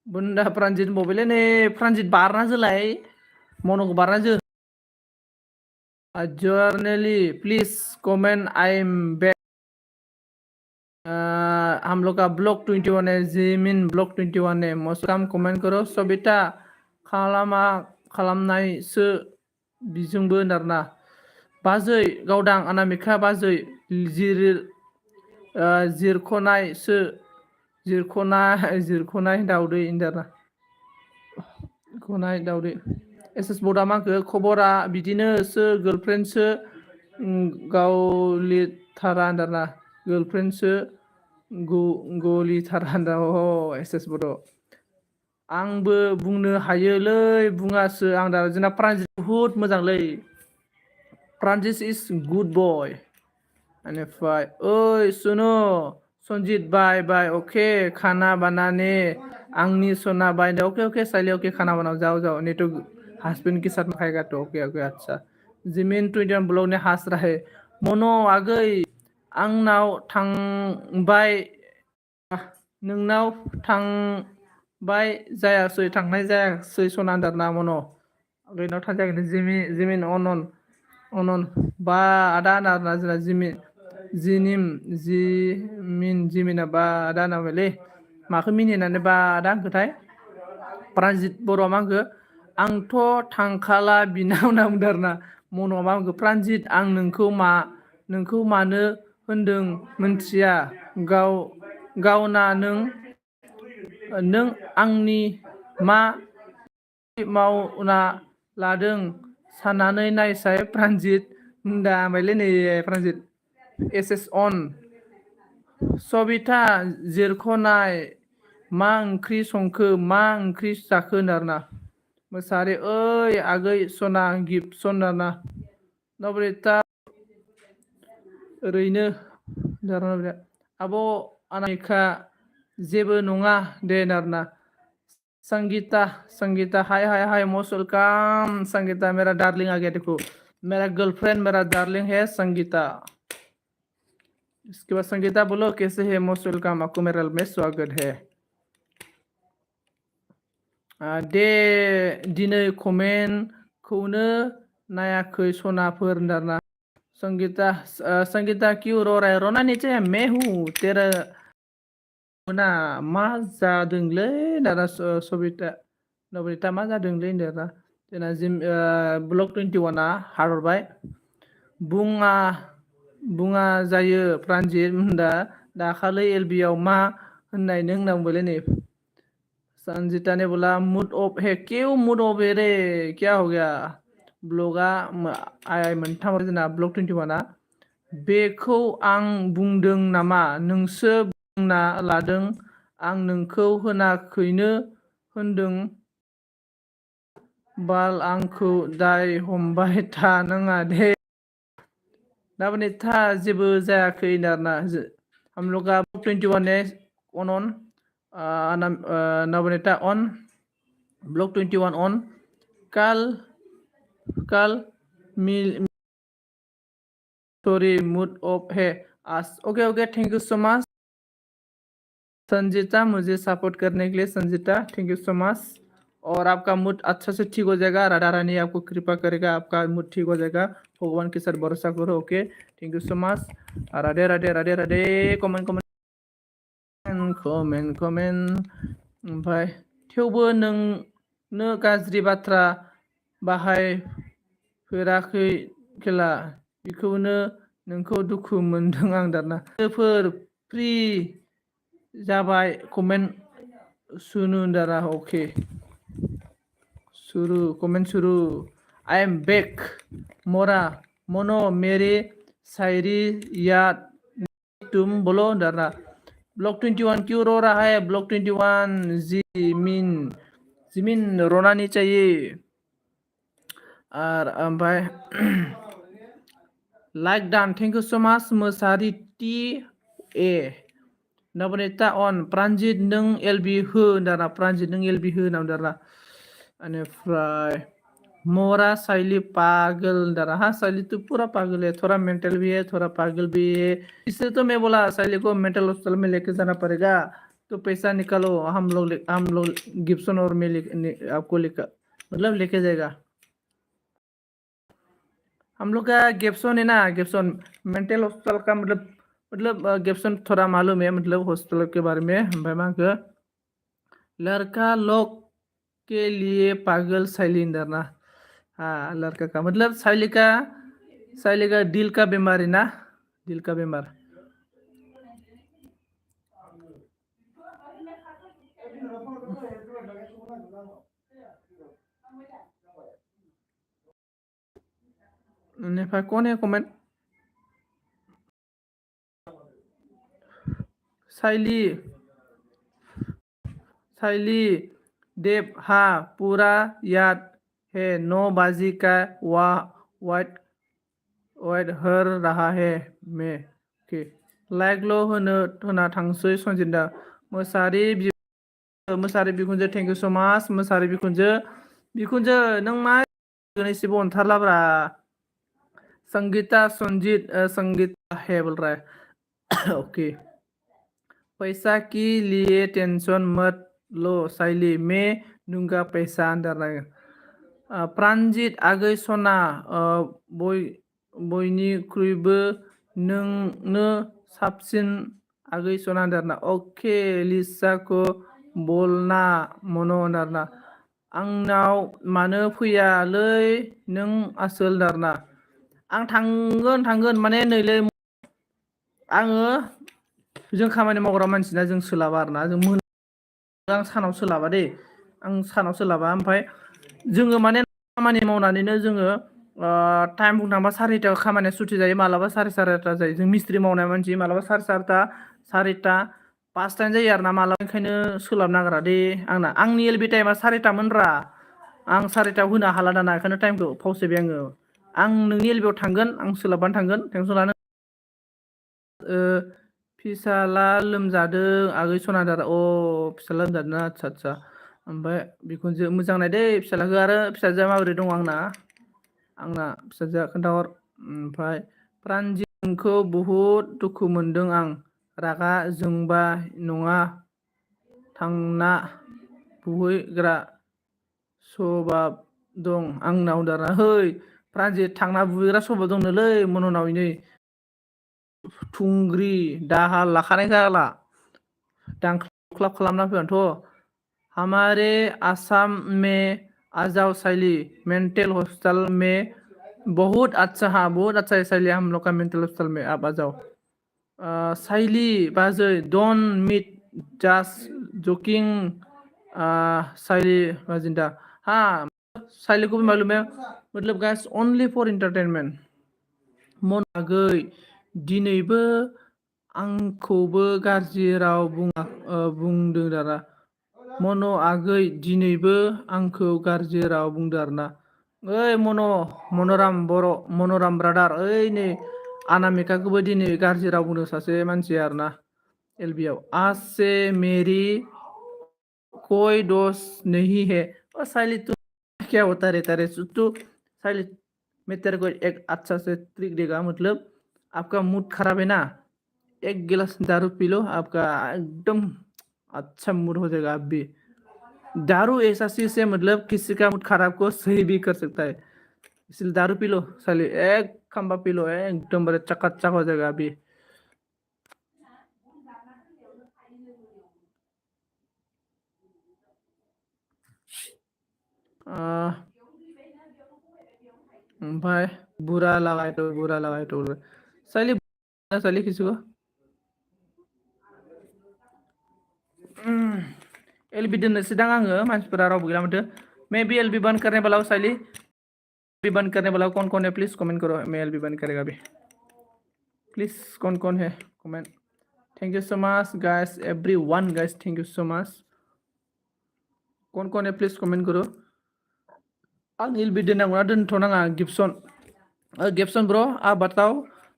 बुन्दा प्रान्जित मबाइलै नै प्रान्जित बारना जोलाय, मन'खौ बारना जो। जर्नेली please comment I am back. हम लोग का ब्लॉग 21 है, जिमिन ब्लॉग 21 है, मोस्ट कम कमेंट करो। सबिता खालामनायसो बिजोंबो होनदारना। बाजै गावदां अनामिका बाजै जिरख'नाय दाउदै होनदारना। खनाय दाउदै। एस बडा माखो खबरा बिदिनोसो, गार्लफ्रेन्डसो गावलिथारा होनदारना। गार्लफ्रेन्डसो गलिथारा होनदा। एस बड' आंबो बुंनो हायोलै, बुङासो आं दा। जोंना प्रान्जित बुहुत मोजांलै। प्रान्जित इज गुड बय। बेनिफ्राय ओइ सुनु संजीत बाय बाय ओके खाना बनाने आंगनी सोना बाय ओके ओके साइले ओके खाना बनाओ जाओ जाओ नहीं तो हस्बैंड के साथ में खाएगा तो ओके ओके अच्छा जिमिन 21 ब्लॉग ने हास रहा है मनो आगै आंनाव थांबाय नोंनाव थांबाय जायासै थांनाय जायासै सना आन्दारना मनो आगैनाव थांजागोन जिमिन अनन बा आदा आन्दारना जोंना जिमिना बा आदा नामलै माखौ मिनिनानै बा आदा आंखोथाय प्रानजित बर'आ मा आंखो आंथ' थांखाला बिनाव होनना बुंदों आरोना मन'आ मा आंखो प्रानजित आं नोंखौ मानो होनदों मोनथिया गावना नों आंनि मा मावना लादों साननानै नायसाय प्रानजित दा आमायलै नै प्रानजित एस अन सबिता जिरख'नाय मा ओंख्रि संखो मा ओंख्रि जाखो आरोना मोसाहारि ओइ आगै सना गिफ्टसन आरोना नबरिता ओरैनो आब' अनामिका जेबो नङा दे आरोना संगीता हाय मोस्ट वेलकम संगीता मेरा डार्लिंग आ गया देखो मेरा गर्लफ्रेंड मेरा डार्लिंग है संगीता इसके बाद संगीता बोलो कैसे है मोस्ट वेलकम आपको मेरा में स्वागत है दे दिनै कमेन्टखौनो नायाखै सनाफोर होनदारना संगीता क्यों रो रहा है रोना नीचे मैं हूँ तेरा ना मा जादोंलै दाना सबिता नबरिता मा जादोंलै होनदोंना जोंना ब्लक 21आ हारहरबाय बुङा जायो प्रानजित होनदा दाखालै एलबियाव मा होननाय नों होनना बुंबायलै नै संजीता ने बोला मूड ऑफ है क्यों मूड ऑफ है रे क्या हो गया ब्लगा आइ मोनथाम जोंना ब्लक 21आ बेखौ आं बुंदों नामा नोंसो बुंना लादों आं नोंखौ होनाखैनो होनदों बाल आंखौ दाय हमबाय थानाङा दे दाबोने था जेबो जायाखै आरोना हम लोग का 21 ने ऑन नवनीता ऑन ब्लॉक 21 ऑन कल मिल सॉरी मूड ऑफ है आज okay thank you so much Sanjeeta मुझे सपोर्ट करने के लिए Sanjeeta thank you so much और आपका मूड अच्छा से ठीक हो जाएगा राधा रानी आपको कृपा करेगा आपका मूड ठीक हो जाएगा भगवान के साथ भरोसा करो okay thank you so much Radhe Radhe Radhe Radhe comment ओमफ्राय थेवबो नोंनो गाज्रि बाथ्रा बाहायफेराखै खेला बेखौनो नोंखौ दुखु मोनदों आं दाना फ्रि जाबाय कमेन्ट सुनु दारा ओके कमेंट शुरू आई एम बैक मोनो मेरी शायरी याद तुम बोलो दारा ब्लॉक 21 क्यों रो रहा है ब्लॉक 21 जिमिन रोना नहीं चाहिए और ओमफ्राय like don thank you so much Mushahary T A Navanita अन प्रानजित नों एलबि हो दाना प्रानजित नों एलबि हो होनना दाना बेनिफ्राय मोरा साइली पागल दाना हाँ साइली तो पूरा पागल है थोड़ा मेंटल भी है थोड़ा पागल भी है इससे तो मैं बोला साइली को मेंटल हॉस्पिटल में लेके जाना पड़ेगा तो पैसा निकालो हम लोग गिब्सन और मैं आपको मतलब लेके जाएगा हम लोग का गिब्सन है ना गिब्सन मेंटल हॉस्पिटल का मतलब गिब्सन थोड़ा मालूम है मतलब हॉस्पिटल के बारे में भाई लड़का लोग के लिए पागल शैली ना हाँ लड़का का मतलब शैली का दिल का बीमारी ना दिल का बीमार नेपाल कौन है कमेंट शैली देव हाँ पूरा याद है 9 बजे का वाइट हर रहा है मैं के लाइकल' होना थांसै सनजिदा मोसाहारि बिखुनजो थेंक इउ स' माच मोसाहारि बिखुनजो नों मा एसेबो अनथारलाब्रा संगीता संगीता है बोल रहा है ओके पैसा की लिए टेंशन मत लो साइली मैं दूंगा पैसा अंदर प्राणजित आगै सना बयनिख्रुइबो नोंनो साबसिन आगै सना होनदों अके लिसाखौ बोलना मनो होनदों आंनाव मानो फैयालै नों आसोल होनदों आं थांगोन माने नैलै आङो जों खामानि मावग्रा मानसिना जों सोलाबा आरोना जों आं सानाव सोलाबा दे आं सानाव सोलाबा ओमफ्राय जोङो माने खामानि मावनानैनो जोङो टाइम बुंनो थांबा 4:30 खामानिया सुथि जायो मालाबा 4:30 जायो जों मिस्ट्रि मावनाय मानसि मालाबा 4:30 4:00 5:00 जायो आरो ना मालाबा ओंखायनो सोलाबनो नागिरा दे आंनि एलबि टाइमा 4:00 मोनब्रा आं 4:00 होनो हाला दाना बेखायनो टाइमखौ फावसायबाय आं नोंनि एलबियाव थांगोन आं सोलाबबानो थांगोन टेनसन लानो फिसाला लोमजादों आगै सनादार फिसाला लोमजादों आदसा ओमफ्राय बिखुनजो मोजां नायदै फिसालाखौ आरो फिसाजोआ माबोरै दङ आंना फिसाजोआ खोन्थाहर ओमफ्राय प्राणजित नोंखौ बुहुद दुखु मोनदों आं रागा जोंबा नङा थांना बुहैग्रा सभाब दं आंनाव दाना है प्राणजित थांना बुहैग्रा सभाब दंनोलै मननाव नै थुंग्रि दाहाल लाखानाय जाला दांख्लाब खालामना फैगोनथ' हमारे आसाम में आ जाओ साइली मेंटल हॉस्पिटल में बहुत अच्छा है साइली हम लोग का मेंटल हॉस्पिटल में आप आ जाओ साइली बाजै डोंट मीट जस्ट जोकिंग साइली बाजिंदा हाँ साइली को भी मालूम है मतलब गाइस ओनली फॉर एंटरटेनमेंट मन आगै दिनैबो आंखौबो गाज्रि राव बुंदों दाना मन आगै दिनैबो आंखौ गाज्रि राव बुंदों आरोना ओइ मनराम ब्रादार ओइ नै अनामिकाखौबो दिनै गाज्रि राव बुंदों सासे मानसिया आरोना एलबियाव आज से मेरी कोई दोष नहीं है साइली तू क्या होता रहता रे तू साइली मैं तेरे को एक अच्छा से ट्रिक देगा मतलब आपका मूड खराब है ना एक गिलास दारू पी लो आपका एकदम अच्छा मूड हो जाएगा आप भी दारू ऐसा चीज है मतलब किसी का मूड खराब को सही भी कर सकता है इसलिए दारू पी लो साले एक खंबा पी लो एकदम बड़े चकाचक हो जाएगा अभी ओमफ्राय बुरा लगाए तो साले किसी को एलबी दोननोसै दां आङो मानसिफोरा रावबो गैला माथो मैं भी एलबी बंद करने वाला हूँ साइली भी बंद करने वाला हूँ कौन है प्लीज कमेंट करो मैं एलबी बंद करेगा अभी प्लीज कौन है comment thank you so much guys everyone guys thank you so much कौन है प्लीज कमेंट करो आं एलबी दोननांगौना दोनथ'नाङा गिब्सन ब्रो आप बताओ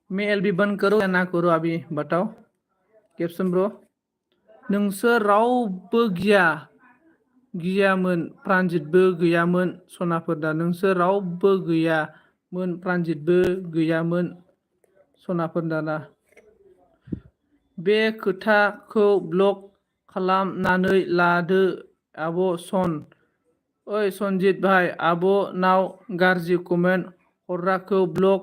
मैं एलबी बंद करूँ या ना करूँ अभी बताओ गिब्सन ब्रो नोंसोर रावबो गियामोन प्राणजितबो गैयामोन सनाफोरदा नोंसोर रावबो गैयामोन प्राणजितबो गैयामोन सनाफोरदाना बे खोथाखौ ब्लक खालामनानै लादो आब' ओइ सनजित भाई आब'नाव गाज्रि कमेन्ट हरग्राखौ ब्लक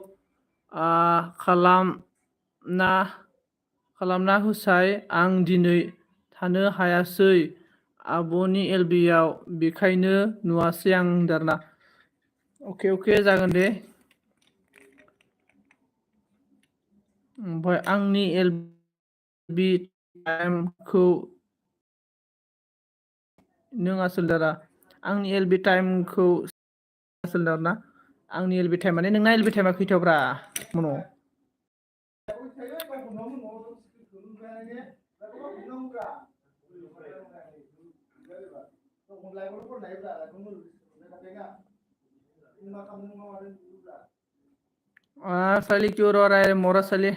खालामना होसाय आं दिनै थानो हायासै आब'नि एलबियाव बेखायनो नुवासै आं दाना अके जागोन दे ओमफ्राय आंनि एलबि टाइमखौ नों आसोलदारा आंनि एलबि टाइमखौ आसोलदारना आंनि एलबि टाइम माने नोंना एलबि टाइमा खैथायावब्रा मन' साली क्यों रो रहा है मोरा साली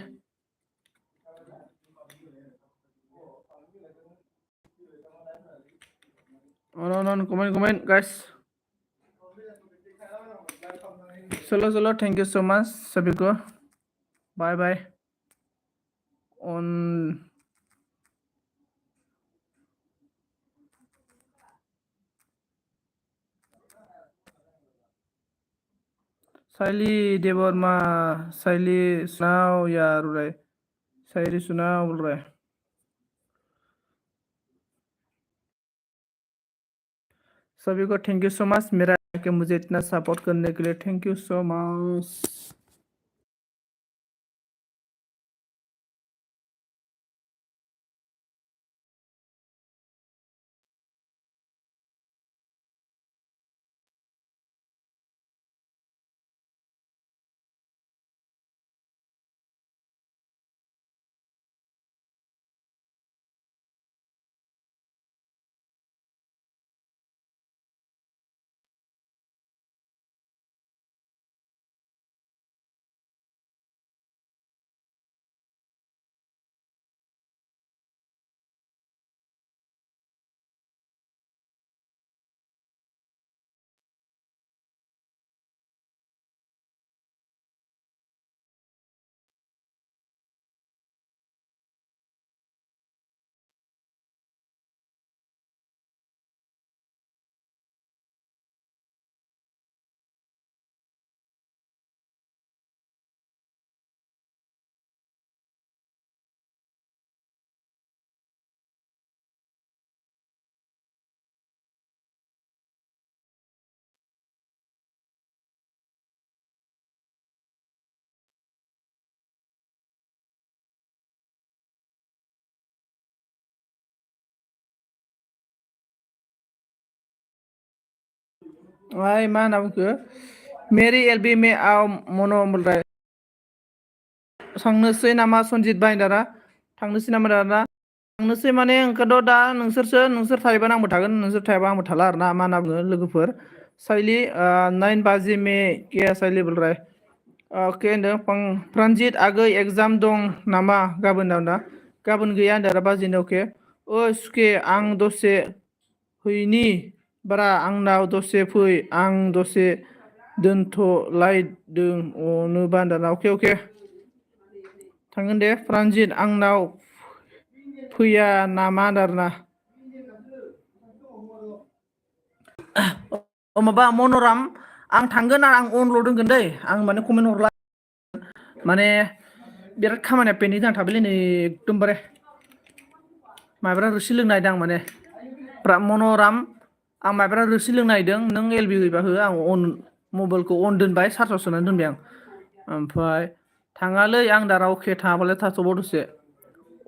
On, comment, guys. चलो थैंक यू सो मच सभी को बाय बाय ऑन साइली देवर्मा साइली सुनाओ यार रे शायरी सुनाओ बोल रहा है सभी को थैंक यू सो मच मेरा कि मुझे इतना सपोर्ट करने के लिए thank you so much Ay mana buku Mary LB में आओ मोनो बोल रहा है थांनोसै नामा सनजित बाइन्दारा थांनोसै नामा दाना थांनोसै माने ओंखायनोथ' दा नोंसोर थायोबा आंबो थागोन नोंसोर थायाबा आंबो थाला आरोना मा होनना बुङो लोगोफोर साइलि 9 बाजि में के साइलि बोल रहा है अके होनदों प्रानजित आगै एग्जाम दं नामा गाबोन ना गाबोन गैया होनदों आरो बाजिनो अके ओ सुके आं दसे फैनि बारा आंनाव दसे फै आं दसे दोनथ'लायदों अनोबा होनदों अके थांगोन दे प्रानजित आंनाव फैया नामा आरोना माबा मन'राम आं थांगोन आं अनल' दोनगोन दै आं माने कमेन्ट हरला माने बिराद खामानिया पेन्डिं जाना थाबायलै नै एकदमबारे माइब्रा रोसि लोंनो नागिरदों आं माने मन'राम आं माइब्रा रोसि लोंनो नागिरदों नों एलबि होयोबा हो आं अन मबाइलखौ अन दोनबाय चार्जआव सोनानै दोनबाय आं ओमफ्राय थाङालै आं दा रावखे थाङाबालाय थाथ'बाव दसे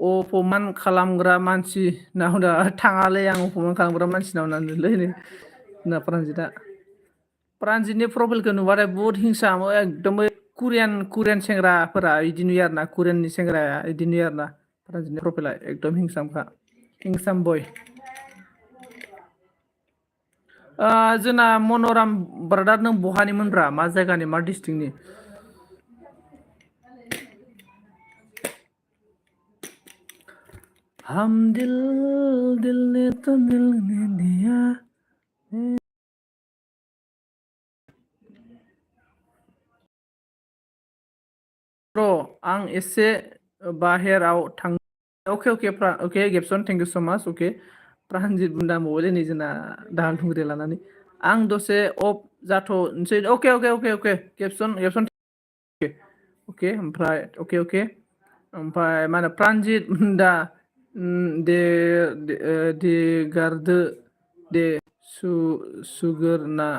अपमान खालामग्रा मानसि नावदा थाङालै आं अपमान खालामग्रा मानसि नावनानैलै ना प्रानजितनि प्रफाइलखौ नुबाथाय बुहुत हिंसा एकदम कुरियान सेंग्राफोरा इदि नुयो आरोना कुरियाननि सेंग्राया इदि नुयो आरोना प्रानजितनि प्रफाइला एकदम हिंसामखा हिंसाम बय जोंना मन'राम ब्रादार नों बहानिमोनब्रा मा जायगानि मा डिस्ट्रिक्टनि हम दिल दिल ने तो दिल ने दिया आं एसे बाहेराव थां अके गेबसन थेंक इउ सो माच अके प्रानजित बुन्दा मबाइल नै जोंना दाहाल थुंग्रि लानानै आं दसे अफ जाथ'नोसै अके गेबसन अके ओमफ्राय अके ओमफ्राय मा होनो प्रानजित बुन्दा दे गारदो दे सुगोरना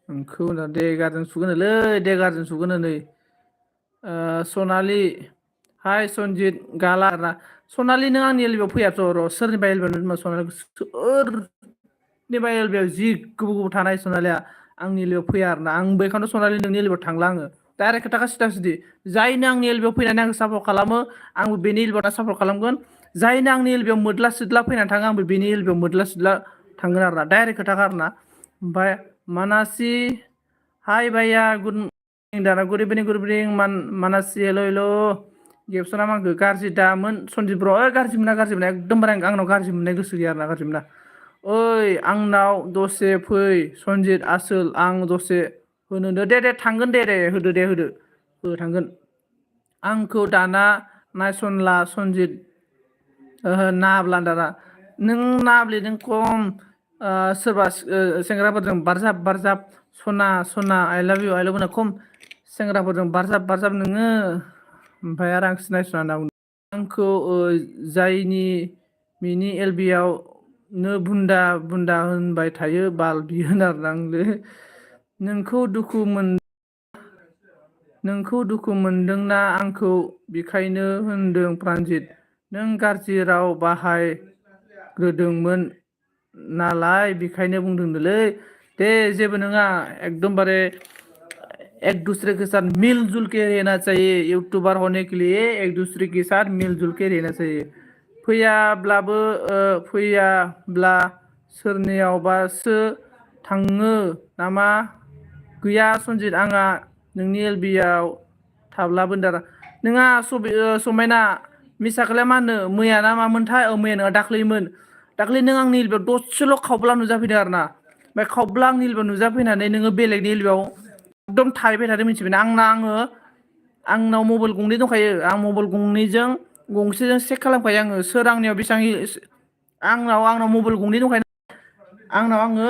आंखौ दे गारजों सुगोनोलै दे गारजों सुगोनो नै सनालि हाय सनजित गाला आरोना सनालि नों आंनि एलबियाव फैयाथ' र' सोरनिबा एलबियाव सनालिखौ सोरनिबा एलबियाव जि गोबाव थानाय सनालिया आंनि एलबियाव फैया आरोना आं बेखौनो सनालि नोंनि एलबियाव थांला आङो डाइरेक्ट खोथाखा सिदा सिदि जायनो आंनि एलबियाव फैनानै आंखौ सापर्ट खालामो आंबो बेनि एलबियाव सापर्ट खालामगोन जायनो आंनि एलबियाव मोद्ला सिद्ला फैनानै थाङो आंबो बेनि एलबियाव मोद्ला सिद्ला थांगोन आरोना डाइरेक्ट खोथाखा आरोना ओमफ्राय मानासि हाय भाइया गुड इभिनिं दाना गुड इभिनिं मानासि हेल' गेबसना आंखौ गाज्रि दामोन सन्जित ब्र गाज्रि मोना एकदमबारे आंनाव गाज्रि मोननाय गोसो गैया आरोना गाज्रि मोना ओइ आंनाव दसे फै सन्जित आसोल आं दसे होनो दे थांगोन दे होदो थांगोन आंखौ दाना नायसनला सन्जित नाब्ला दाना नों नाब्ले नों खम सोरबा सेंग्राफोरजों बारजाब सना आइ लाभ इउ होनना खम सेंग्राफोरजों बारजाब नोङो ओमफ्राय आरो आंखौ नायस'ना होनना बुंदों आंखौ जायनि मिनि एलबियाव नो बुन्दा होनबाय थायो बाल बियो आरोना आंले नोंखौ दुखु मोनदोंना आंखौ बिखायनो होनदों प्रानजित नों गाज्रि राव बाहायग्रोदोंमोन नालाय बिखायनो बुंदोंनोलै दे जेबो नङा एकदमबारे एक दूसरे के साथ मिलजुल के रहना चाहिए यूट्यूबर होने के लिए एक दूसरे के साथ मिलजुल के रहना चाहिए फैयाब्ला सोरनियावबासो थाङो नामा गैया सन्जित आंहा नोंनि एलबियाव थाब्लाबो दारा नोंहा समायना मिसाखौलाय मा होनो मैया ना मामोनथाय मैया नङा दाख्लै नों आंनि एलबियाव दसेल' खावब्ला नुजाफैदों आरो ना ओमफ्राय खावब्ला आंनि एलबियाव नुजाफैनानै नोङो बेलेगनि एलबियाव एकदम थाहैबाय थादों मिथिबायना आंनाव मबाइल गंनै दंखायो आं मबाइल गंसेजों चेक खालामखायो आङो सोर आंनियाव बेसेबां आंनाव मबाइल गंनै दंखायो आङो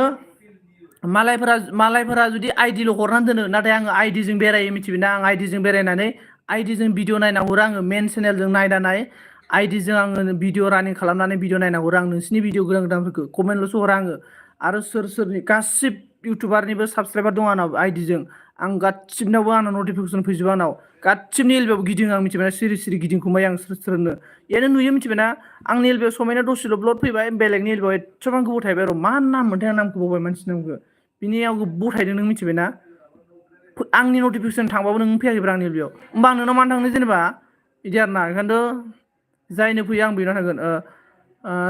मालायफोरा जुदि आइडिल' हरनानै दोनो नाथाय आङो आइडिजों बेरायो मिथिबायना आं आइडिजों बेरायनानै आइडिजों भिडिअ नायना हरो आङो मेन चेनेलजों नायनानै आइडिजों आङो भिडिअ रानिं खालामनानै भिडिअ नायना हरो आं नोंसिनि भिडिअ गोदान गोदानफोरखौ कमेन्टल'सो हरा आङो आरो सोरनि गासिब इउटुबारनिबो साबसक्राइबार दं आंनाव आइडिजों आं गासिबनावबो आंनाव नटिफिकेसन फैजोबो आंनाव गासिबनि एलबियाव गिदिङो आं मिथिबायना सिरि गिदिंखुमायो आं सोरनो एनो नुयो मिथिबायना आंनि एलबियाव समायना दसेल' ब्लड फैबाय बेलेगनि एलबियाव एथ'बां गोबाव थाहैबाय र' मा नाम मोनथाय आं नामखौ बावबाय मानसि नामखौ बिनियाव गोबाव थाहैदों नों मिथिबायना आंनि नटिफिकेसन थांबाबो नों फैयाखैब्रा आंनि एलबियाव होमबा आं नोंनाव मानो थांनो जेनेबा बिदि आरोना ओंखायनोथ' जायनो फैयो आं बेनाव थांगोन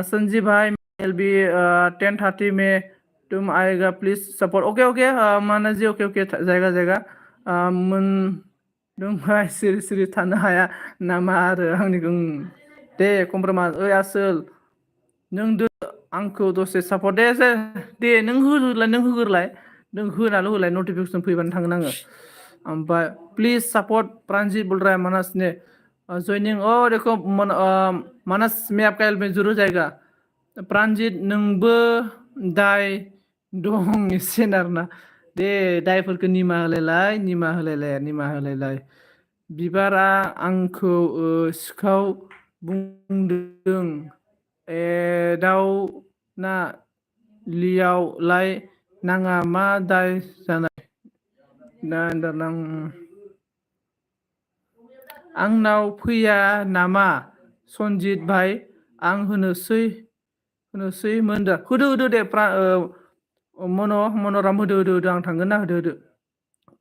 सन्जीव भाई एलबी 10:30 में तुम आएगा प्लीज सपोर्ट ओके माना जी ओके जायगा मोनदोंहाय सिरि थानो हाया नामा आरो आंनिखौ दे कमप्रमाइज ओइ आसोल नों आंखौ दसे सापर्ट दे नों होग्रोलाय नों होलाय नटिफिकेसन फैबानो थांगोन आङो ओमफ्राय प्लिज सापर्ट प्रानजित बोल रहा है मानस ने जॉइनिंग देखो मानस में आपका एल्बम जरूर जाएगा प्रानजित नोंबो दाय दं एसे आरोना दे दायफोरखौ निमाहा होलायलाय बिबारा आंखौ सिखाव बुंदों एदावना लियावलाय नाङा मा दाय जानाय ना आंनाव फैया नामा सन्जित भाई आं होनोसै मोनदा होदो दे मन'राम होदो आं थांगोन ना होदो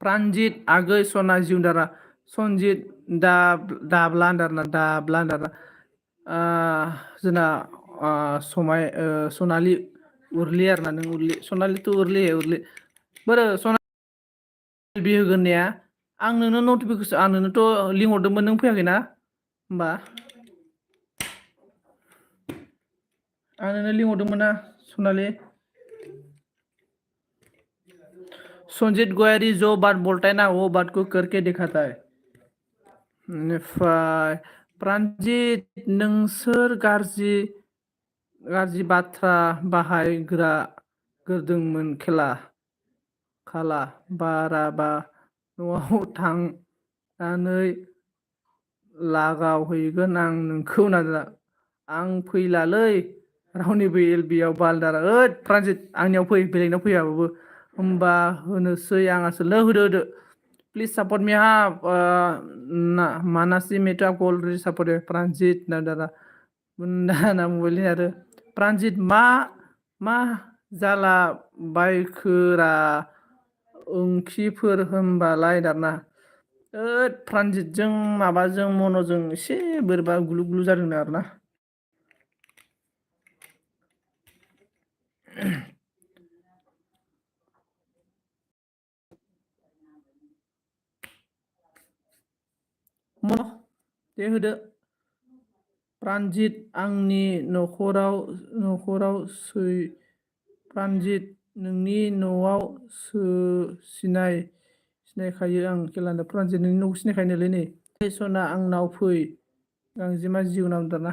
प्रानजित आगै सना जिउदारा सन्जित दाब्ला होनदारना जोंना सनालि उरलि आरोना नों उरलि सनालिथ' उरलि बोरो सनालि बि होगोन होननाया आं नोंनो नटिफिकेसन आं नोंनोथ' लिंहरदोंमोन नों फैयाखैना होमबा आं नोंनो लिंहरदोंमोन ना सनालि सन्जित गयारी जो बात बोलता है ना वो बात को करके दिखाता है बेनिफ्राय प्रानजित नोंसोर गाज्रि बाथ्रा बाहायग्रोदोंमोन खाला बाराबा न'आव थांनानै लागावहैगोन आं नोंखौ नाजा आं फैलालै रावनिबो एलबियाव बालदारा ओइ प्रानजित आंनियाव फै बेलेगनाव फैयाबाबो होमबा होनोसै आं आसोलनो होदो प्लिज सापर्ट मी हा मानासी में तो आपको ऑलरेडी सपोर्ट है प्रानजित नादारा बुन्दा ना मबाइलनि आरो प्रानजित मा जाला बायखोरा ओंख्रिफोर होनबालाय दाना प्रानजितजों माबाजों मन'जों एसे बोरैबा गुलु जादों आरोना मन' दे होदो प्रानजित आंनि न'खराव प्रानजित नोंनि न'आव सिनायखायो आं खेलानो प्रानजित नोंनि न'खौ सिनायखायोनोलै नै सना आंनाव फै गांजेमा जिउ नामदारना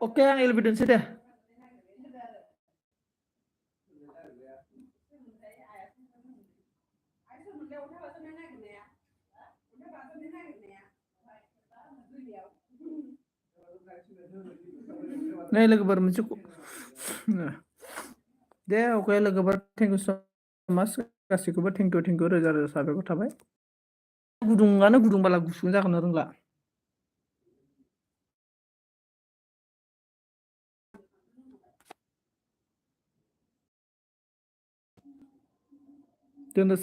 अके आं एलबि दोनसै दे नै लोगोफोर मोनसे दे अके लोगोफोर थेंक इउ स' माच गासैखौबो थेंक इउ रोजा रोजा साबायखर थाबाय गुदुङानो गुदुंबाला गुसुं जागोन रोंला दोननोसै